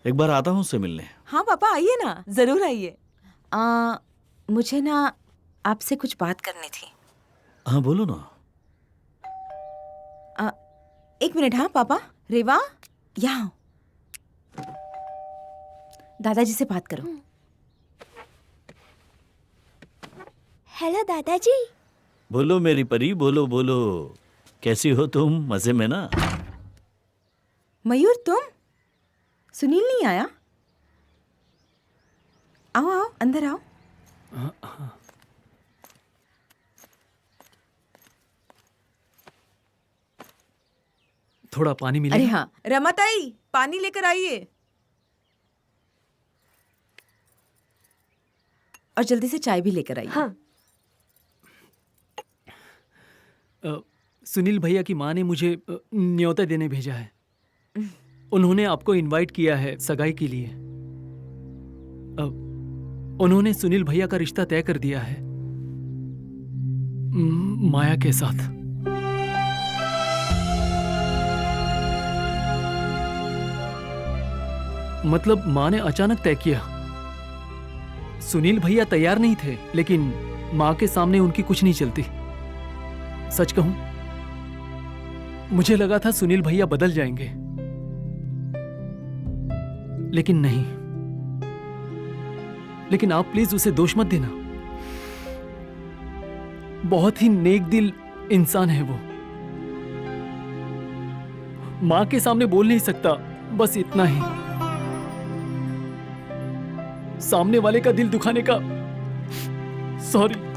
एक बार आता हूँ उससे मिलने। हाँ पापा, आइए ना, जरूर आइए। मुझे ना आपसे कुछ बात करनी थी। हाँ बोलो ना। एक मिनट। हाँ पापा, रेवा यहाँ। दादाजी से बात करो। हेलो दादाजी। बोलो मेरी परी, बोलो बोलो। कैसी हो तुम? मजे में ना? मयूर, तुम? सुनील नहीं आया? आओ आओ, अंदर आओ। थोड़ा पानी मिलेगा? अरे हाँ, रमाताई, पानी लेकर आइए। और जल्दी से चाय भी लेकर आइए। हाँ। सुनील भैया की माँ ने मुझे न्योता देने भेजा है। उन्होंने आपको इनवाइट किया है सगाई के लिए। उन्होंने सुनील भैया का रिश्ता तय कर दिया है माया के साथ। मतलब माँ ने अचानक तय किया। सुनील भैया तैयार नहीं थे, लेकिन माँ के सामने उनकी कुछ नहीं चलती। सच कहूं, मुझे लगा था सुनील भैया बदल जाएंगे, लेकिन नहीं। लेकिन आप प्लीज उसे दोष मत देना। बहुत ही नेक दिल इंसान है वो। मां के सामने बोल नहीं सकता, बस इतना ही। सामने वाले का दिल दुखाने का सॉरी।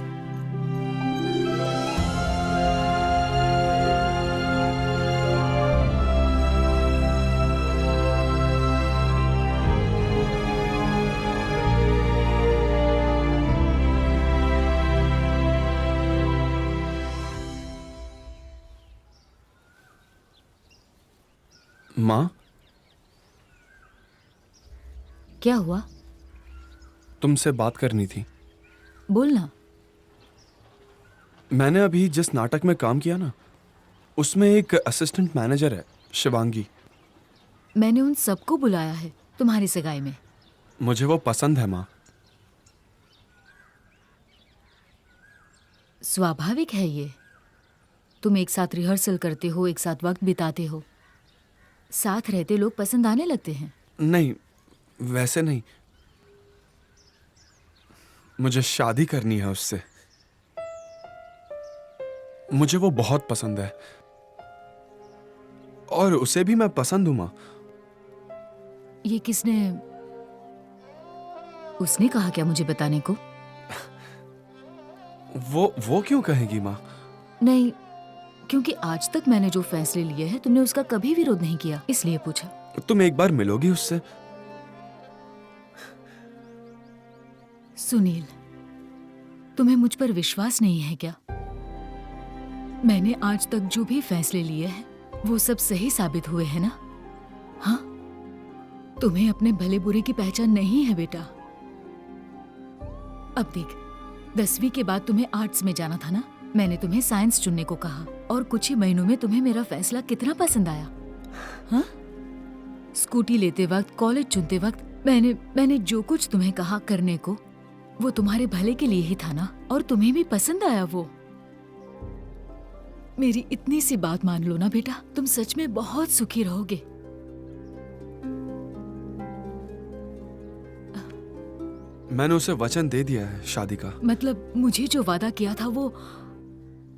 माँ, क्या हुआ? तुमसे बात करनी थी। बोलना। मैंने अभी जिस नाटक में काम किया ना, उसमें एक असिस्टेंट मैनेजर है, शिवांगी। मैंने उन सबको बुलाया है तुम्हारी सगाई में। मुझे वो पसंद है माँ। स्वाभाविक है ये। तुम एक साथ रिहर्सल करते हो, एक साथ वक्त बिताते हो, साथ रहते लोग पसंद आने लगते हैं। नहीं, वैसे नहीं। मुझे शादी करनी है उससे। मुझे वो बहुत पसंद है और उसे भी मैं पसंद हूं माँ। ये किसने? उसने कहा क्या मुझे बताने को? वो क्यों कहेगी माँ? नहीं, क्योंकि आज तक मैंने जो फैसले लिए हैं तुमने उसका कभी विरोध नहीं किया, इसलिए पूछा। तुम एक बार मिलोगी उससे? सुनील, तुम्हें मुझ पर विश्वास नहीं है क्या? मैंने आज तक जो भी फैसले लिए हैं वो सब सही साबित हुए हैं ना? हाँ, तुम्हें अपने भले बुरे की पहचान नहीं है बेटा। अब देख, 10वीं के बाद तुम्हें आर्ट्स में जाना था ना? मैंने तुम्हें साइंस चुनने को कहा और कुछ ही महीनों में तुम्हें मेरा फैसला कितना पसंद आया। हाँ? स्कूटी लेते वक्त, कॉलेज चुनते वक्त मैंने जो कुछ तुम्हें कहा करने को, वो तुम्हारे भले के लिए ही था ना? और तुम्हें भी पसंद आया वो। मेरी इतनी सी बात मान लो ना बेटा, तुम सच में बहुत सुखी रहोगे। मैंने उसे वचन दे दिया है शादी का। मतलब मुझे जो वादा किया था वो,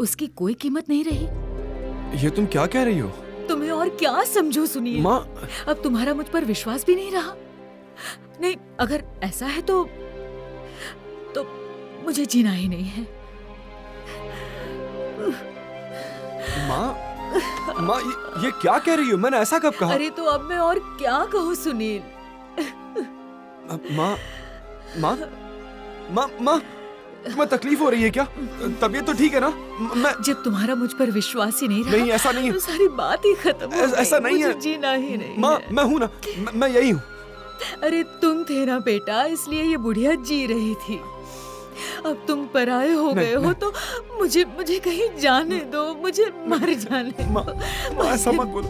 उसकी कोई कीमत नहीं रही। ये तुम क्या कह रही हो? तुम्हें और क्या समझो सुनिए माँ। अब तुम्हारा मुझ पर विश्वास भी नहीं रहा। नहीं, अगर ऐसा है तो मुझे जीना ही नहीं है। माँ, ये क्या कह रही हो? मैंने ऐसा कब कहा? अरे तो अब मैं और क्या कहूँ सुनील? माँ, माँ, माँ, माँ, तुम्हें तकलीफ हो रही है क्या? तबीयत तो ठीक है ना? मैं जब तुम्हारा मुझ पर विश्वास ही नहीं रहा, नहीं, ऐसा नहीं है। तो सारी बात ही खत्म हो गई। ऐसा नहीं है। मुझे जीना ही नहीं माँ, है। मैं हूँ ना, मैं यही हूँ। अरे तुम थे ना बेटा, इसलिए ये बुढ़िया जी रही थी। अब तुम पराये हो गए हो तो मुझे कहीं जाने दो, मुझे मर जाने दो। ऐसा मत बोलो,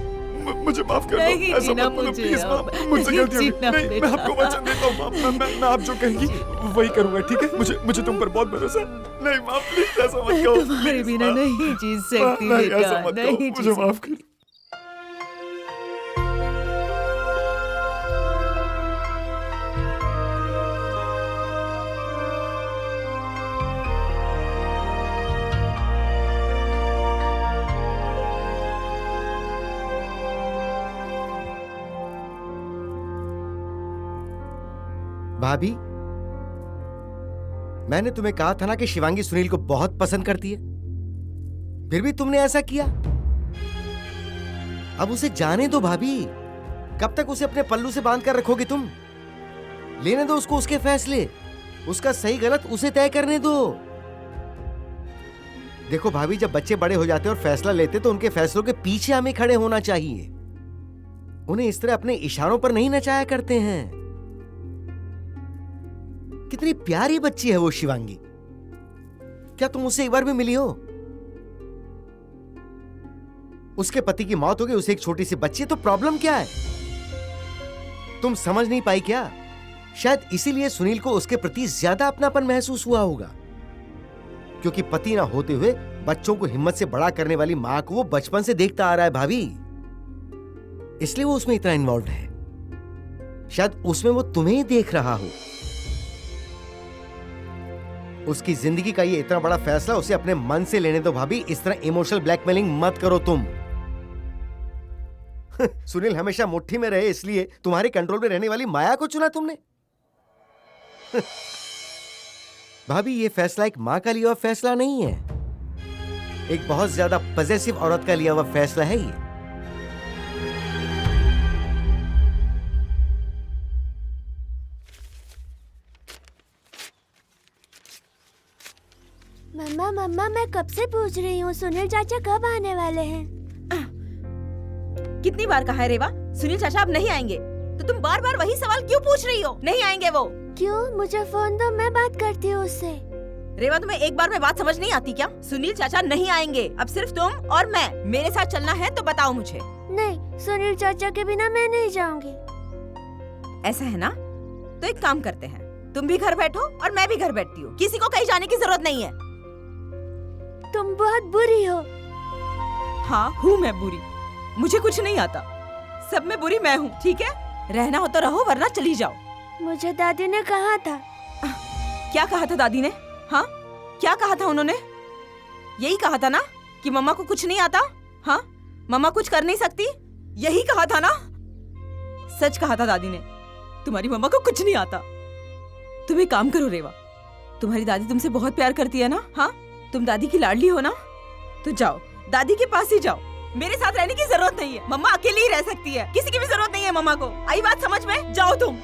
मुझे माफ कर दो। नहीं ऐसा जीना मत बोलो, मुझे प्लीज माँ, अब। मुझसे नहीं गलती हो जीना गई। नहीं, मैं बेटा। आपको वचन देता हूँ माँ, मैं आप जो कहेंगी वही करूँगा, ठीक है? मुझे तुम पर बहुत भरोसा है। नहीं माँ, प्लीज ऐसा मत मैं कहो। तुम्हारे बिना नहीं जी सकती नहीं, बेटा, ऐसा मत कहो, नहीं जी मुझे माफ कर। भाभी, मैंने तुम्हें कहा था ना कि शिवांगी सुनील को बहुत पसंद करती है, फिर भी तुमने ऐसा किया। अब उसे जाने दो भाभी, कब तक उसे अपने पल्लू से बांध कर रखोगी तुम? लेने दो उसको उसके फैसले, उसका सही गलत उसे तय करने दो। देखो भाभी, जब बच्चे बड़े हो जाते और फैसला लेते तो उनके फैसलों के पीछे हमें खड़े होना चाहिए। उन्हें इस तरह अपने इशारों पर नहीं नचाया करते हैं। कितनी प्यारी बच्ची है वो शिवांगी, क्या तुम उससे एक बार भी मिली हो? उसके पति की मौत हो गई, उसे एक छोटी सी बच्ची है, तो प्रॉब्लम क्या है? तुम समझ नहीं पाई क्या? शायद इसीलिए सुनील को उसके प्रति ज्यादा अपनापन महसूस हुआ होगा, क्योंकि पति ना होते हुए बच्चों को हिम्मत से बड़ा करने वाली मां को वो बचपन से देखता आ रहा है भाभी, इसलिए वो उसमें इतना इन्वॉल्व है। शायद उसमें वो तुम्हें ही देख रहा हो। उसकी जिंदगी का ये इतना बड़ा फैसला उसे अपने मन से लेने दो भाभी, इस तरह इमोशनल ब्लैकमेलिंग मत करो तुम। सुनील हमेशा मुट्ठी में रहे, इसलिए तुम्हारे कंट्रोल में रहने वाली माया को चुना तुमने। भाभी, ये फैसला एक मां का लिया हुआ फैसला नहीं है, एक बहुत ज्यादा पजेसिव औरत का लिया हुआ फैसला है ये। मम्मा मम्मा, मैं कब से पूछ रही हूँ सुनील चाचा कब आने वाले हैं? कितनी बार कहा है रेवा, सुनील चाचा अब नहीं आएंगे, तो तुम बार बार वही सवाल क्यों पूछ रही हो? नहीं आएंगे वो। क्यों? मुझे फोन दो, मैं बात करती हूँ उससे। रेवा, तुम्हें एक बार में बात समझ नहीं आती क्या? सुनील चाचा नहीं आएंगे, अब सिर्फ तुम और मैं। मेरे साथ चलना है तो बताओ मुझे। नहीं, सुनील चाचा के बिना मैं नहीं जाऊंगी। ऐसा है ना, तो एक काम करते हैं, तुम भी घर बैठो और मैं भी घर बैठती हूँ, किसी को कहीं जाने की जरूरत नहीं है। तुम बहुत बुरी हो। हाँ, हूँ मैं बुरी, मुझे कुछ नहीं आता, सब में बुरी मैं हूँ, ठीक है? रहना हो तो रहो, वरना चली जाओ। मुझे दादी ने कहा था। क्या कहा था दादी ने? हाँ, क्या कहा था उन्होंने? यही कहा था ना कि मम्मा को कुछ नहीं आता। हाँ, मम्मा कुछ कर नहीं सकती, यही कहा था ना? सच कहा था दादी ने, तुम्हारी मम्मा को कुछ नहीं आता। तुम एक काम करो रेवा, तुम्हारी दादी तुमसे बहुत प्यार करती है ना? हाँ, तुम दादी की लाडली हो ना, तो जाओ दादी के पास ही जाओ। मेरे साथ रहने की जरूरत नहीं है, मम्मा अकेली ही रह सकती है, किसी की भी जरूरत नहीं है मम्मा को। आई बात समझ में? जाओ तुम।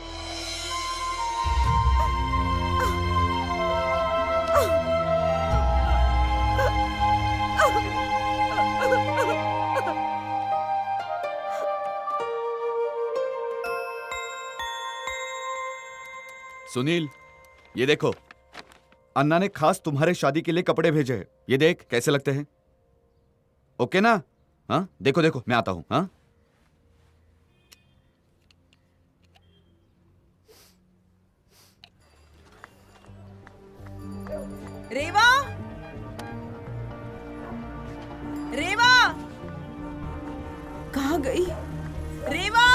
सुनील, ये देखो, अन्ना ने खास तुम्हारे शादी के लिए कपड़े भेजे हैं, ये देख कैसे लगते हैं। ओके ना? हाँ, देखो देखो, मैं आता हूं। हाँ, रेवा, रेवा, कहाँ गई रेवा?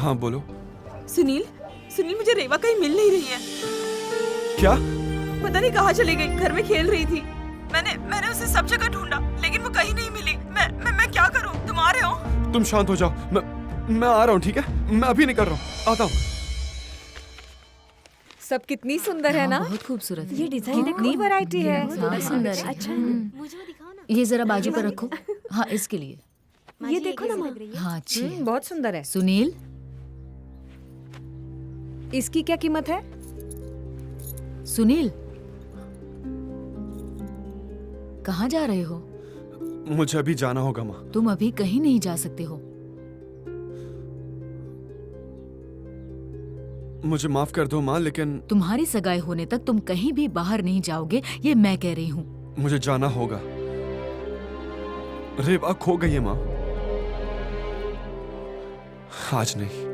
हाँ बोलो। सुनील, सुनील, मुझे रेवा कहीं मिल नहीं रही है। क्या? पता नहीं कहाँ चली गई, घर में खेल रही थी। मैंने उसे सब जगह ढूंढा, लेकिन वो कहीं नहीं मिली। मैं क्या करूं? तुम आ रहे हो? तुम शांत हो जाओ, मैं आ रहा हूँ, ठीक है? मैं अभी निकल रहा हूँ, आता हूँ। सब कितनी सुंदर है ना। बहुत खूबसूरत है। ये डिजाइन कितनी वैरायटी है। हाँ, सुंदर है। अच्छा ये जरा बाजू पर रखो। हाँ, इसके लिए। ये देखो ना माँ। हाँ, अच्छी है। बहुत सुंदर है। सुनील, इसकी क्या कीमत है? सुनील, कहाँ जा रहे हो? मुझे अभी जाना होगा माँ। तुम अभी कहीं नहीं जा सकते हो। मुझे माफ कर दो माँ, लेकिन तुम्हारी सगाई होने तक तुम कहीं भी बाहर नहीं जाओगे, ये मैं कह रही हूँ। मुझे जाना होगा। रेवा खो गई है माँ। आज नहीं।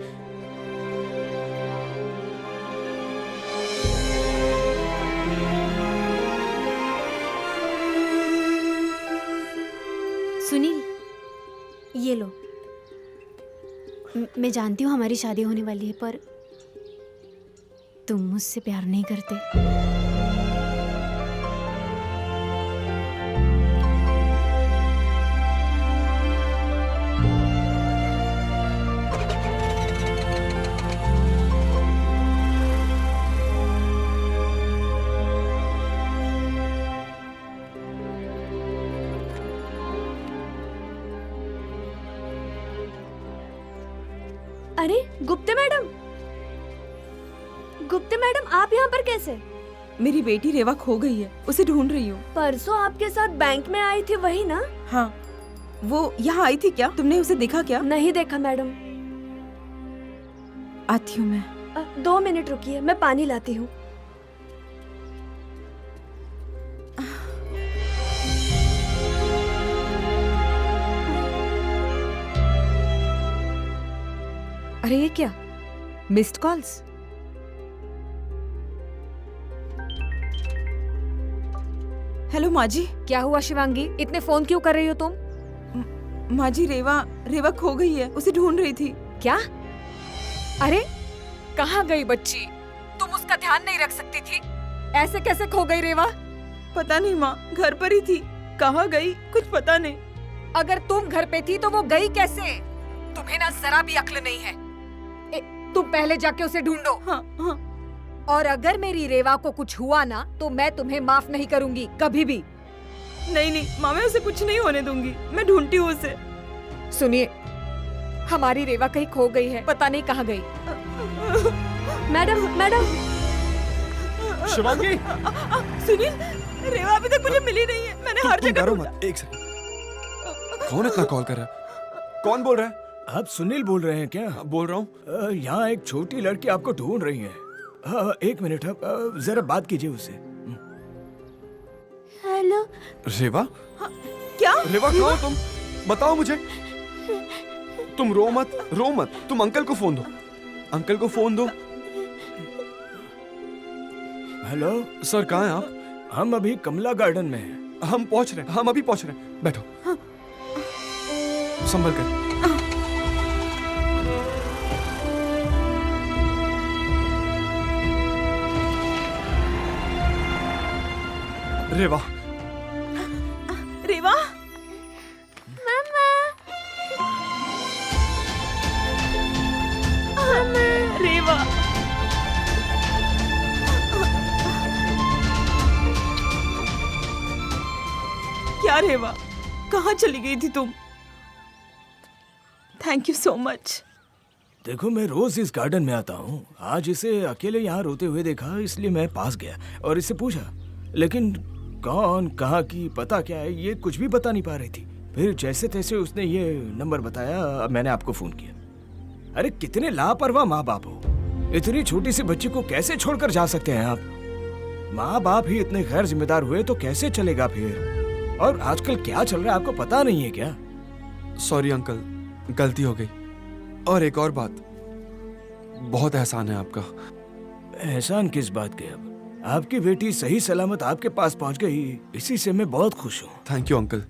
सुनील, ये लो। मैं जानती हूँ हमारी शादी होने वाली है, पर तुम मुझसे प्यार नहीं करते। अरे गुप्ता मैडम, गुप्ता मैडम आप यहाँ पर कैसे? मेरी बेटी रेवा खो गई है, उसे ढूंढ रही हूँ। परसों आपके साथ बैंक में आई थी वही ना? हाँ, वो यहाँ आई थी क्या? तुमने उसे देखा क्या? नहीं देखा मैडम। आती हूँ मैं। 2 मिनट रुकिए, मैं पानी लाती हूँ। अरे ये क्या? Missed calls. हेलो माँ जी। क्या हुआ शिवांगी, इतने फोन क्यों कर रही हो तुम? माँ जी, रेवा खो गई है, उसे ढूंढ रही थी। क्या? अरे कहाँ गई बच्ची? तुम उसका ध्यान नहीं रख सकती थी? ऐसे कैसे खो गई रेवा? पता नहीं माँ, घर पर ही थी, कहाँ गई कुछ पता नहीं। अगर तुम घर पे थी तो वो गई कैसे? तुम्हें ना जरा भी अक्ल नहीं है। तुम पहले जाके उसे ढूंढो। हाँ, हाँ। और अगर मेरी रेवा को कुछ हुआ ना तो मैं तुम्हें माफ नहीं करूंगी कभी भी। नहीं नहीं माँ, मैं उसे कुछ नहीं होने दूंगी, मैं ढूंढती हूँ उसे। सुनिए, हमारी रेवा कहीं खो गई है, पता नहीं कहाँ गई। Madam, madam. शिवांगी। सुनील, रेवा अभी तक मुझे मिली नहीं है, मैंने हर जगह ढूंढा। एक सेकंड। कौन इतना कॉल कर रहा है? कौन बोल रहा है? आप सुनील बोल रहे हैं क्या? बोल रहा हूँ। यहाँ एक छोटी लड़की आपको ढूंढ रही है। एक मिनट, जरा बात कीजिए उससे। हेलो। रेवा? क्या? रेवा कहाँ हो तुम? बताओ मुझे। तुम रो मत, तुम अंकल को फोन दो। अंकल को फोन दो। हेलो सर, कहाँ हैं आप? हम अभी कमला गार्डन में हैं। हम अभी पहुंच रहे हैं। बैठो। हाँ। संभल कर। रेवा। रेवा? मामा। रेवा। क्या रेवा, कहाँ चली गई थी तुम? Thank you so much. देखो, मैं रोज इस गार्डन में आता हूँ। आज इसे अकेले यहाँ रोते हुए देखा, इसलिए मैं पास गया और इससे पूछा, लेकिन कौन कहाँ की पता क्या है ये कुछ भी बता नहीं पा रही थी। फिर जैसे तैसे उसने ये नंबर बताया, मैंने आपको फोन किया। अरे कितने लापरवाह माँ बाप हो, इतनी छोटी सी बच्ची को कैसे छोड़कर जा सकते हैं आप? माँ बाप ही इतने गैर जिम्मेदार हुए तो कैसे चलेगा फिर? और आजकल क्या चल रहा है आपको पता नहीं है क्या? सॉरी अंकल, गलती हो गई। और एक और बात, बहुत एहसान है आपका। एहसान किस बात के? अब आपकी बेटी सही सलामत आपके पास पहुंच गई, इसी से मैं बहुत खुश हूँ। Thank you uncle.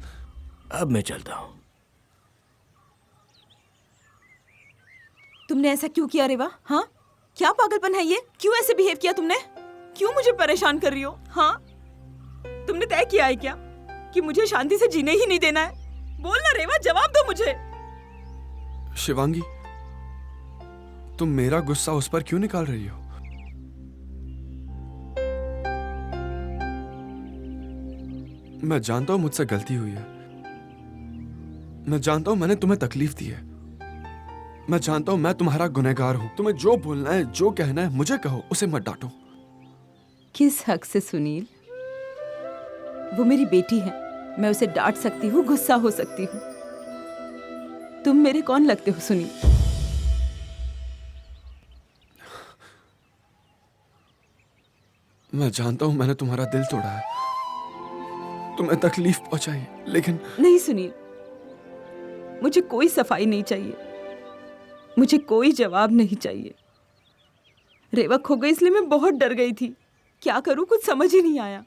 अब मैं चलता हूँ। तुमने ऐसा क्यों किया रेवा? हाँ, क्या पागलपन है ये? क्यों ऐसे बिहेव किया तुमने? क्यों मुझे परेशान कर रही हो? हाँ, तुमने तय किया है क्या कि मुझे शांति से जीने ही नहीं देना है? बोल ना रेवा, जवाब दो मुझे। शिवांगी, तुम मेरा गुस्सा उस पर क्यों निकाल रही हो? मैं जानता हूं मुझसे गलती हुई है। मैं जानता हूं मैंने तुम्हें तकलीफ दी है। मैं जानता हूं मैं तुम्हारा गुनहगार हूं। तुम्हें जो बोलना है, जो कहना है मुझे कहो, उसे मत डांटो। किस हक से सुनील? वो मेरी बेटी है, मैं उसे डांट सकती हूँ, गुस्सा हो सकती हूँ। तुम मेरे कौन लगते हो सुनील? मैं जानता हूं मैंने तुम्हारा दिल तोड़ा है, तुम्हें तकलीफ पहुंचाई, लेकिन नहीं सुनील, मुझे कोई सफाई नहीं चाहिए, मुझे कोई जवाब नहीं चाहिए। रेवा खो गई इसलिए मैं बहुत डर गई थी। क्या करूं कुछ समझ ही नहीं आया,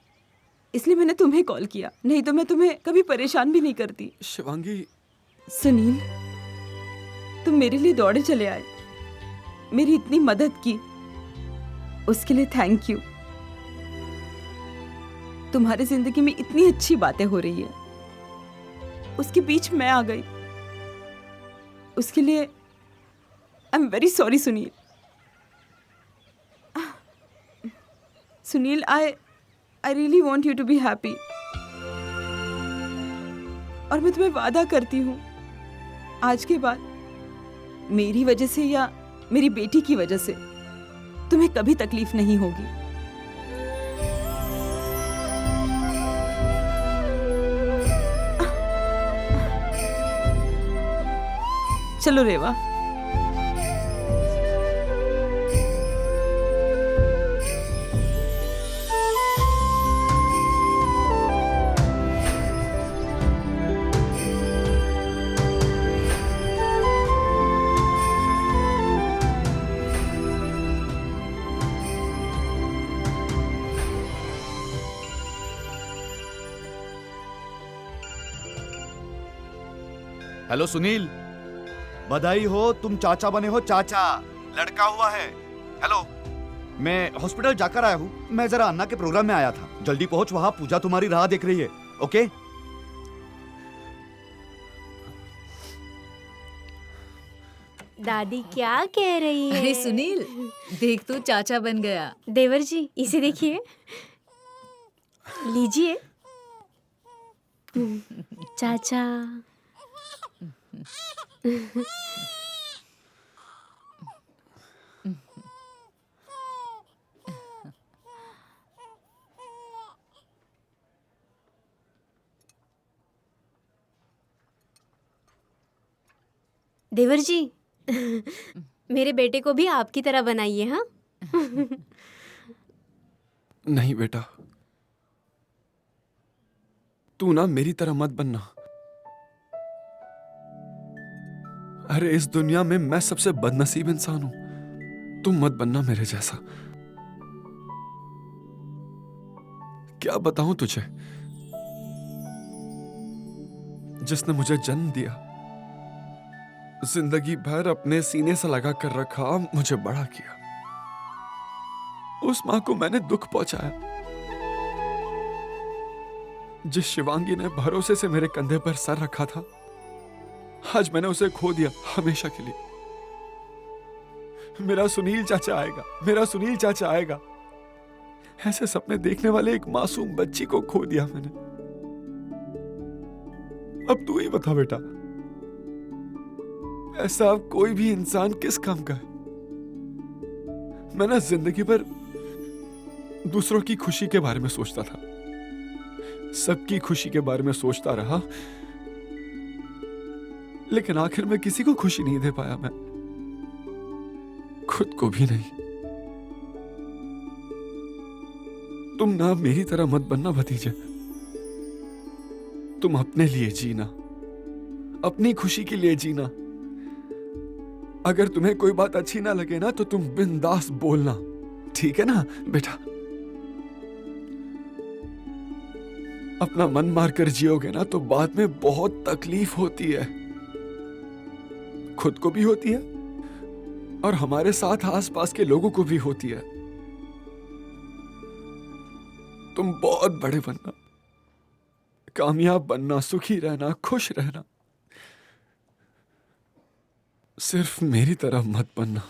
इसलिए मैंने तुम्हें कॉल किया, नहीं तो मैं तुम्हें कभी परेशान भी नहीं करती। शिवांगी। सुनील, तुम मेरे लिए दौड़े चले आए, मेरी इतनी मदद की, उसके लिए थैंक यू। तुम्हारी जिंदगी में इतनी अच्छी बातें हो रही है, उसके बीच मैं आ गई, उसके लिए I am very sorry Sunil. Sunil, I really want you to be happy, और मैं तुम्हें वादा करती हूँ आज के बाद मेरी वजह से या मेरी बेटी की वजह से तुम्हें कभी तकलीफ नहीं होगी। चलो रेवा। हेलो सुनील, बधाई हो, तुम चाचा बने हो। चाचा, लड़का हुआ है। हेलो, मैं हॉस्पिटल जाकर आया हूँ। मैं जरा अन्ना के प्रोग्राम में आया था, जल्दी पहुंच, वहां पूजा तुम्हारी राह देख रही है। ओके? दादी क्या कह रही है? अरे सुनील, देख तो चाचा बन गया। देवर जी, इसे देखिए, लीजिए। चाचा। देवर जी, मेरे बेटे को भी आपकी तरह बनाइए। हाँ? नहीं बेटा, तू ना मेरी तरह मत बनना। अरे इस दुनिया में मैं सबसे बदनसीब इंसान हूं, तुम मत बनना मेरे जैसा। क्या बताऊं तुझे, जिसने मुझे जन्म दिया, जिंदगी भर अपने सीने से लगा कर रखा, मुझे बड़ा किया, उस मां को मैंने दुख पहुंचाया। जिस शिवांगी ने भरोसे से मेरे कंधे पर सर रखा था, आज मैंने उसे खो दिया हमेशा के लिए। मेरा सुनील चाचा आएगा, मेरा सुनील चाचा आएगा, ऐसे सपने देखने वाले एक मासूम बच्ची को खो दिया मैंने। अब तू ही बता बेटा, ऐसा कोई भी इंसान किस काम का है? मैं ना जिंदगी भर दूसरों की खुशी के बारे में सोचता था, सबकी खुशी के बारे में सोचता रहा, लेकिन आखिर में किसी को खुशी नहीं दे पाया मैं, खुद को भी नहीं। तुम ना मेरी तरह मत बनना भतीजे, तुम अपने लिए जीना, अपनी खुशी के लिए जीना। अगर तुम्हें कोई बात अच्छी ना लगे ना, तो तुम बिंदास बोलना, ठीक है ना बेटा? अपना मन मार कर जियोगे ना, तो बाद में बहुत तकलीफ होती है, खुद को भी होती है और हमारे साथ आसपास के लोगों को भी होती है। तुम बहुत बड़े बनना, कामयाब बनना, सुखी रहना, खुश रहना, सिर्फ मेरी तरह मत बनना।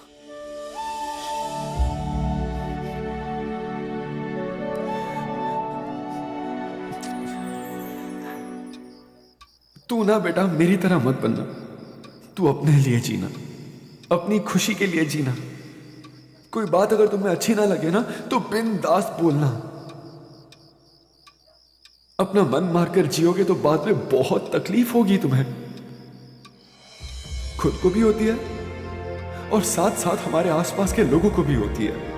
तू ना बेटा मेरी तरह मत बनना। तू अपने लिए जीना, अपनी खुशी के लिए जीना। कोई बात अगर तुम्हें अच्छी ना लगे ना तो बिंदास बोलना। अपना मन मारकर जियोगे तो बाद में बहुत तकलीफ होगी तुम्हें, खुद को भी होती है और साथ साथ हमारे आसपास के लोगों को भी होती है।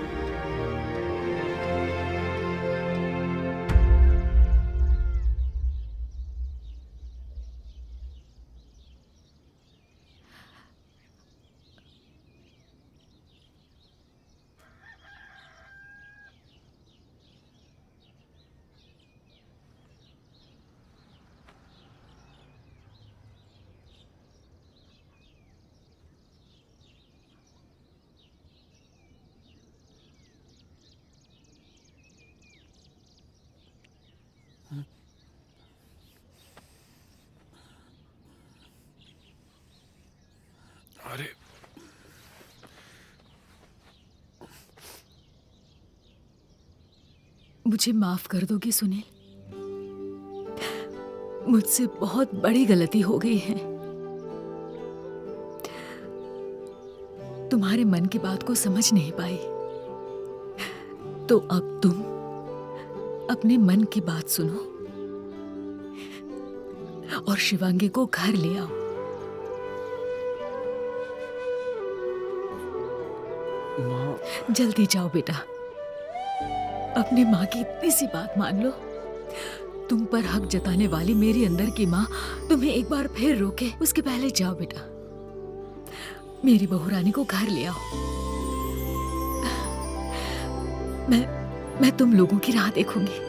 अरे मुझे माफ कर दोगे सुनील? मुझसे बहुत बड़ी गलती हो गई है। तुम्हारे मन की बात को समझ नहीं पाई, तो अब तुम अपने मन की बात सुनो और शिवांगी को घर ले आओ। जल्दी जाओ बेटा, अपने माँ की इतनी सी बात मान लो। तुम पर हक जताने वाली मेरी अंदर की माँ तुम्हें एक बार फिर रोके उसके पहले जाओ बेटा, मेरी बहू रानी को घर ले आओ। मैं तुम लोगों की राह देखूंगी।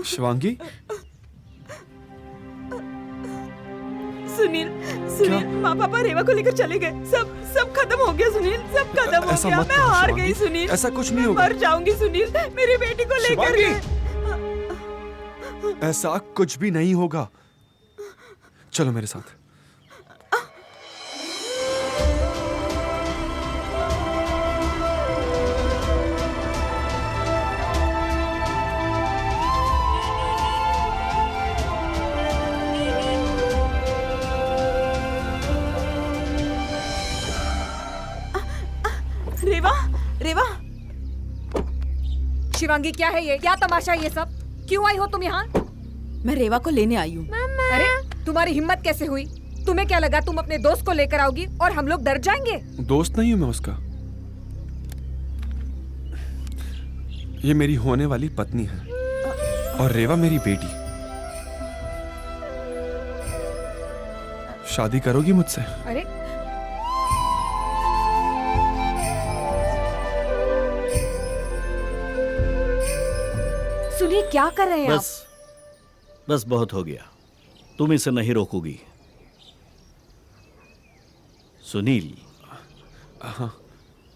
शिवांगी, सुनील, माँ पापा रेवा को लेकर चले गए। सब खत्म हो गया सुनील, सब खत्म हो गया। मैं हार गई सुनील, ऐसा कुछ नहीं होगा। मर जाऊंगी सुनील, मेरी बेटी को लेकर गए। ऐसा कुछ भी नहीं होगा। चलो मेरे साथ। रेवा, शिवांगी क्या है ये? क्या तमाशा है ये सब? क्यों आई हो तुम यहाँ? मैं रेवा को लेने आई हूँ। अरे तुम्हारी हिम्मत कैसे हुई? तुम्हें क्या लगा तुम अपने दोस्त को लेकर आओगी और हम लोग डर जाएंगे? दोस्त नहीं हूँ मैं उसका, ये मेरी होने वाली पत्नी है और रेवा मेरी बेटी। शादी करोगी मुझसे? अरे सुनिए, क्या कर रहे हैं आप? बस बहुत हो गया, तुम इसे नहीं रोकोगी। सुनील, हाँ,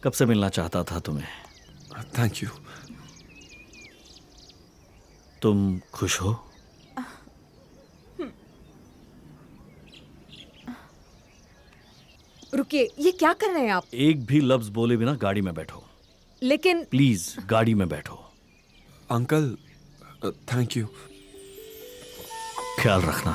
कब से मिलना चाहता था तुम्हें। Thank you. तुम खुश हो? रुकिए, ये क्या कर रहे हैं आप? एक भी लफ्ज बोले बिना गाड़ी में बैठो। लेकिन प्लीज गाड़ी में बैठो। Uncle, thank you. ख्याल रखना।